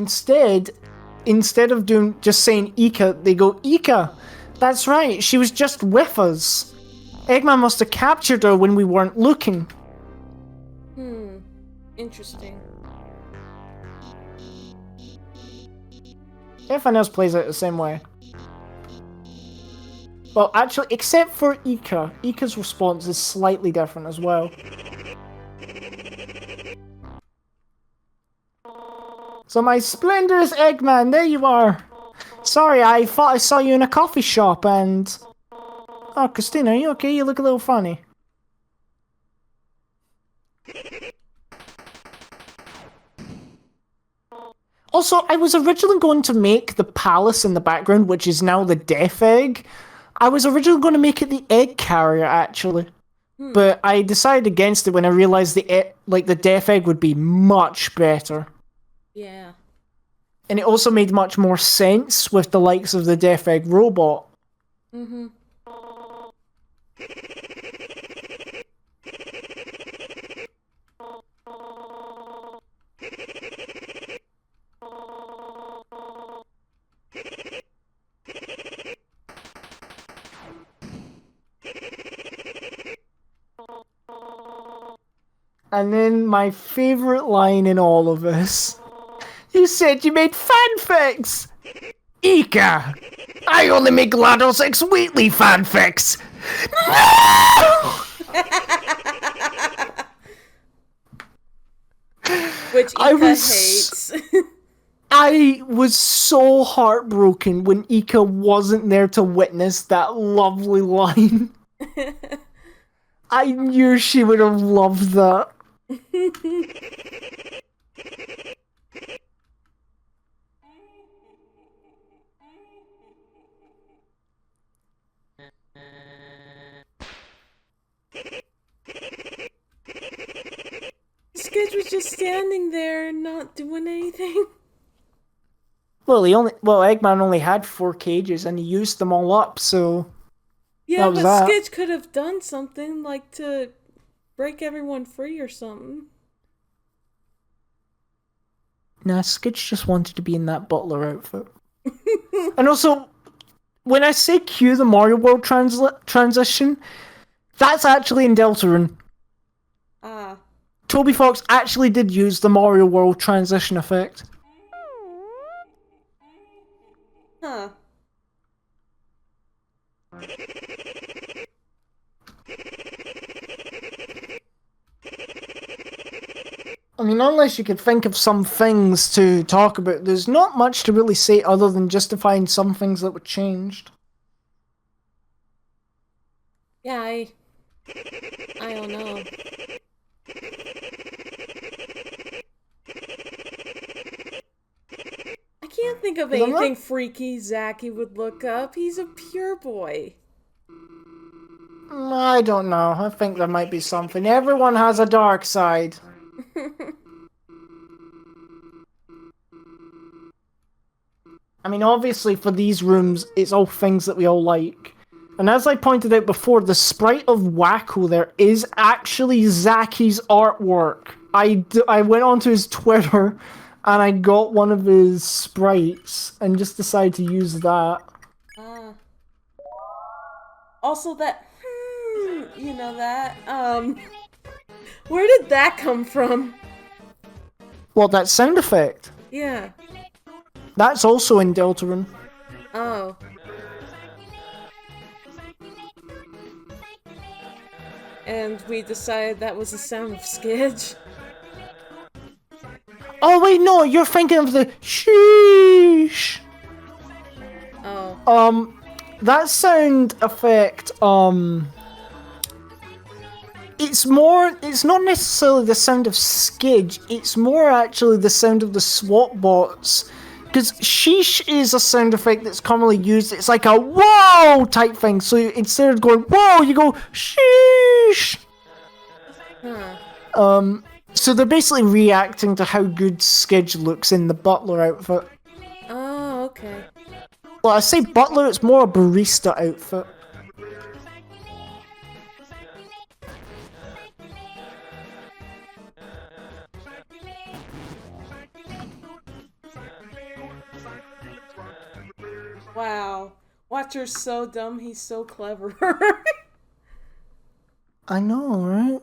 instead of just saying Ika, they go Ika. That's right, she was just with us. Eggman must have captured her when we weren't looking. Interesting. Everyone else plays it the same way. Well, actually, except for Ika. Ika's response is slightly different as well. So my splendorous Eggman, there you are. Sorry, I thought I saw you in a coffee shop and... Oh, Christina, are you okay? You look a little funny. Also, I was originally going to make the palace in the background, which is now the Death Egg. I was originally going to make it the egg carrier, actually. But I decided against it when I realized the Death Egg would be much better. Yeah. And it also made much more sense with the likes of the Death Egg robot. Mm-hmm. And then my favorite line in all of this. You said you made fanfics! Ika! I only make GLaDOS X Wheatley fanfics! No! Which Ika hates. I was so heartbroken when Ika wasn't there to witness that lovely line. I knew she would have loved that. Skidge was just standing there and not doing anything. Well, Eggman only had 4 cages and he used them all up, so... Yeah, but Skidge could have done something, like to break everyone free or something. Nah, Skidge just wanted to be in that butler outfit. And also, when I say cue the Mario World transition, that's actually in Deltarune. Ah. Toby Fox actually did use the Mario World transition effect. Huh. I mean, unless you could think of some things to talk about, there's not much to really say other than justifying some things that were changed. Yeah, I don't know. I can't think of anything freaky Zachy would look up. He's a pure boy. I don't know. I think there might be something. Everyone has a dark side. I mean, obviously for these rooms, it's all things that we all like. And as I pointed out before, the sprite of Wacko there is actually Zachy's artwork. I went onto his Twitter and I got one of his sprites and just decided to use that. Also that, you know that, where did that come from? Well, that sound effect. Yeah. That's also in Deltarune. Oh. And we decided that was the sound of Skidge. Oh wait, no, you're thinking of the sheesh. Oh. That sound effect, it's not necessarily the sound of Skidge, it's more actually the sound of the SWAT bots. Because sheesh is a sound effect that's commonly used, it's like a whoa type thing, so instead of going whoa, you go sheesh. Huh. So they're basically reacting to how good Skidge looks in the butler outfit. Oh, okay. Well, I say butler, it's more a barista outfit. Wow. Watcher's so dumb, he's so clever. I know, right?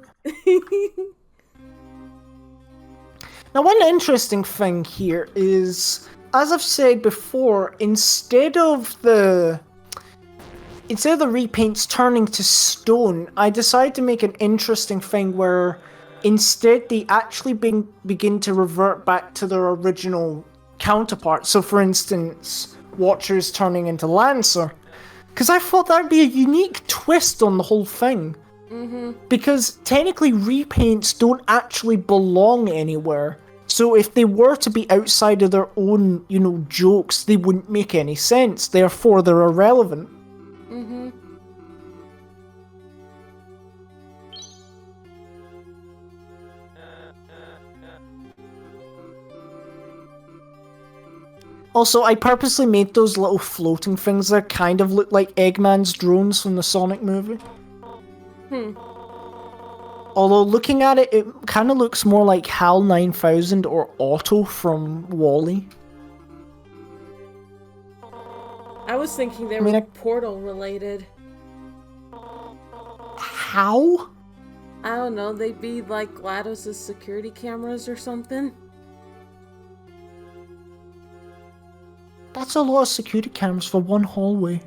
Now, one interesting thing here is, as I've said before, instead of the repaints turning to stone, I decided to make an interesting thing where instead they actually begin to revert back to their original counterpart. So, for instance, Watcher's turning into Lancer. Because I thought that'd be a unique twist on the whole thing. Because technically repaints don't actually belong anywhere. So if they were to be outside of their own, jokes, they wouldn't make any sense. Therefore, they're irrelevant. Also, I purposely made those little floating things that kind of look like Eggman's drones from the Sonic movie. Although, looking at it, it kind of looks more like HAL 9000 or Otto from WALL-E. I was thinking they were Portal related. How? I don't know, they'd be like GLaDOS' security cameras or something. That's a lot of security cameras for one hallway.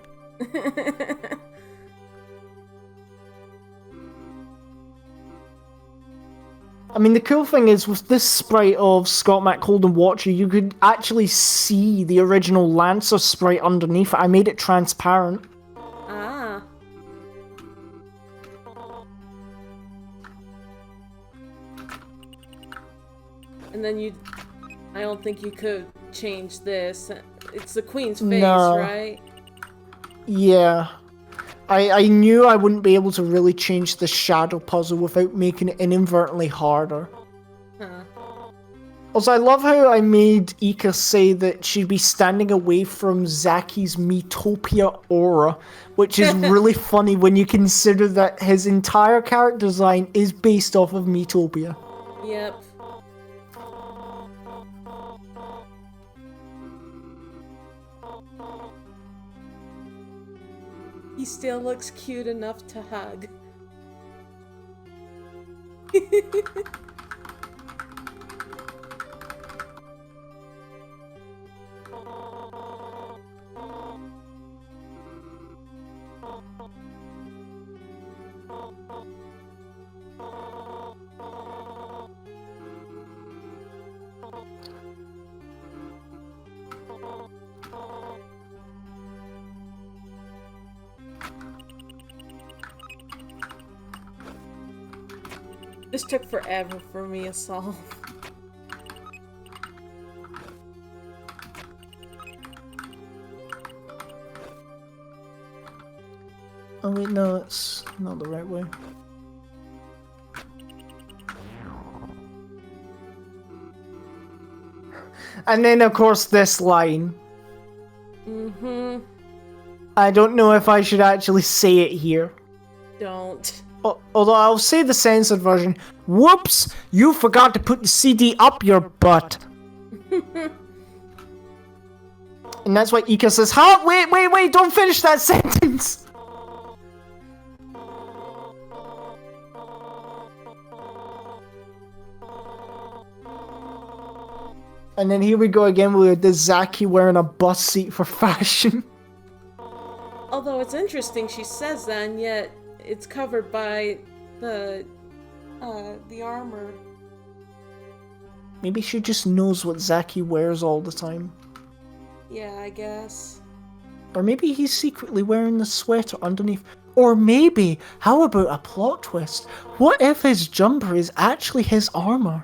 I mean, the cool thing is, with this sprite of Scott McCold and Watcher, you could actually see the original Lancer sprite underneath it. I made it transparent. Ah. And then I don't think you could change this. It's the Queen's face, right? Yeah. I knew I wouldn't be able to really change the shadow puzzle without making it inadvertently harder. Huh. Also, I love how I made Ika say that she'd be standing away from Zaki's Metopia aura, which is really funny when you consider that his entire character design is based off of Metopia. Yep. He still looks cute enough to hug. This took forever for me to solve. Oh wait, no, it's not the right way. And then, of course, this line. I don't know if I should actually say it here. Don't. Although I'll say the censored version. Whoops! You forgot to put the CD up your butt. And that's why Ika says, "Huh? Wait, don't finish that sentence!" And then here we go again with the Zaki wearing a bus seat for fashion. Although it's interesting she says that, and yet it's covered by the armor. Maybe she just knows what Zaki wears all the time. Yeah, I guess. Or maybe he's secretly wearing the sweater underneath. Or maybe, how about a plot twist? What if his jumper is actually his armor?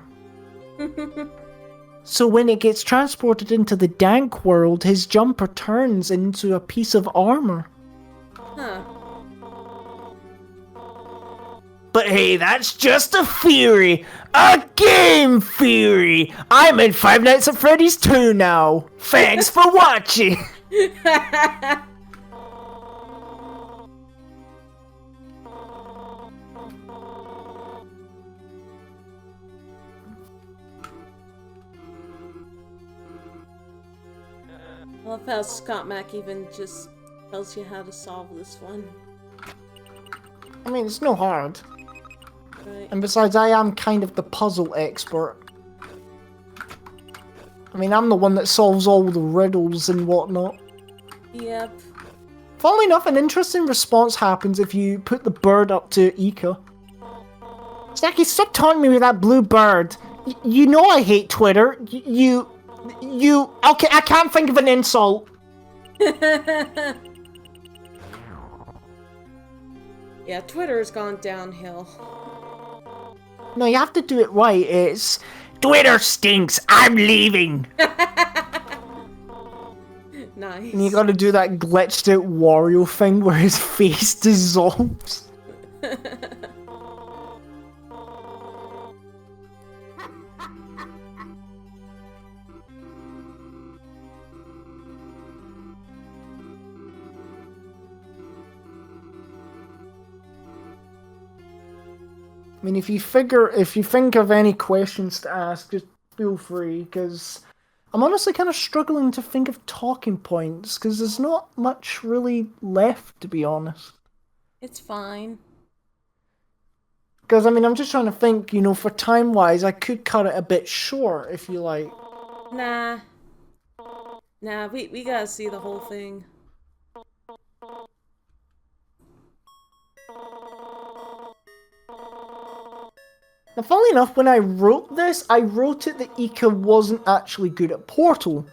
So when it gets transported into the Dank world, his jumper turns into a piece of armor. Huh. But hey, that's just a theory! A game theory! I'm in Five Nights at Freddy's 2 now! Thanks for watching! I love how Spammac even just tells you how to solve this one. I mean, it's no hard. Right. And besides, I am kind of the puzzle expert. I mean, I'm the one that solves all the riddles and whatnot. Yep. Funnily enough, an interesting response happens if you put the bird up to Ika. Zaki, stop taunting me with that blue bird. You know I hate Twitter. You... Okay, I can't think of an insult. Yeah, Twitter's gone downhill. No, you have to do it right. It's... Twitter stinks. I'm leaving. Nice. And you gotta do that glitched out Wario thing where his face dissolves. I mean, if you think of any questions to ask, just feel free, because I'm honestly kind of struggling to think of talking points, because there's not much really left, to be honest. It's fine. Because, I mean, I'm just trying to think, you know, for time-wise, I could cut it a bit short, if you like. Nah. Nah, we gotta see the whole thing. Now, funnily enough, when I wrote this, I wrote it that Ika wasn't actually good at Portal.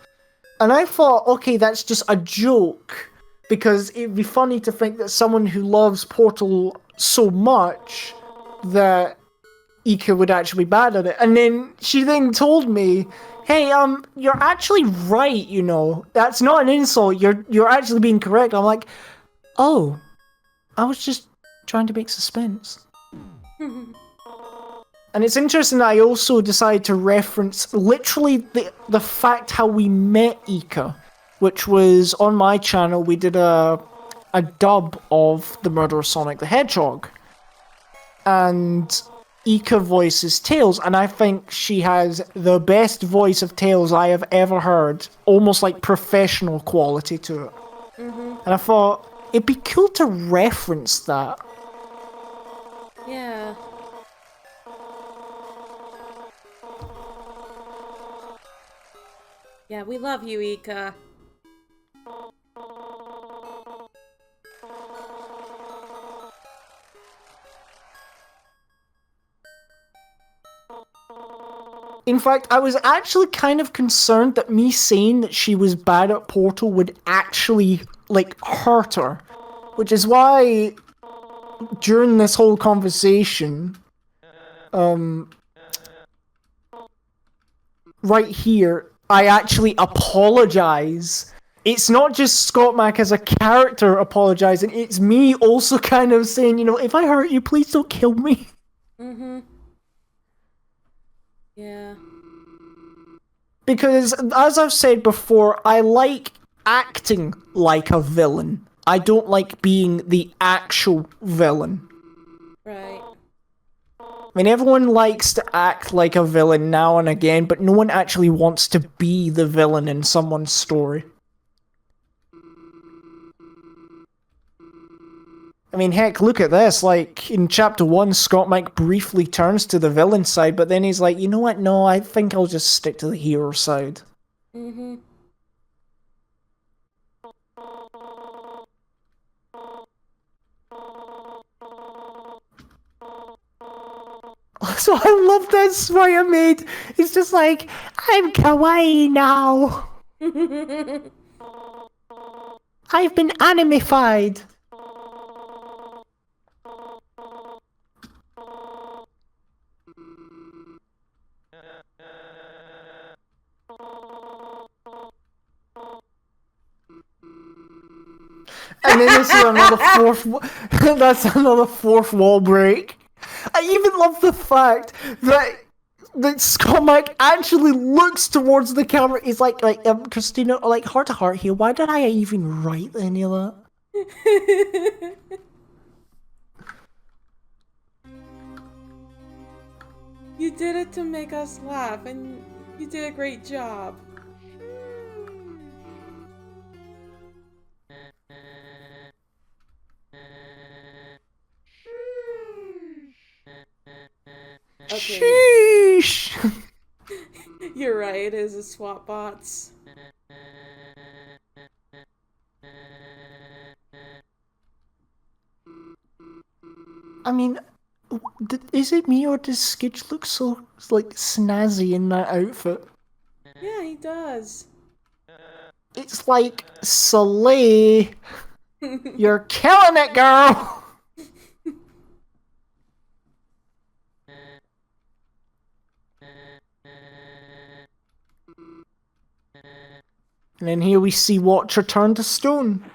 And I thought, okay, that's just a joke. Because it'd be funny to think that someone who loves Portal so much that Ika would actually be bad at it. And then she then told me, hey, you're actually right, you know. That's not an insult. You're actually being correct. I'm like, oh, I was just trying to make suspense. And it's interesting that I also decided to reference literally the fact how we met Ika, which was on my channel. We did a dub of The Murder of Sonic the Hedgehog. And Ika voices Tails, and I think she has the best voice of Tails I have ever heard. Almost like professional quality to it. Mm-hmm. And I thought, it'd be cool to reference that. Yeah. Yeah, we love you, Ika. In fact, I was actually kind of concerned that me saying that she was bad at Portal would actually, like, hurt her. Which is why, during this whole conversation, right here, I actually apologize. It's not just Spammac as a character apologizing, it's me also kind of saying, you know, if I hurt you, please don't kill me. Mm-hmm. Yeah. Because, as I've said before, I like acting like a villain. I don't like being the actual villain. Right. I mean, everyone likes to act like a villain now and again, but no one actually wants to be the villain in someone's story. I mean, heck, look at this. Like, in Chapter 1, Spammac briefly turns to the villain side, but then he's like, you know what? No, I think I'll just stick to the hero side. Mm-hmm. So I love that sprite I made. It's just like, I'm kawaii now. I've been animified. And then this is another that's another fourth wall break. I even love the fact that Spammac actually looks towards the camera. He's like Christina, like heart to heart here. Why did I even write any of that? You did it to make us laugh, and you did a great job. Okay, Sheesh! you're right. It is a swap bots. I mean, is it me or does Skidge look so, like, snazzy in that outfit? Yeah, he does. It's like, Soleil, you're killing it, girl! And then here we see Watcher turn to stone.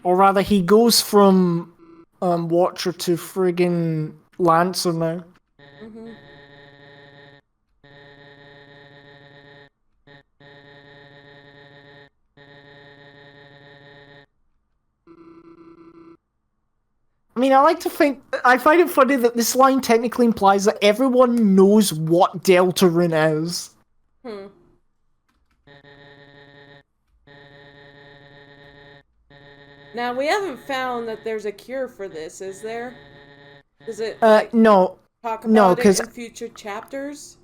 Or rather, he goes from Watcher to friggin' Lancer now. Mm-hmm. I mean, I find it funny that this line technically implies that everyone knows what Deltarune is. Hmm. Now, we haven't found that there's a cure for this, is there? Does it, like, No. talk No, about it because, in future chapters?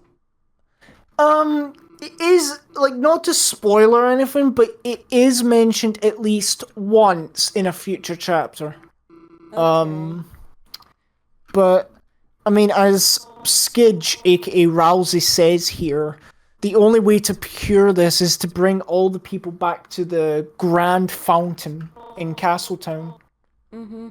it is, like, not to spoil or anything, but it is mentioned at least once in a future chapter. Okay. But, I mean, as Skidge, aka Rousey, says here, the only way to cure this is to bring all the people back to the Grand Fountain in Castletown. Mm-hmm.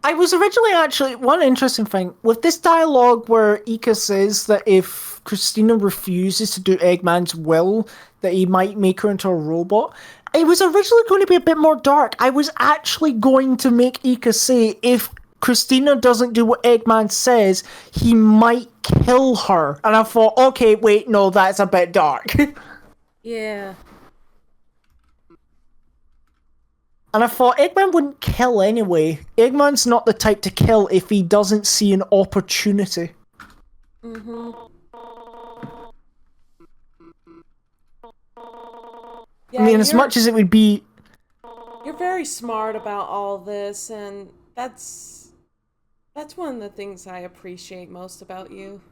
I was originally actually one interesting thing with this dialogue where Ika says that if Christina refuses to do Eggman's will, that he might make her into a robot. It was originally going to be a bit more dark. I was actually going to make Ika say if Christina doesn't do what Eggman says, he might kill her. And I thought, okay, wait, no, that's a bit dark. Yeah. And I thought Eggman wouldn't kill anyway. Eggman's not the type to kill if he doesn't see an opportunity. Mm-hmm. I mean, as much as it would be... You're very smart about all this, and that's one of the things I appreciate most about you.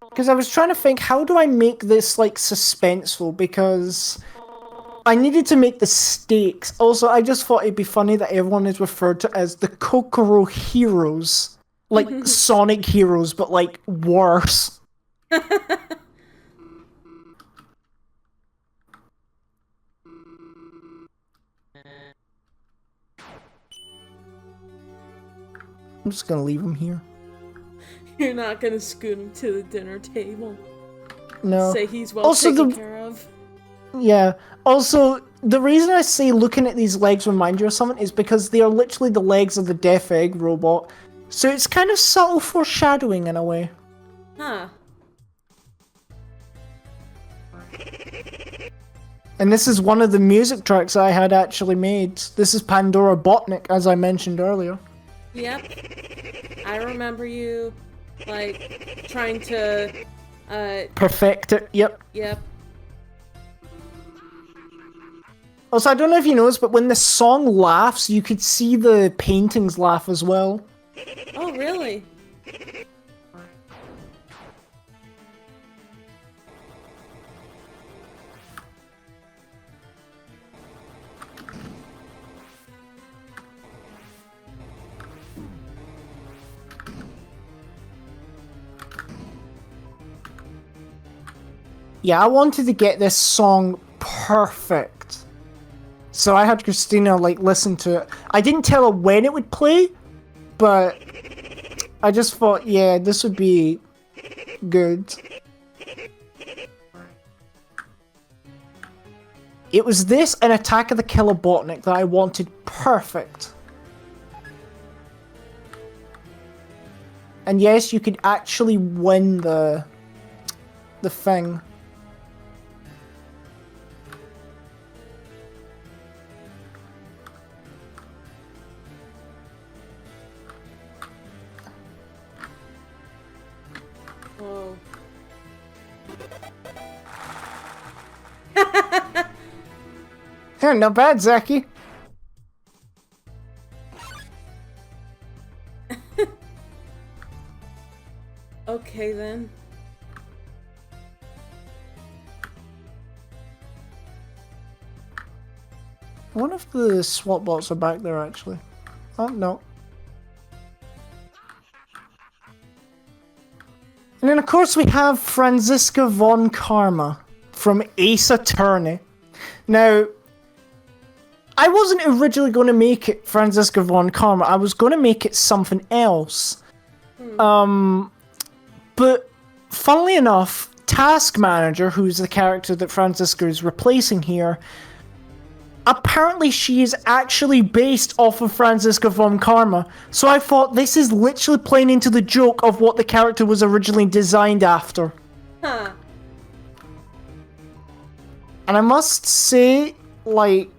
Because I was trying to think, how do I make this, like, suspenseful? Because I needed to make the stakes. Also, I just thought it'd be funny that everyone is referred to as the Kokoro Heroes. Like, Sonic Heroes, but, like, worse. I'm just gonna leave him here. You're not gonna scoot him to the dinner table. No. Say he's well taken care of. Yeah. Also, the reason I say looking at these legs remind you of something is because they are literally the legs of the Death Egg robot. So it's kind of subtle foreshadowing in a way. Huh. And this is one of the music tracks I had actually made. This is Pandora Botnik, as I mentioned earlier. Yep. I remember you, like, trying to, Perfect it, yep. Yep. Also, I don't know if you noticed, but when the song laughs, you could see the paintings laugh as well. Oh, really? Yeah, I wanted to get this song perfect. So I had Christina, like, listen to it. I didn't tell her when it would play, but I just thought, yeah, this would be good. It was this and Attack of the Killer Botnik that I wanted perfect. And yes, you could actually win the thing. Oh. Here, not bad, Zaki. Okay then. I wonder if the SWAT bots are back there, actually. Oh, no. And then, of course, we have Franziska von Karma from Ace Attorney. Now, I wasn't originally going to make it Franziska von Karma. I was going to make it something else. But, funnily enough, Task Manager, who's the character that Franziska is replacing here, apparently she is actually based off of Franziska von Karma. So I thought this is literally playing into the joke of what the character was originally designed after. Huh. And I must say, like,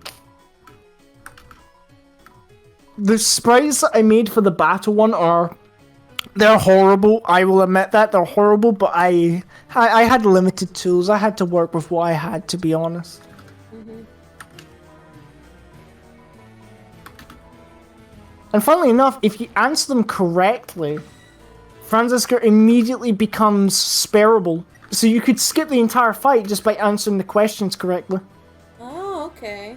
the sprites that I made for the battle one they're horrible. I will admit that they're horrible, but I had limited tools. I had to work with what I had, to be honest. And funnily enough, if you answer them correctly, Franziska immediately becomes spareable. So you could skip the entire fight just by answering the questions correctly. Oh, okay.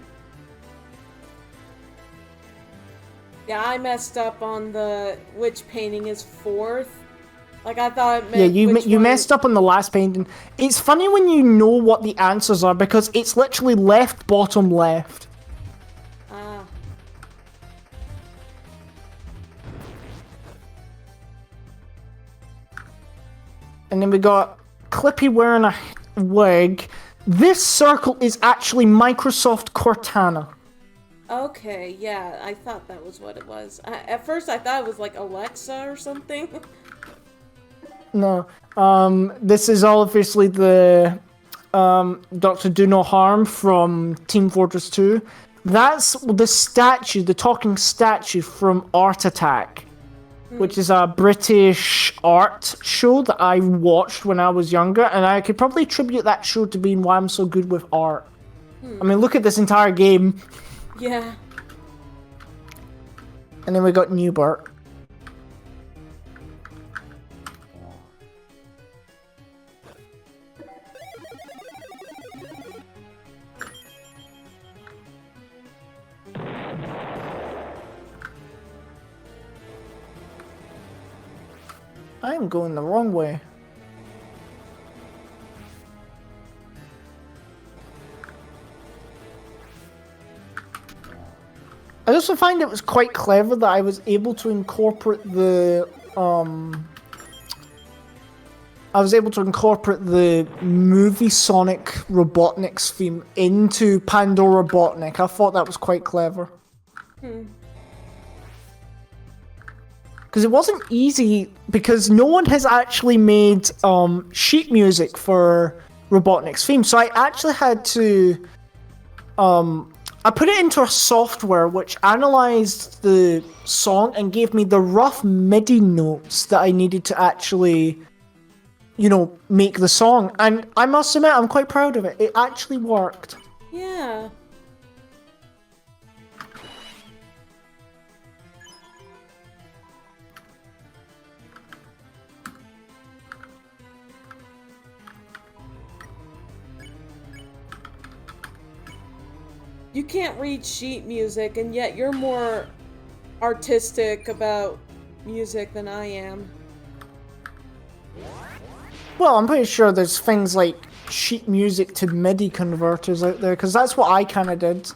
Yeah, I messed up on the which painting is fourth. Like, I thought it meant you messed up on the last painting. It's funny when you know what the answers are, because it's literally left, bottom, left. Ah. And then we got Clippy wearing a wig. This circle is actually Microsoft Cortana. Okay, yeah, I thought that was what it was. At first I thought it was like Alexa or something. No. This is obviously the Dr. Do No Harm from Team Fortress 2. That's the statue, the talking statue from Art Attack, which is a British art show that I watched when I was younger, and I could probably attribute that show to being why I'm so good with art. I mean, look at this entire game. Yeah. And then we got Newbert. I am going the wrong way. I also find it was quite clever that I was able to incorporate the movie Sonic Robotnik's theme into Pandora Robotnik. I thought that was quite clever. Because it wasn't easy, because no one has actually made sheet music for Robotnik's theme. So I actually had to I put it into a software which analyzed the song and gave me the rough MIDI notes that I needed to actually, you know, make the song. And I must admit, I'm quite proud of it. It actually worked. Yeah. You can't read sheet music, and yet you're more artistic about music than I am. Well, I'm pretty sure there's things like sheet music to MIDI converters out there, because that's what I kind of did.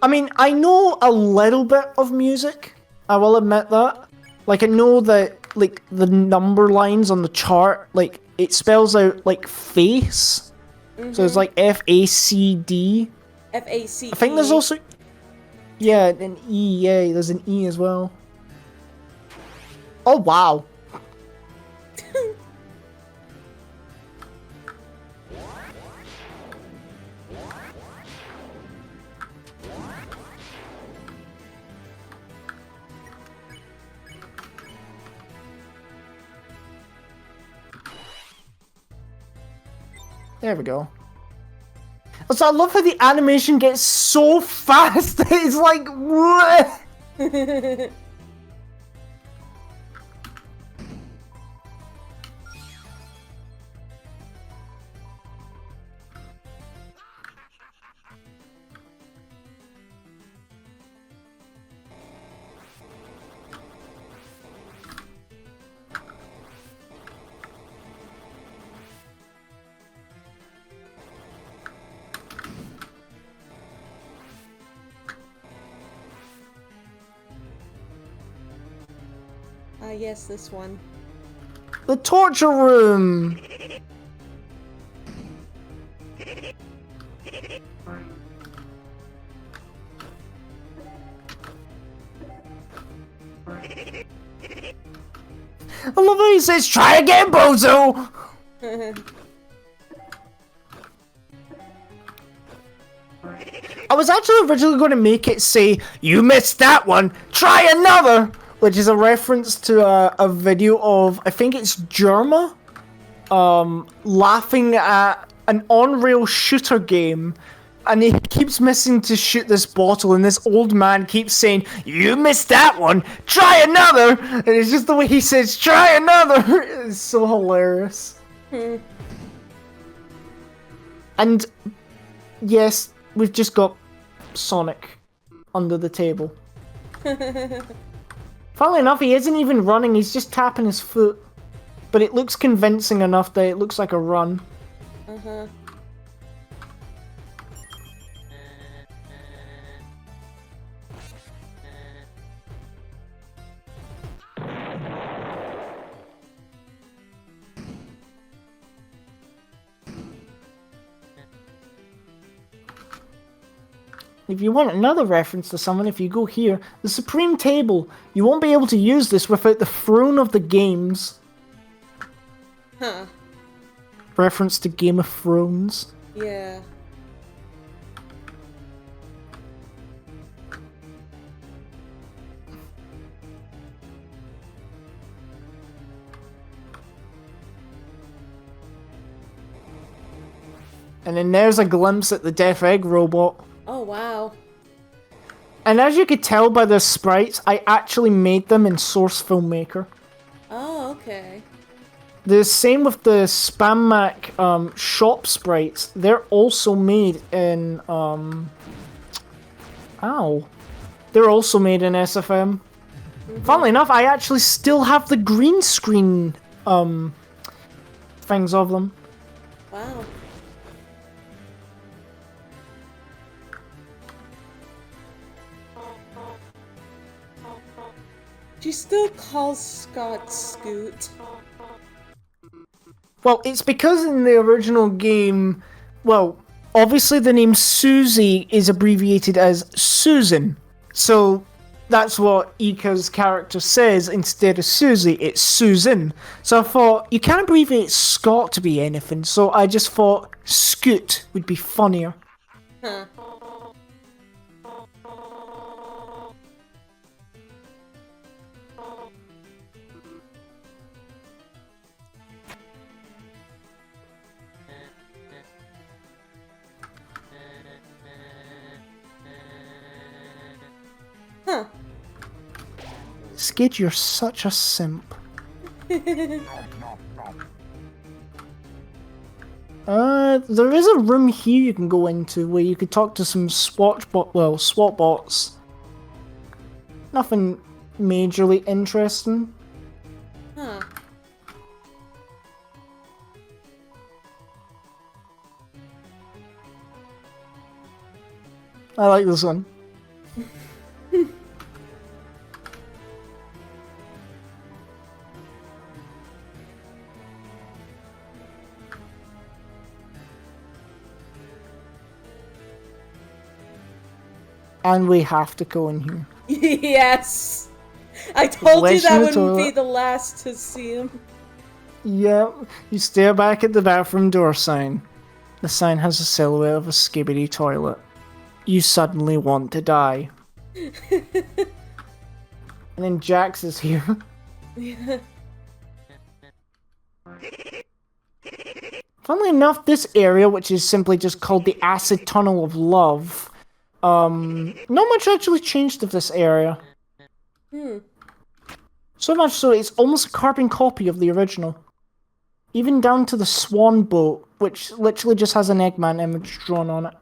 I mean, I know a little bit of music, I will admit that. Like, I know that, like, the number lines on the chart, like, it spells out, like, face. So it's like F-A-C-D. F-A-C-E. I think there's also... Yeah, an E, yeah, there's an E as well. Oh, wow. There we go. Also, I love how the animation gets so fast. It's like, what? Yes, this one. The torture room. I love how he says, "Try again, bozo." I was actually originally going to make it say, "You missed that one, try another," which is a reference to a video of, I think it's Germa, laughing at an on-rail shooter game, and he keeps missing to shoot this bottle, and this old man keeps saying, "You missed that one, try another," and it's just the way he says, "Try another." It's so hilarious. And yes, we've just got Sonic under the table. Funnily enough, he isn't even running, he's just tapping his foot. But it looks convincing enough that it looks like a run. Uh-huh. If you want another reference to someone, if you go here, the Supreme Table, you won't be able to use this without the throne of the games. Huh. Reference to Game of Thrones. Yeah. And then there's a glimpse at the Death Egg robot. Oh, wow. And as you could tell by the sprites, I actually made them in Source Filmmaker. Oh, okay. The same with the Spammac shop sprites. They're also made in They're also made in SFM. Funnily enough, I actually still have the green screen things of them. Wow. She still calls Scott Scoot. Well, it's because in the original game, well, obviously the name Susie is abbreviated as Susan. So that's what Ika's character says instead of Susie, it's Susan. So I thought, you can't abbreviate Scott to be anything, so I just thought Scoot would be funnier. Huh. Huh. Skidge, you're such a simp. There is a room here you can go into where you could talk to some SWAT bots. Nothing majorly interesting. Huh. I like this one. And we have to go in here. Yes! I told you Legend that of wouldn't Toilet. be the last to see him. Yep, you stare back at the bathroom door sign. The sign has a silhouette of a skibbity toilet. You suddenly want to die. And then Jax is here. Yeah. Funnily enough, this area, which is simply just called the Acid Tunnel of Love, not much actually changed of this area. So much so, it's almost a carbon copy of the original. Even down to the swan boat, which literally just has an Eggman image drawn on it.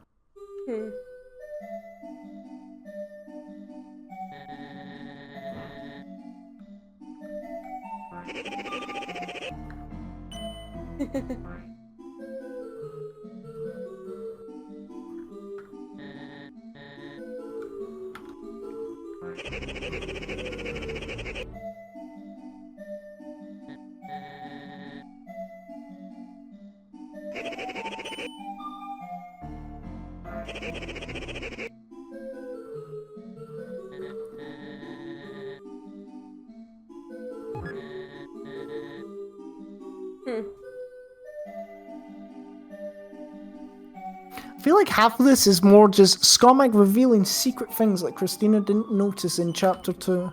I feel like half of this is more just Spammac revealing secret things that Christina didn't notice in Chapter 2.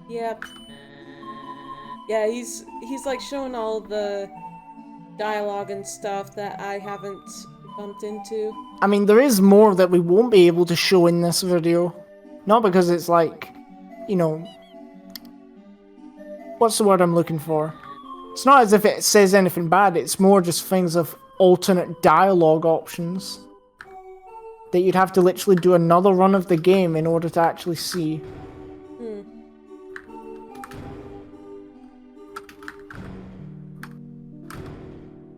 Yep. Yeah, he's like showing all the dialogue and stuff that I haven't bumped into. I mean, there is more that we won't be able to show in this video. Not because it's like, you know... What's the word I'm looking for? It's not as if it says anything bad, it's more just things of alternate dialogue options. That you'd have to literally do another run of the game in order to actually see.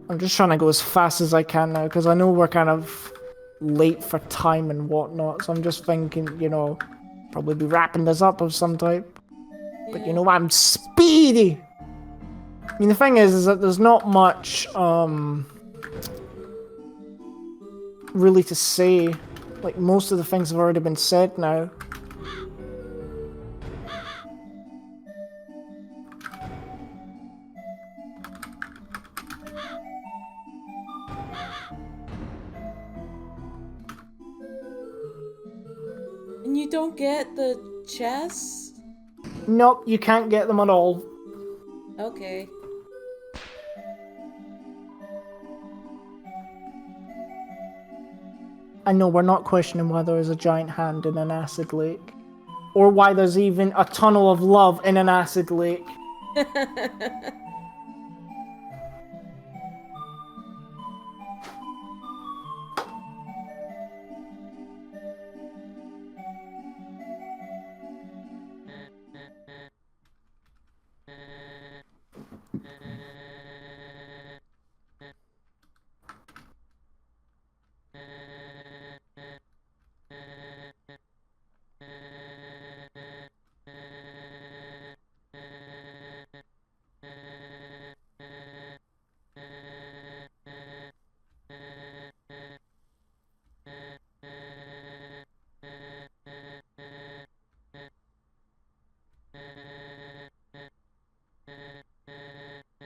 I'm just trying to go as fast as I can now, because I know we're kind of late for time and whatnot, so I'm just thinking, you know, probably be wrapping this up of some type. But you know, I'm speedy! I mean, the thing is that there's not much, really to say. Like, most of the things have already been said now. And you don't get the chests? Nope, you can't get them at all. Okay. I know we're not questioning why there is a giant hand in an acid lake. Or why there's even a tunnel of love in an acid lake.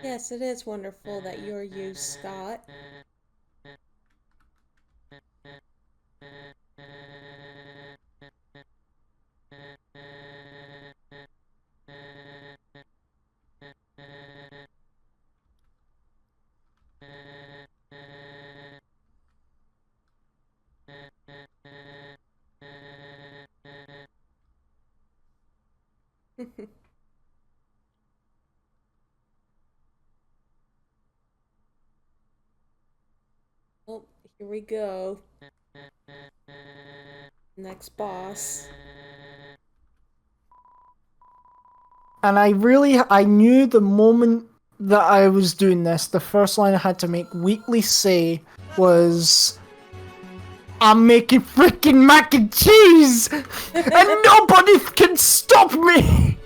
Yes, it is wonderful that you're you, Scott. Oh, here we go. Next boss. And I knew the moment that I was doing this, the first line I had to make Weekly say was, I'm making freaking mac and cheese! And nobody can stop me!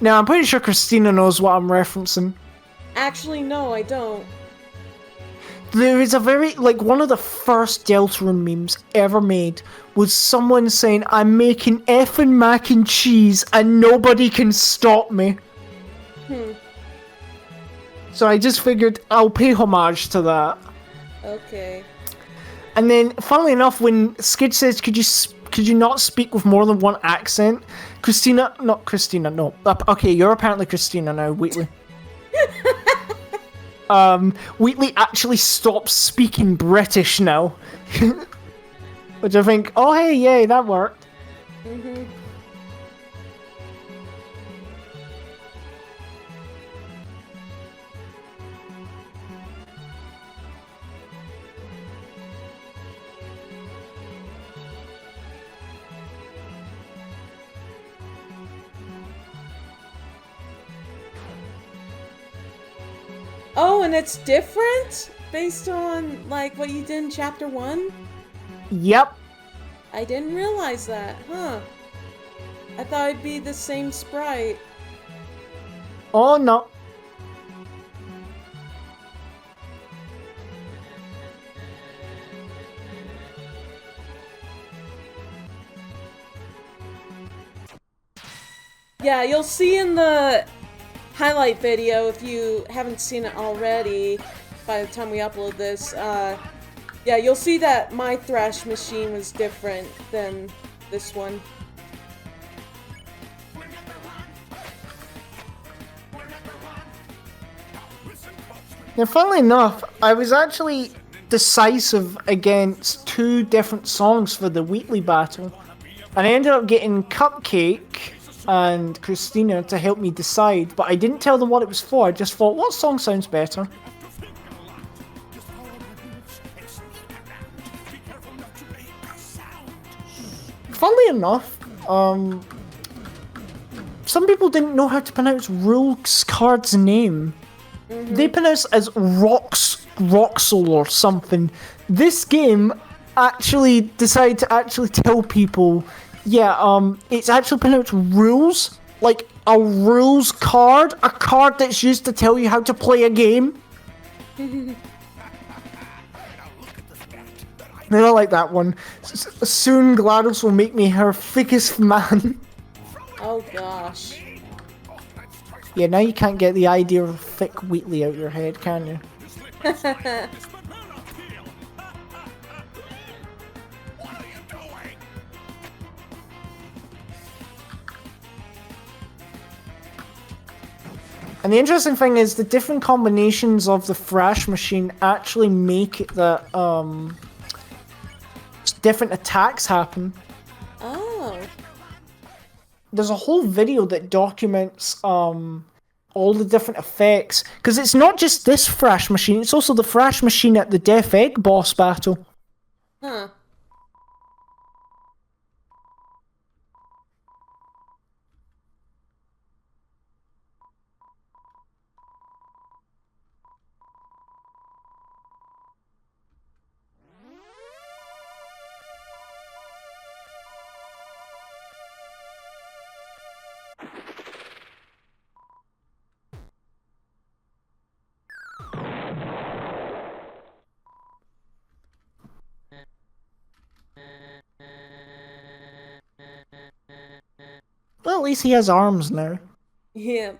Now, I'm pretty sure Christina knows what I'm referencing. Actually, no, I don't. There is a very, like, one of the first Deltarune memes ever made was someone saying, I'm making effing mac and cheese and nobody can stop me. So I just figured I'll pay homage to that. Okay. And then, funnily enough, when Skidge says, could you not speak with more than one accent? Okay, you're apparently Christina now, Wheatley. Wheatley actually stops speaking British now. Which I think, oh hey, yay, that worked. Mm-hmm. Oh, and it's different based on like what you did in chapter 1? Yep. I didn't realize that, huh? I thought it'd be the same sprite. Oh no. Yeah, you'll see in the highlight video, if you haven't seen it already, by the time we upload this, yeah, you'll see that my thrash machine was different than this one. Now, funnily enough, I was actually decisive against 2 different songs for the Wheatley battle. And I ended up getting Cupcake and Christina to help me decide, but I didn't tell them what it was for. I just thought, what song sounds better? Funnily enough, some people didn't know how to pronounce Rule's card's name. They pronounce it as Roxel or something. This game actually decided to actually tell people, yeah, it's actually pronounced rules, like a rules card, a card that's used to tell you how to play a game. They don't like that one. Soon GLaDOS will make me her thickest man. Oh gosh. Yeah, now you can't get the idea of thick Wheatley out your head, can you? And the interesting thing is the different combinations of the thrash machine actually make it that different attacks happen. Oh. There's a whole video that documents all the different effects, because it's not just this thrash machine, it's also the thrash machine at the Death Egg boss battle. Huh. Well, at least he has arms now. Yeah.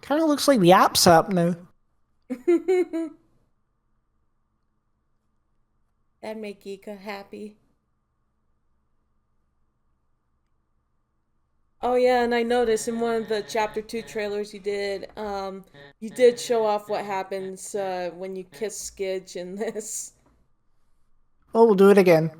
Kind of looks like the AppSap now. That'd make Geeka happy. Oh yeah, and I noticed in one of the chapter 2 trailers you did show off what happens when you kiss Skidge in this. Oh, we'll do it again.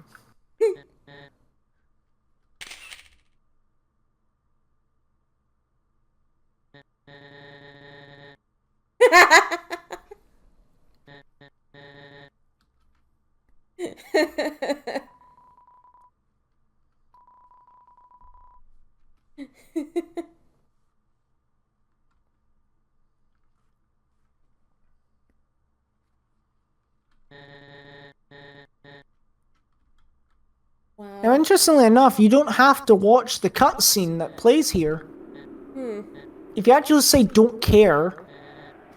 Wow. Now, interestingly enough, you don't have to watch the cutscene that plays here. If you actually say don't care,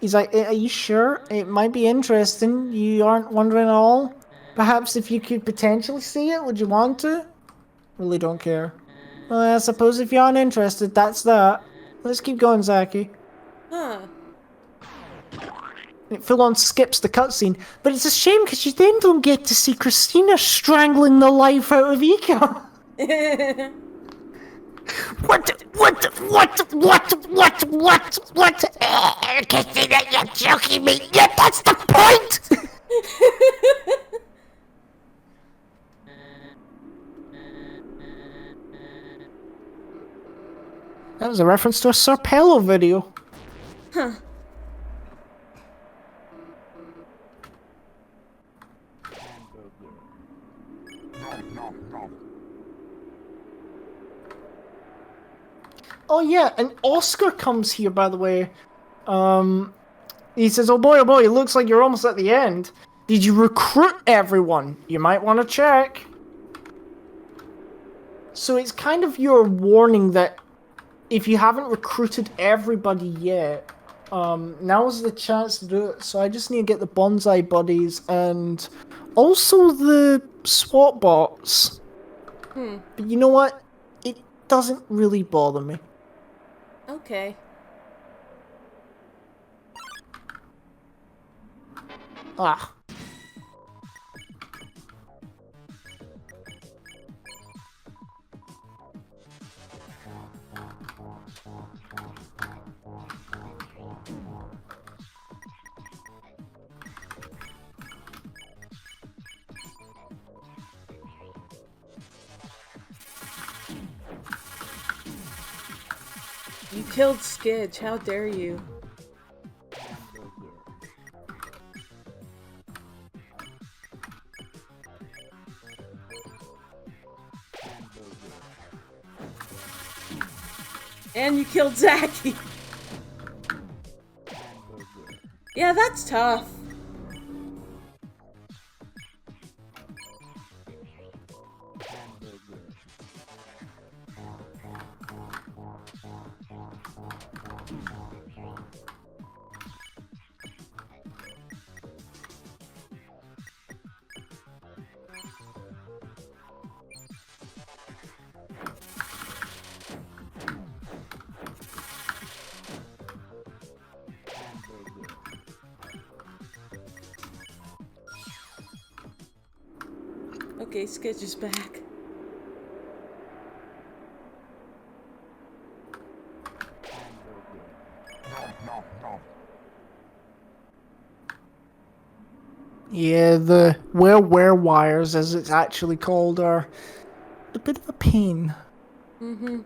he's like, are you sure? It might be interesting. You aren't wondering at all? Perhaps if you could potentially see it, would you want to? Really don't care. Well, I suppose if you aren't interested, that's that. Let's keep going, Zaki. Huh. It full on skips the cutscene, but it's a shame because you then don't get to see Christina strangling the life out of Ika. What? Christina, you're joking me. Yeah, that's the point! That was a reference to a Sarpello video. Huh. Oh yeah, and Oscar comes here, by the way. He says, oh boy, it looks like you're almost at the end. Did you recruit everyone? You might want to check. So it's kind of your warning that if you haven't recruited everybody yet, now's the chance to do it. So I just need to get the bonsai buddies and also the SWAT bots. But you know what? It doesn't really bother me. Okay. Ah. You killed Skidge, how dare you? And you killed Zachy! Yeah, that's tough. Okay, Skidge is back. Yeah, the wear wires, as it's actually called, are a bit of a pain. Mm-hmm.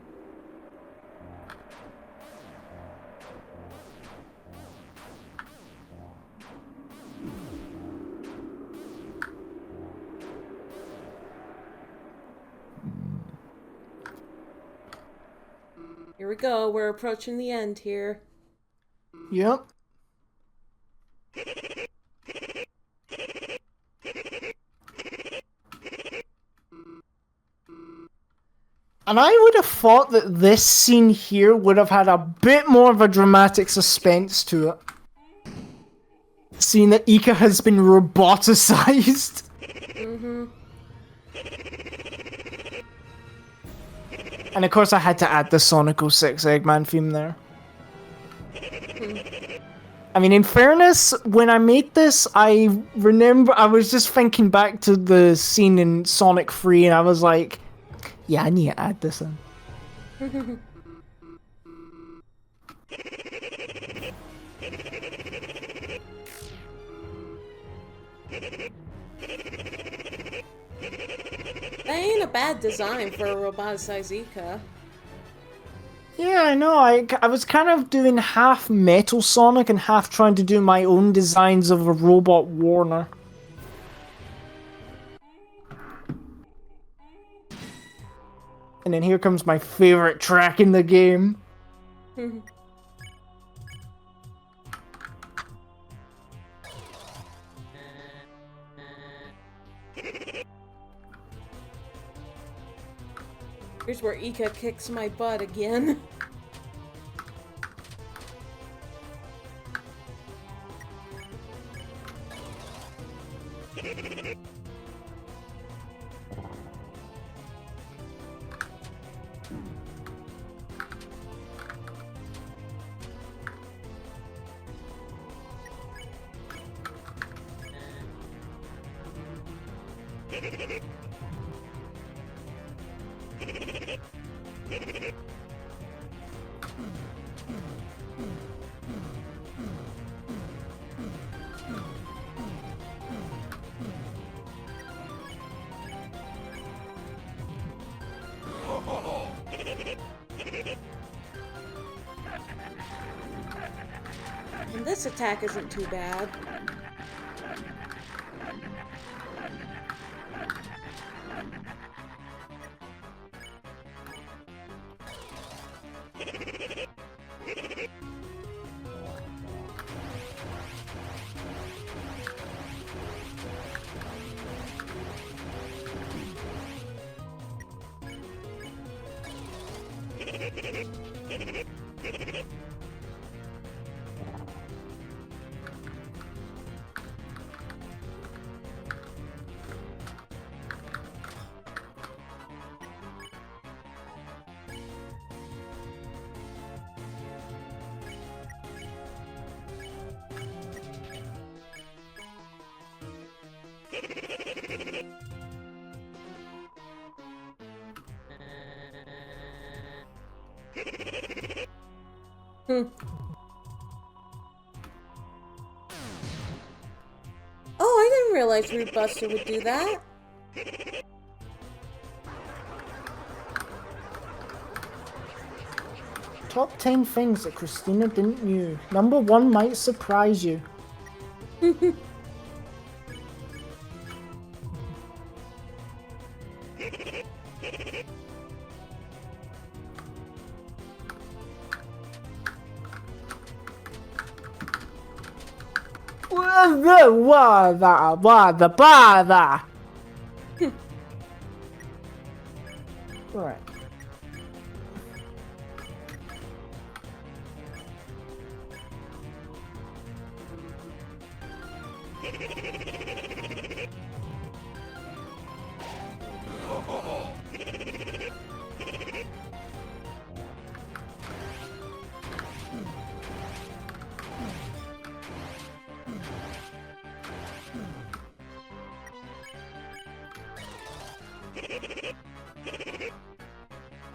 Here we go, we're approaching the end here. Yep. And I would have thought that this scene here would have had a bit more of a dramatic suspense to it. Seeing that Ika has been roboticized. Mm-hmm. And of course I had to add the Sonic 06 Eggman theme there. I mean, in fairness, when I made this, I remember I was just thinking back to the scene in Sonic 3 and I was like, yeah, I need to add this in. That ain't a bad design for a roboticized Ika. Yeah, I know. I was kind of doing half Metal Sonic and half trying to do my own designs of a robot Warner. And then here comes my favorite track in the game. Here's where Ika kicks my butt again. And this attack isn't too bad. Hmm. Oh, I didn't realize Root Buster would do that. Top 10 things that Christina didn't know. Number 1 might surprise you. Right.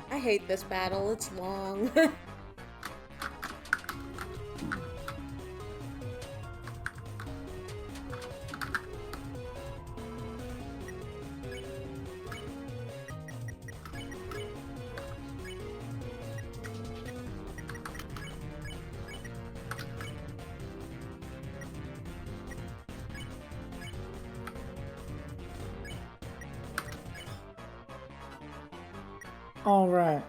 I hate this battle, it's long. All right.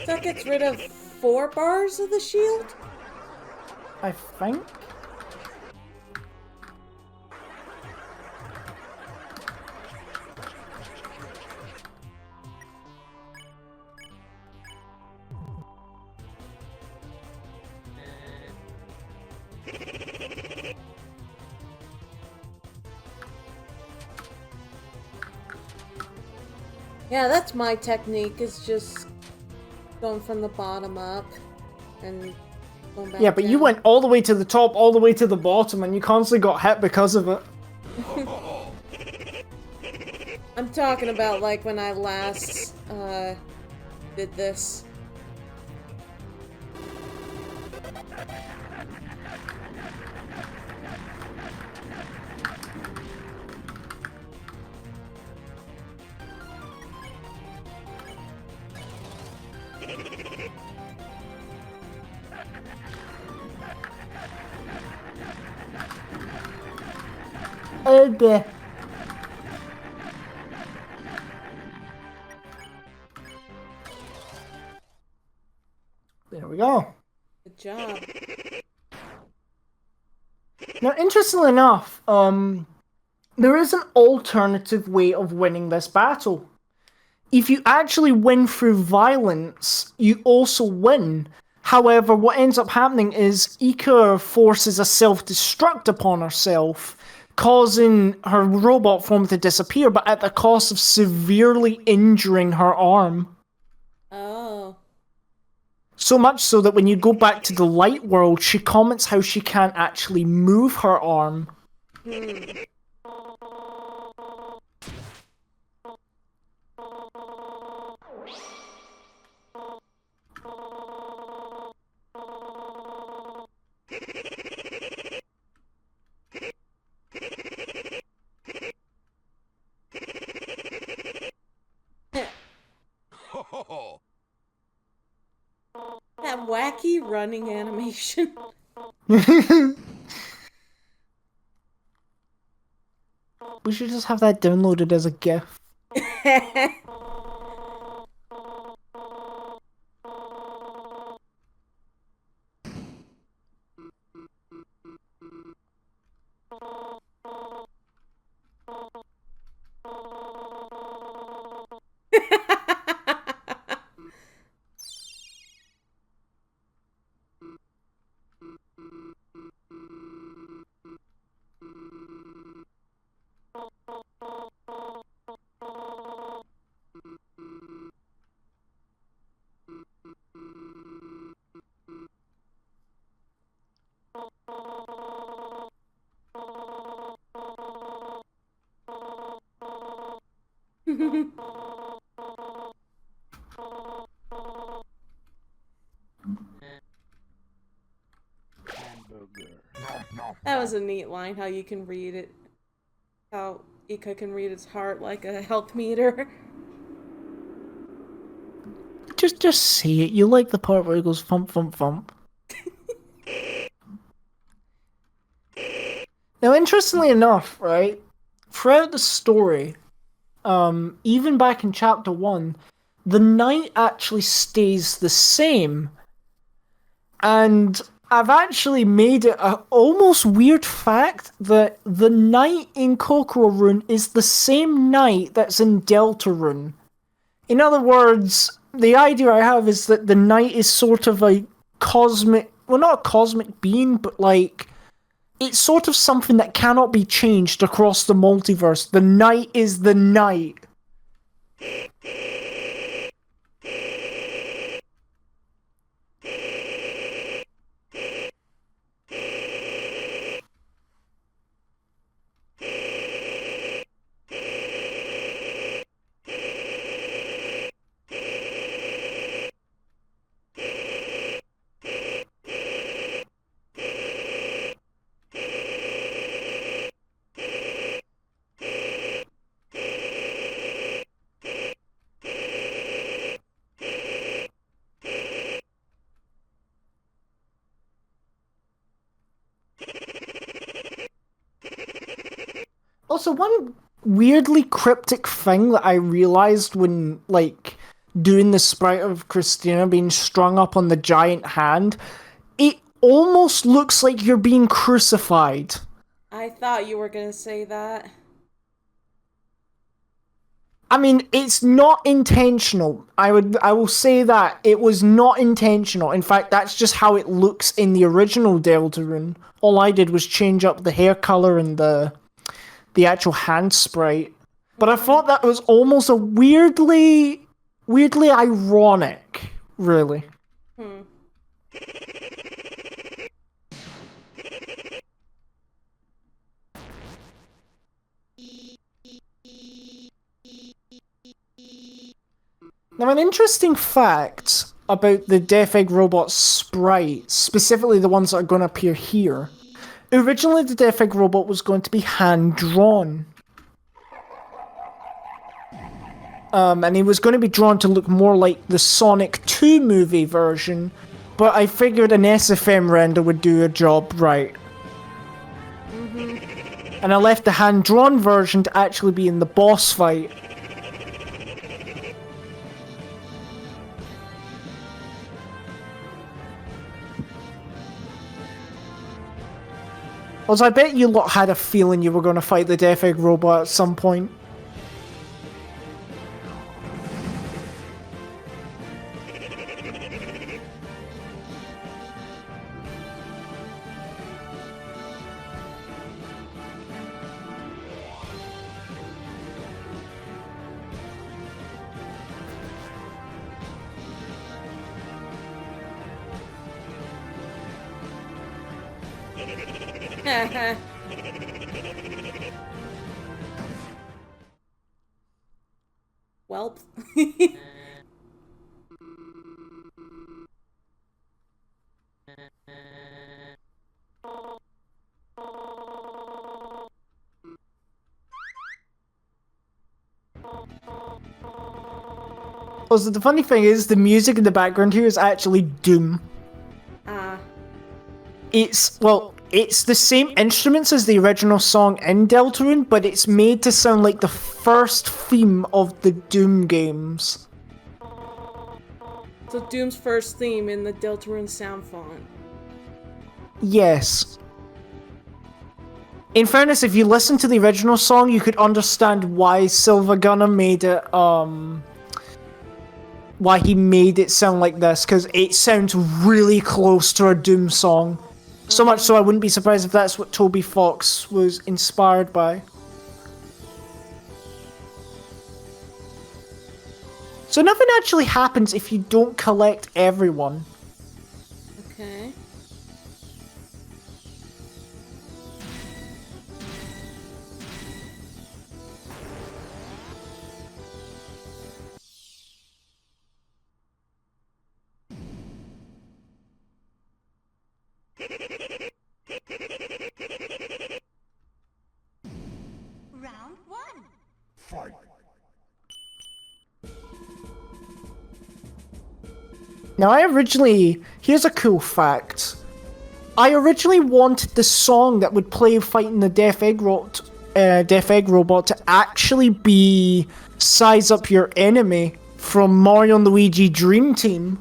That gets rid of 4 bars of the shield? I think. Yeah, that's my technique, is just going from the bottom up and going back Yeah, but down. you went all the way to the top, all the way to the bottom, and you constantly got hit because of it. I'm talking about like when I last did this. Oh dear. There we go. Good job. Now, interestingly enough, there is an alternative way of winning this battle. If you actually win through violence, you also win. However, what ends up happening is Ika forces a self-destruct upon herself, causing her robot form to disappear, but at the cost of severely injuring her arm. Oh. So much so that when you go back to the light world, she comments how she can't actually move her arm. wacky running animation. We should just have that downloaded as a GIF. That was a neat line, how you can read it. How Ika can read his heart like a health meter. Just say it. You like the part where it goes thump, thump, thump. Now, interestingly enough, right, throughout the story, even back in chapter 1, the night actually stays the same. And I've actually made it a almost weird fact that the night in Kokororune is the same night that's in Deltarune. In other words, the idea I have is that the night is sort of a cosmic, well, not a cosmic being, but like, it's sort of something that cannot be changed across the multiverse. The night is the night. Also, one weirdly cryptic thing that I realized when, like, doing the sprite of Christina being strung up on the giant hand, it almost looks like you're being crucified. I thought you were gonna say that. I mean, it's not intentional. I will say that it was not intentional. In fact, that's just how it looks in the original Deltarune. All I did was change up the hair color and the actual hand sprite. But I thought that was almost a weirdly ironic, really. Now, an interesting fact about the Death Egg Robot sprites, specifically the ones that are going to appear here. Originally, the Death Egg Robot was going to be hand-drawn. And he was going to be drawn to look more like the Sonic 2 movie version, but I figured an SFM render would do a job right. And I left the hand-drawn version to actually be in the boss fight. Also, I bet you lot had a feeling you were going to fight the Death Egg Robot at some point. Welp. Also, the funny thing is, the music in the background here is actually Doom. it's the same instruments as the original song in Deltarune, but it's made to sound like the first theme of the Doom games. So Doom's first theme in the Deltarune sound font. Yes. In fairness, if you listen to the original song, you could understand why Silvergunner made it, why he made it sound like this, because it sounds really close to a Doom song. So much so I wouldn't be surprised if that's what Toby Fox was inspired by. So nothing actually happens if you don't collect everyone. Okay. Round 1. Fight. Now here's a cool fact. I originally wanted the song that would play fighting the Death Egg Robot to actually be Size Up Your Enemy from Mario and Luigi Dream Team.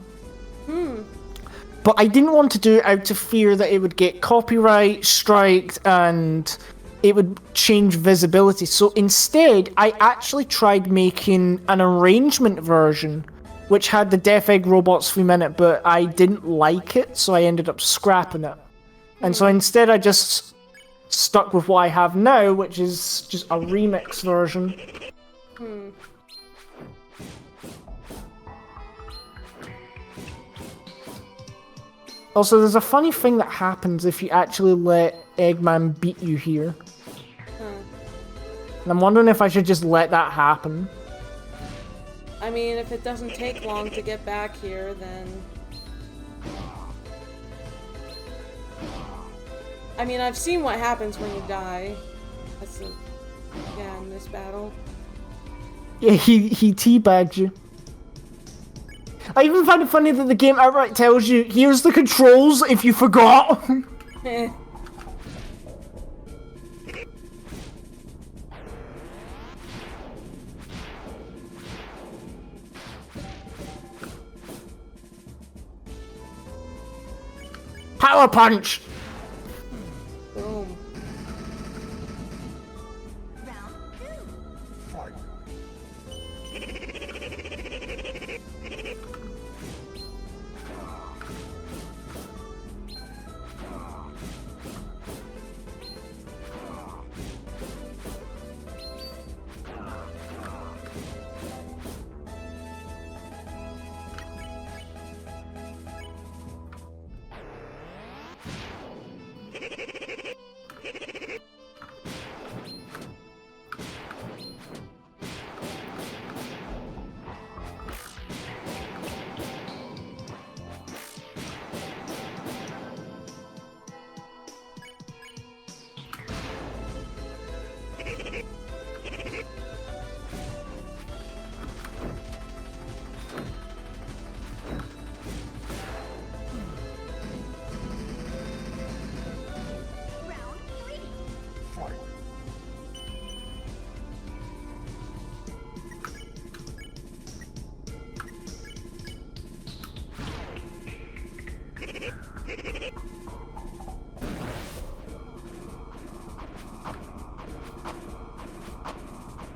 But I didn't want to do it out of fear that it would get copyright striked and it would change visibility. So instead, I actually tried making an arrangement version which had the Death Egg Robots theme in it, but I didn't like it, so I ended up scrapping it. And so instead I just stuck with what I have now, which is just a remix version. Also, there's a funny thing that happens if you actually let Eggman beat you here. And I'm wondering if I should just let that happen. I mean, if it doesn't take long to get back here, then... I mean, I've seen what happens when you die. That's the... Yeah, in this battle. Yeah, he teabagged you. I even find it funny that the game outright tells you, here's the controls if you forgot. Power punch! Boom. Round 2. Fight. Round 3. Fight.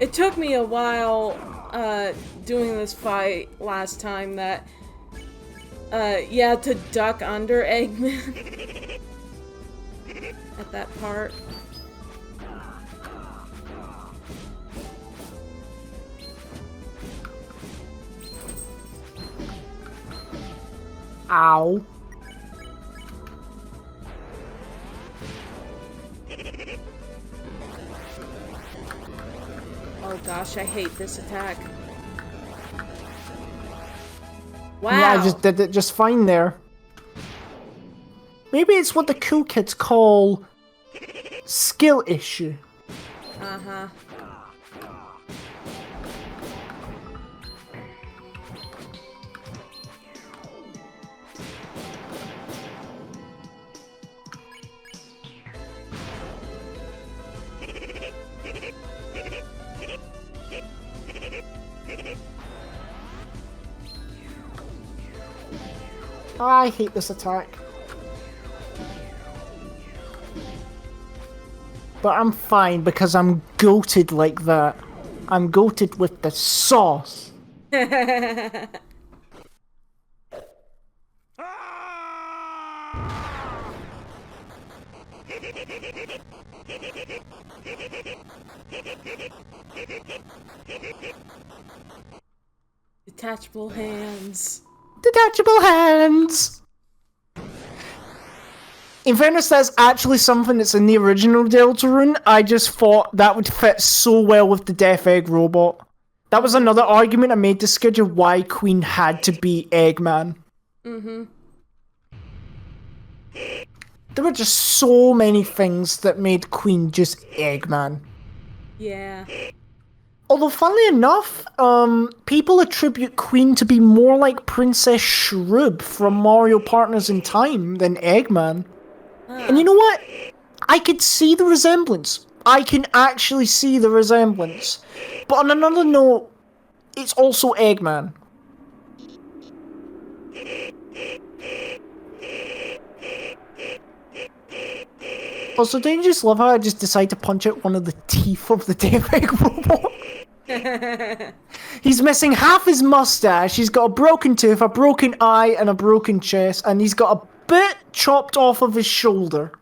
It took me a while, doing this fight last time that, yeah, to duck under Eggman. At that part. Ow. Oh gosh, I hate this attack. Wow. Yeah, I just did it just fine there. Maybe it's what the cool kids call skill issue. Uh-huh. I hate this attack. But I'm fine because I'm goated like that. I'm goated with the sauce. Detachable hands. Detachable hands! In fairness, that's actually something that's in the original Deltarune. I just thought that would fit so well with the Death Egg robot. That was another argument I made to Skidge of why Queen had to be Eggman. Mm-hmm. There were just so many things that made Queen just Eggman. Yeah. Although, funnily enough, people attribute Queen to be more like Princess Shroob from Mario Partners in Time than Eggman. And you know what? I could see the resemblance. I can actually see the resemblance. But on another note, it's also Eggman. Also, don't you just love how I just decide to punch out one of the teeth of the Death Egg robot? He's missing half his mustache, he's got a broken tooth, a broken eye, and a broken chest, and he's got a bit chopped off of his shoulder.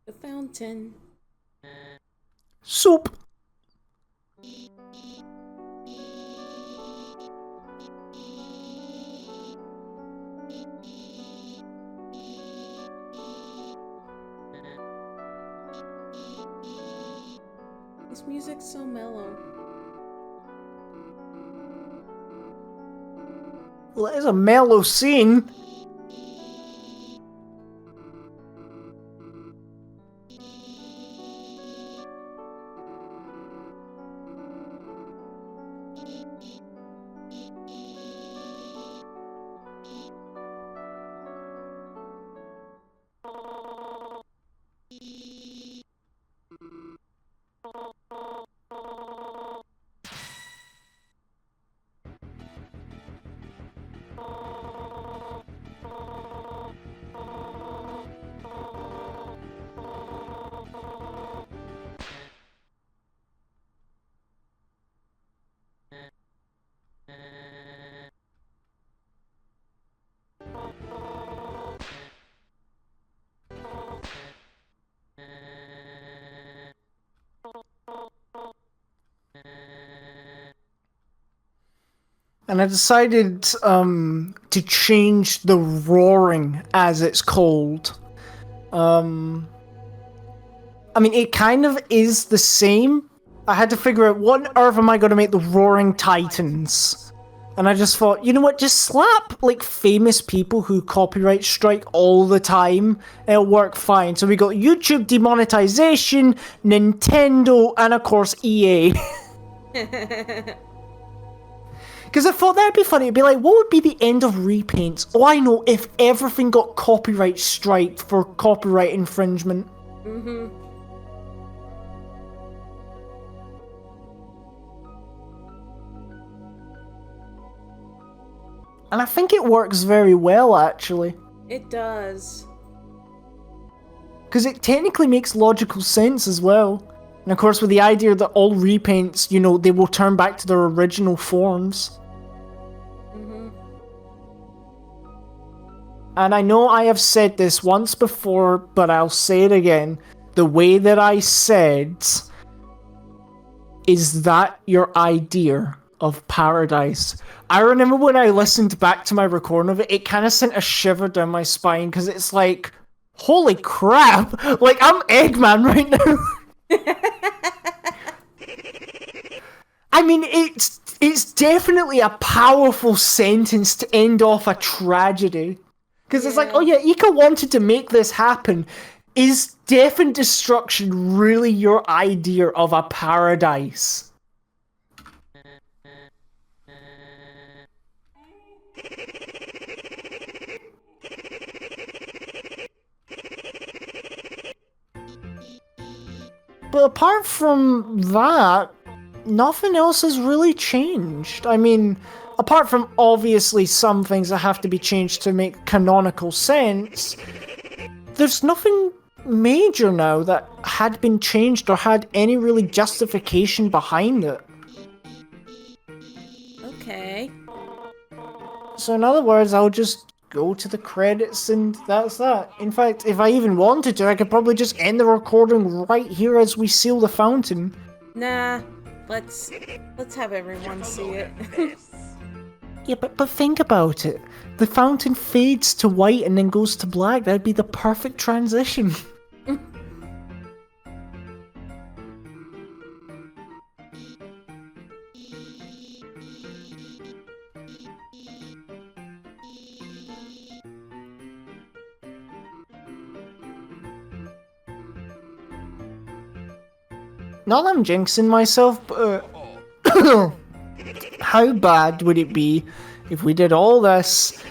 The fountain. Soup. This music's so mellow. Well, it is a mellow scene. And I decided to change the roaring, as it's called. I mean, it kind of is the same. I had to figure out what on earth am I going to make the Roaring Titans? And I just thought, you know what, just slap, like, famous people who copyright strike all the time, and it'll work fine. So we got YouTube demonetization, Nintendo, and of course EA. Because I thought that'd be funny. It'd be like, what would be the end of repaints? Oh, I know, if everything got copyright striked for copyright infringement. Mm-hmm. And I think it works very well, actually. It does. Because it technically makes logical sense as well. And of course, with the idea that all repaints, you know, they will turn back to their original forms. Mm-hmm. And I know I have said this once before, but I'll say it again. The way that I said, is that your idea of paradise? I remember when I listened back to my recording of it, it kind of sent a shiver down my spine, because it's like, holy crap! Like, I'm Eggman right now! I mean, it's definitely a powerful sentence to end off a tragedy. Because it's like, oh yeah, Ika wanted to make this happen. Is death and destruction really your idea of a paradise? But apart from that, nothing else has really changed. I mean, apart from obviously some things that have to be changed to make canonical sense, there's nothing major now that had been changed or had any really justification behind it. Okay. So in other words, I'll just go to the credits and that's that. In fact, if I even wanted to, I could probably just end the recording right here as we seal the fountain. Nah, let's have everyone see it. Yeah, but think about it. The fountain fades to white and then goes to black. That'd be the perfect transition. Not that I'm jinxing myself, but how bad would it be if we did all this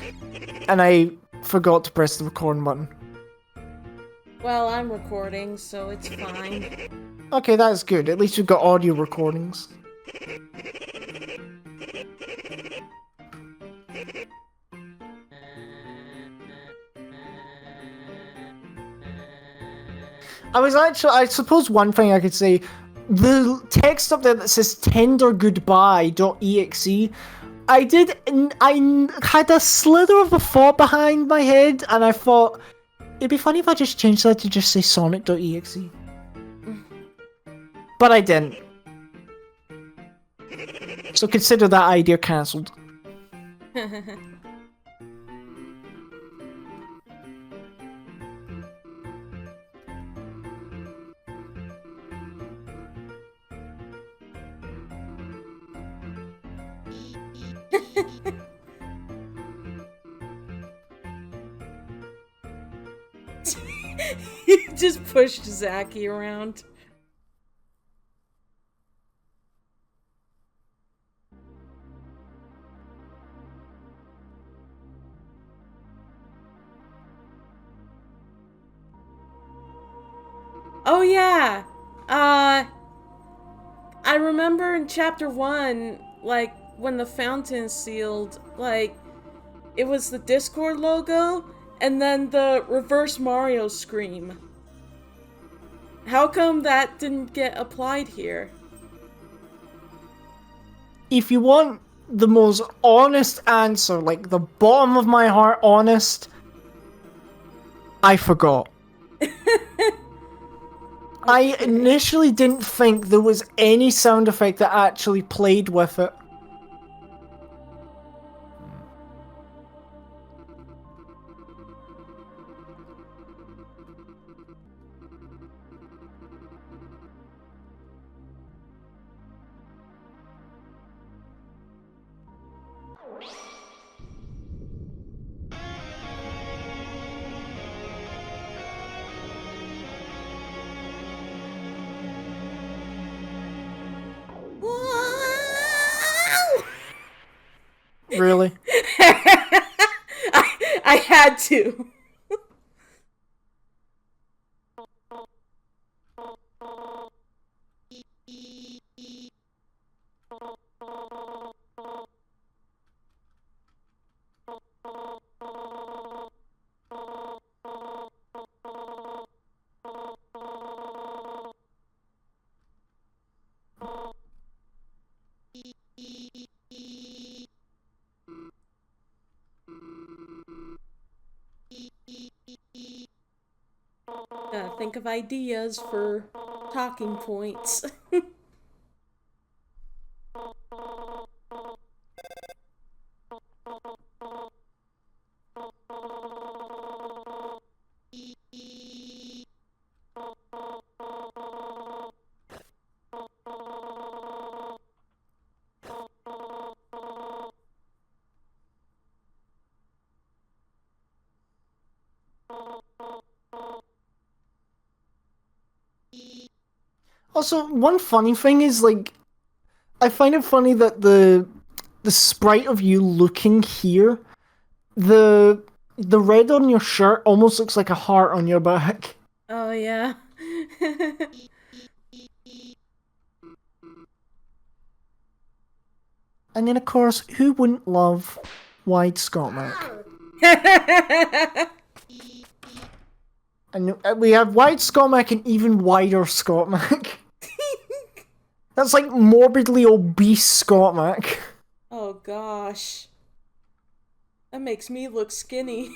and I forgot to press the recording button? Well, I'm recording, so it's fine. Okay, that's good. At least we've got audio recordings. I suppose one thing I could say, the text up there that says tender goodbye.exe, I had a slither of a thought behind my head, and I thought, it'd be funny if I just changed that to just say sonic.exe. But I didn't. So consider that idea cancelled. You just pushed Zachy around. Oh yeah. I remember in chapter 1, like when the fountain sealed, like it was the Discord logo and then the reverse Mario scream. How come that didn't get applied here? If you want the most honest answer, like the bottom of my heart honest, I forgot. I initially didn't think there was any sound effect that actually played with it. Really? I had to. Think of ideas for talking points. Also, one funny thing is, like, I find it funny that the sprite of you looking here, the red on your shirt almost looks like a heart on your back. Oh, yeah. And then, of course, who wouldn't love wide Scotmac? And we have wide Scotmac and even wider Scotmac. That's like morbidly obese Scotmac. Oh, gosh. That makes me look skinny.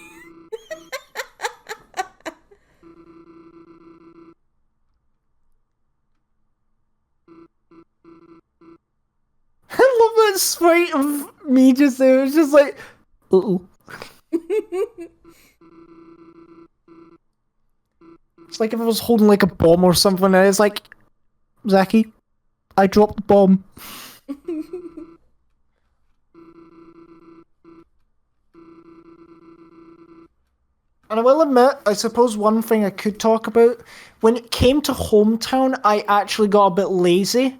I love that sprite of me just there. It's just like, uh-oh. It's like if I was holding like a bomb or something and it's like, Zachy, I dropped the bomb. And I will admit, I suppose one thing I could talk about, when it came to Hometown, I actually got a bit lazy.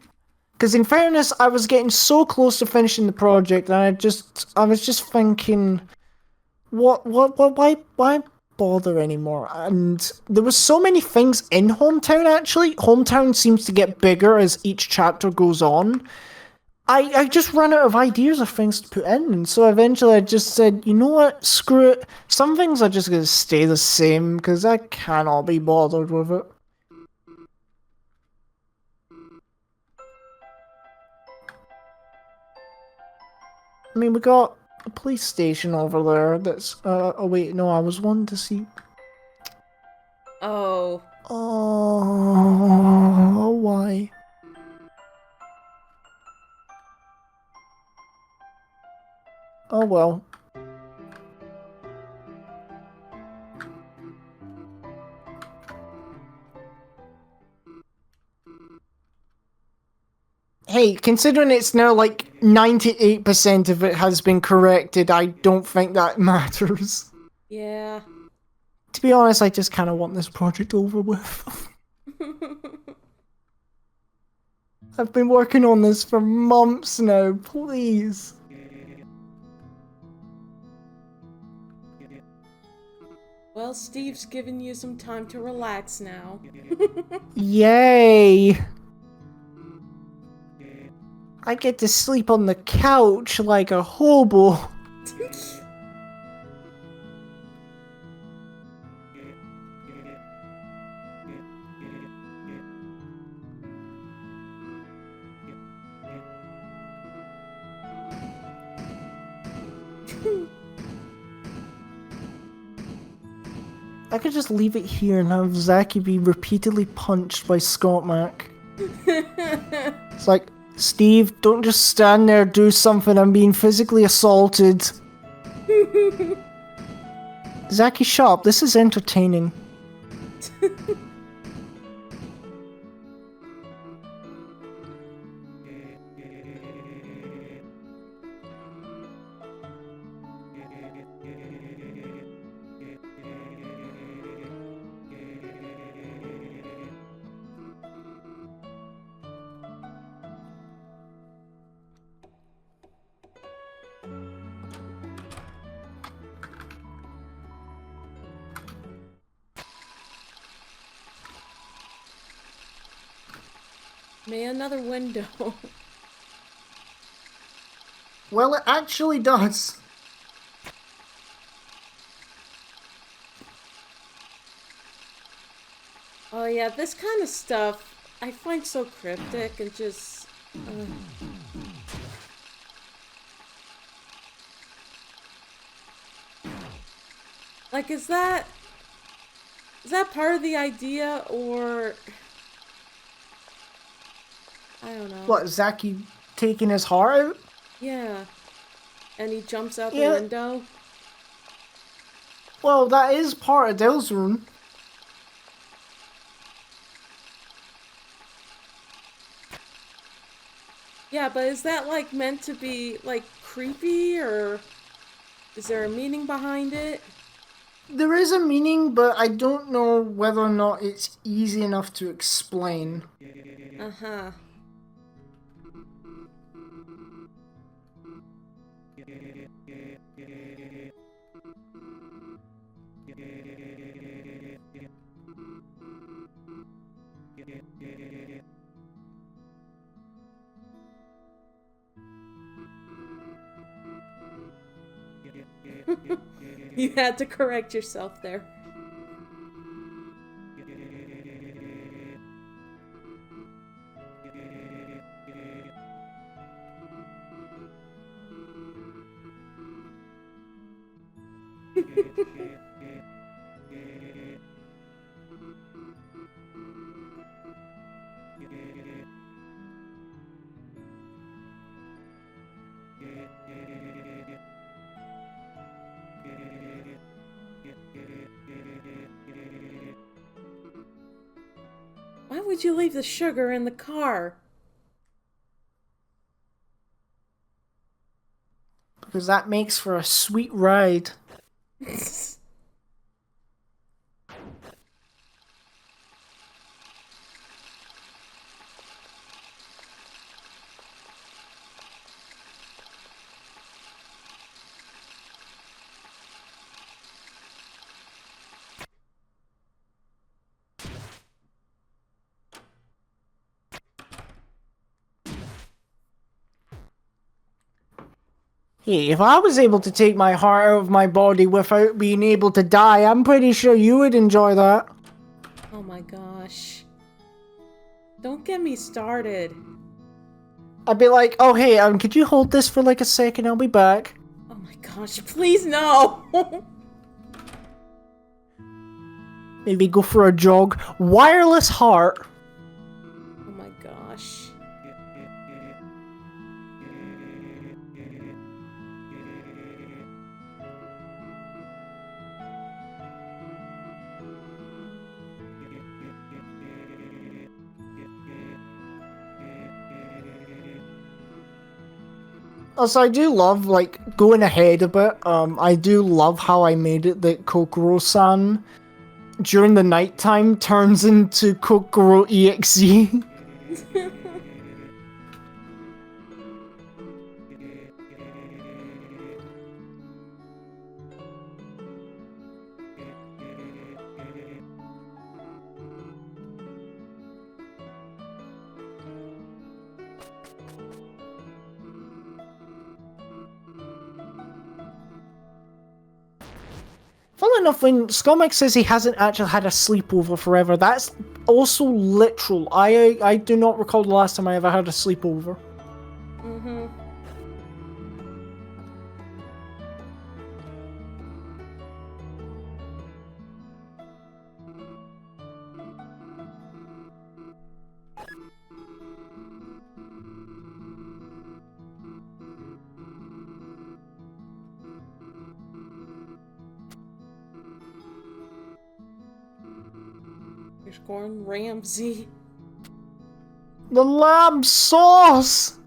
Because in fairness, I was getting so close to finishing the project, and I was just thinking, why bother anymore? And there was so many things in Hometown, actually. Hometown seems to get bigger as each chapter goes on. I just ran out of ideas of things to put in, and so eventually I just said, you know what, screw it. Some things are just going to stay the same, because I cannot be bothered with it. I mean, we got a police station over there that's, oh wait, no, I was wanting to see... Oh. Oh, why? Oh well. Hey, considering it's now like 98% of it has been corrected, I don't think that matters. Yeah. To be honest, I just kind of want this project over with. I've been working on this for months now, please. Well, Steve's giving you some time to relax now. Yay! I get to sleep on the couch like a hobo. I could just leave it here and have Zachy be repeatedly punched by Scotmac. It's like, Steve, don't just stand there, do something, I'm being physically assaulted. Zachy, shut up, this is entertaining. May another window. Well, it actually does. Oh yeah, this kind of stuff I find so cryptic and just... Like, is that part of the idea, or... I don't know. What, Zachy taking his heart out? Yeah. And he jumps out the Yeah. window. Well, that is part of Delzone. Yeah, but is that, like, meant to be, like, creepy, or is there a meaning behind it? There is a meaning, but I don't know whether or not it's easy enough to explain. Uh-huh. You had to correct yourself there. Why would you leave the sugar in the car? Because that makes for a sweet ride. Hey, if I was able to take my heart out of my body without being able to die, I'm pretty sure you would enjoy that. Oh my gosh. Don't get me started. I'd be like, oh hey, could you hold this for like a second? I'll be back. Oh my gosh, please no! Maybe go for a jog. Wireless heart. Oh my gosh. Also, I do love, like, going ahead a bit, I do love how I made it that Kokoro-san, during the nighttime, turns into Kokoro EXE. Funnily enough, when Spammac says he hasn't actually had a sleepover forever, that's also literal. I do not recall the last time I ever had a sleepover. Mm-hmm. You're scoring Ramsey. The lamb sauce!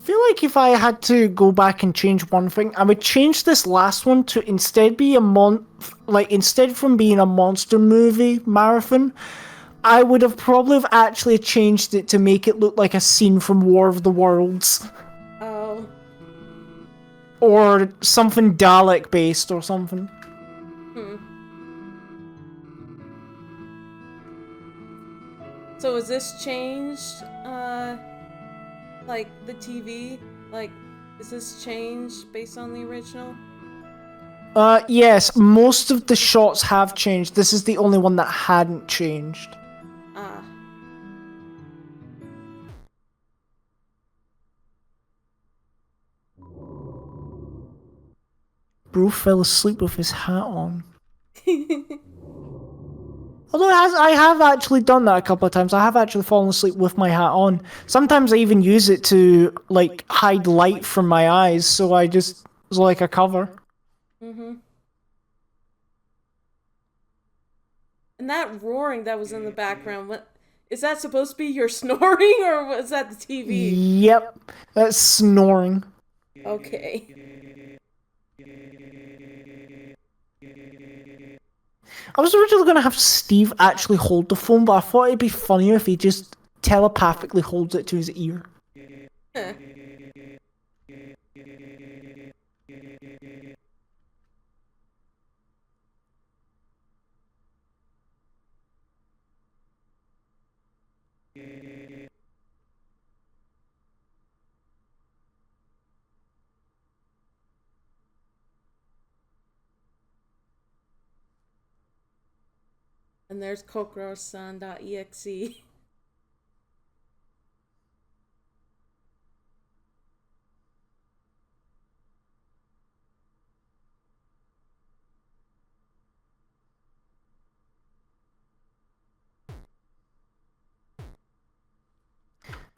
I feel like if I had to go back and change one thing, I would change this last one to instead be instead from being a monster movie marathon, I would have probably have actually changed it to make it look like a scene from War of the Worlds. Oh. Or something Dalek based or something. So is this changed, like, the TV? Like, is this changed based on the original? Yes, most of the shots have changed. This is the only one that hadn't changed. Ah. Bro fell asleep with his hat on. Although I have actually done that a couple of times. I have actually fallen asleep with my hat on. Sometimes I even use it to, like, hide light from my eyes, so I just, it's like a cover. Mm-hmm. And that roaring that was in the background, what is that supposed to be your snoring or was that the TV? Yep, that's snoring. Okay. I was originally going to have Steve actually hold the phone, but I thought it'd be funnier if he just telepathically holds it to his ear. Huh. And there's Kokororune.exe.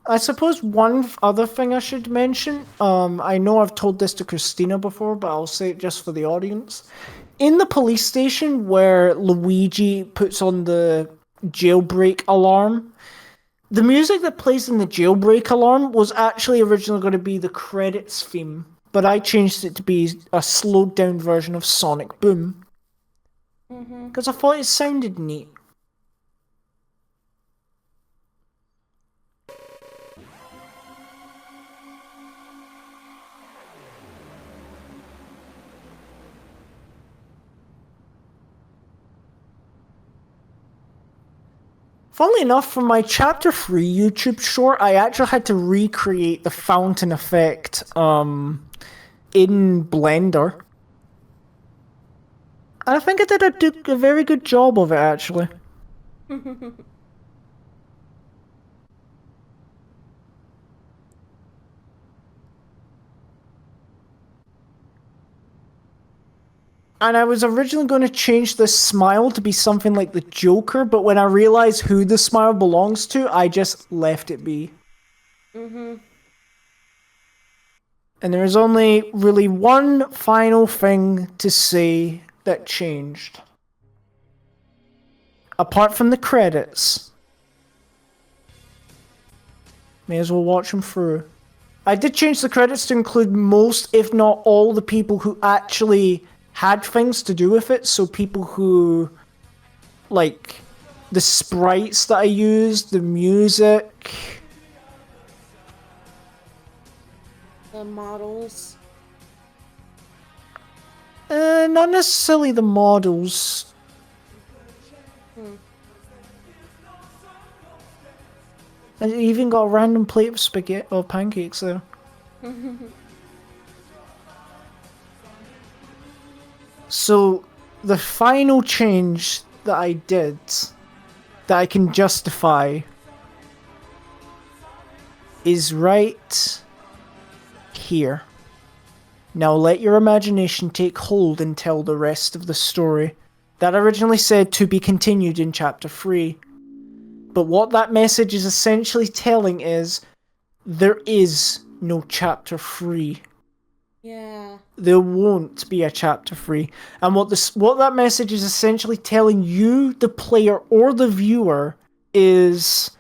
I suppose one other thing I should mention, I know I've told this to Christina before, but I'll say it just for the audience. In the police station where Luigi puts on the jailbreak alarm, the music that plays in the jailbreak alarm was actually originally going to be the credits theme, but I changed it to be a slowed down version of Sonic Boom. Because I thought it sounded neat. Funnily enough, for my Chapter 3 YouTube short, I actually had to recreate the fountain effect in Blender. And I think I did a very good job of it, actually. And I was originally going to change the smile to be something like the Joker, but when I realized who the smile belongs to, I just left it be. And there is only really one final thing to say that changed. Apart from the credits. May as well watch them through. I did change the credits to include most, if not all, the people who actually had things to do with it, so people who, like, the sprites that I used, the music. The models. Not necessarily the models. I even got a random plate of spaghetti or pancakes there. So, the final change that I did, that I can justify, is right here. Now let your imagination take hold and tell the rest of the story. That originally said to be continued in Chapter 3. But what that message is essentially telling is, there is no Chapter 3. Yeah. There won't be a Chapter 3. And what that message is essentially telling you, the player or the viewer, is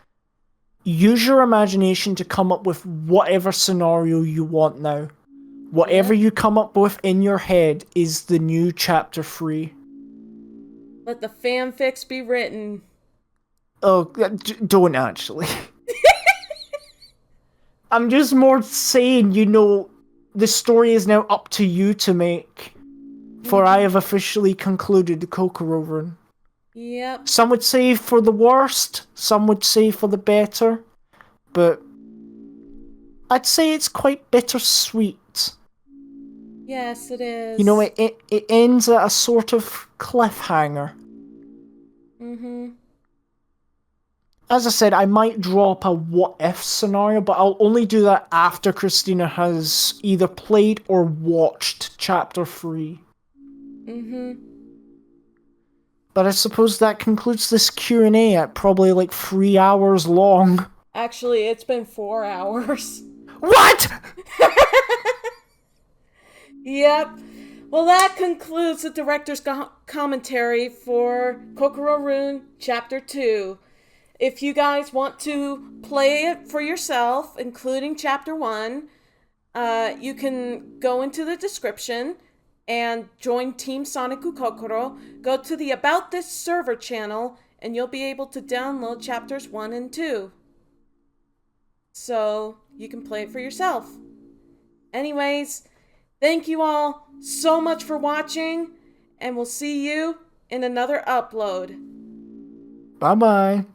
use your imagination to come up with whatever scenario you want now. Whatever you come up with in your head is the new chapter 3. Let the fanfics be written. Oh, don't actually. I'm just more saying, the story is now up to you to make. For I have officially concluded the Kokororune. Yep. Some would say for the worst, some would say for the better, but I'd say it's quite bittersweet. Yes, it is. It ends at a sort of cliffhanger. Mm-hmm. As I said, I might drop a what-if scenario, but I'll only do that after Christina has either played or watched Chapter 3. Mm-hmm. But I suppose that concludes this Q&A at probably like 3 hours long. Actually, it's been 4 hours. What?! Yep. Well, that concludes the director's commentary for Kokororune Chapter 2. If you guys want to play it for yourself, including Chapter 1, you can go into the description and join Team Sonicu Kokoro. Go to the About This Server channel, and you'll be able to download Chapters 1 and 2. So, you can play it for yourself. Anyways, thank you all so much for watching, and we'll see you in another upload. Bye-bye.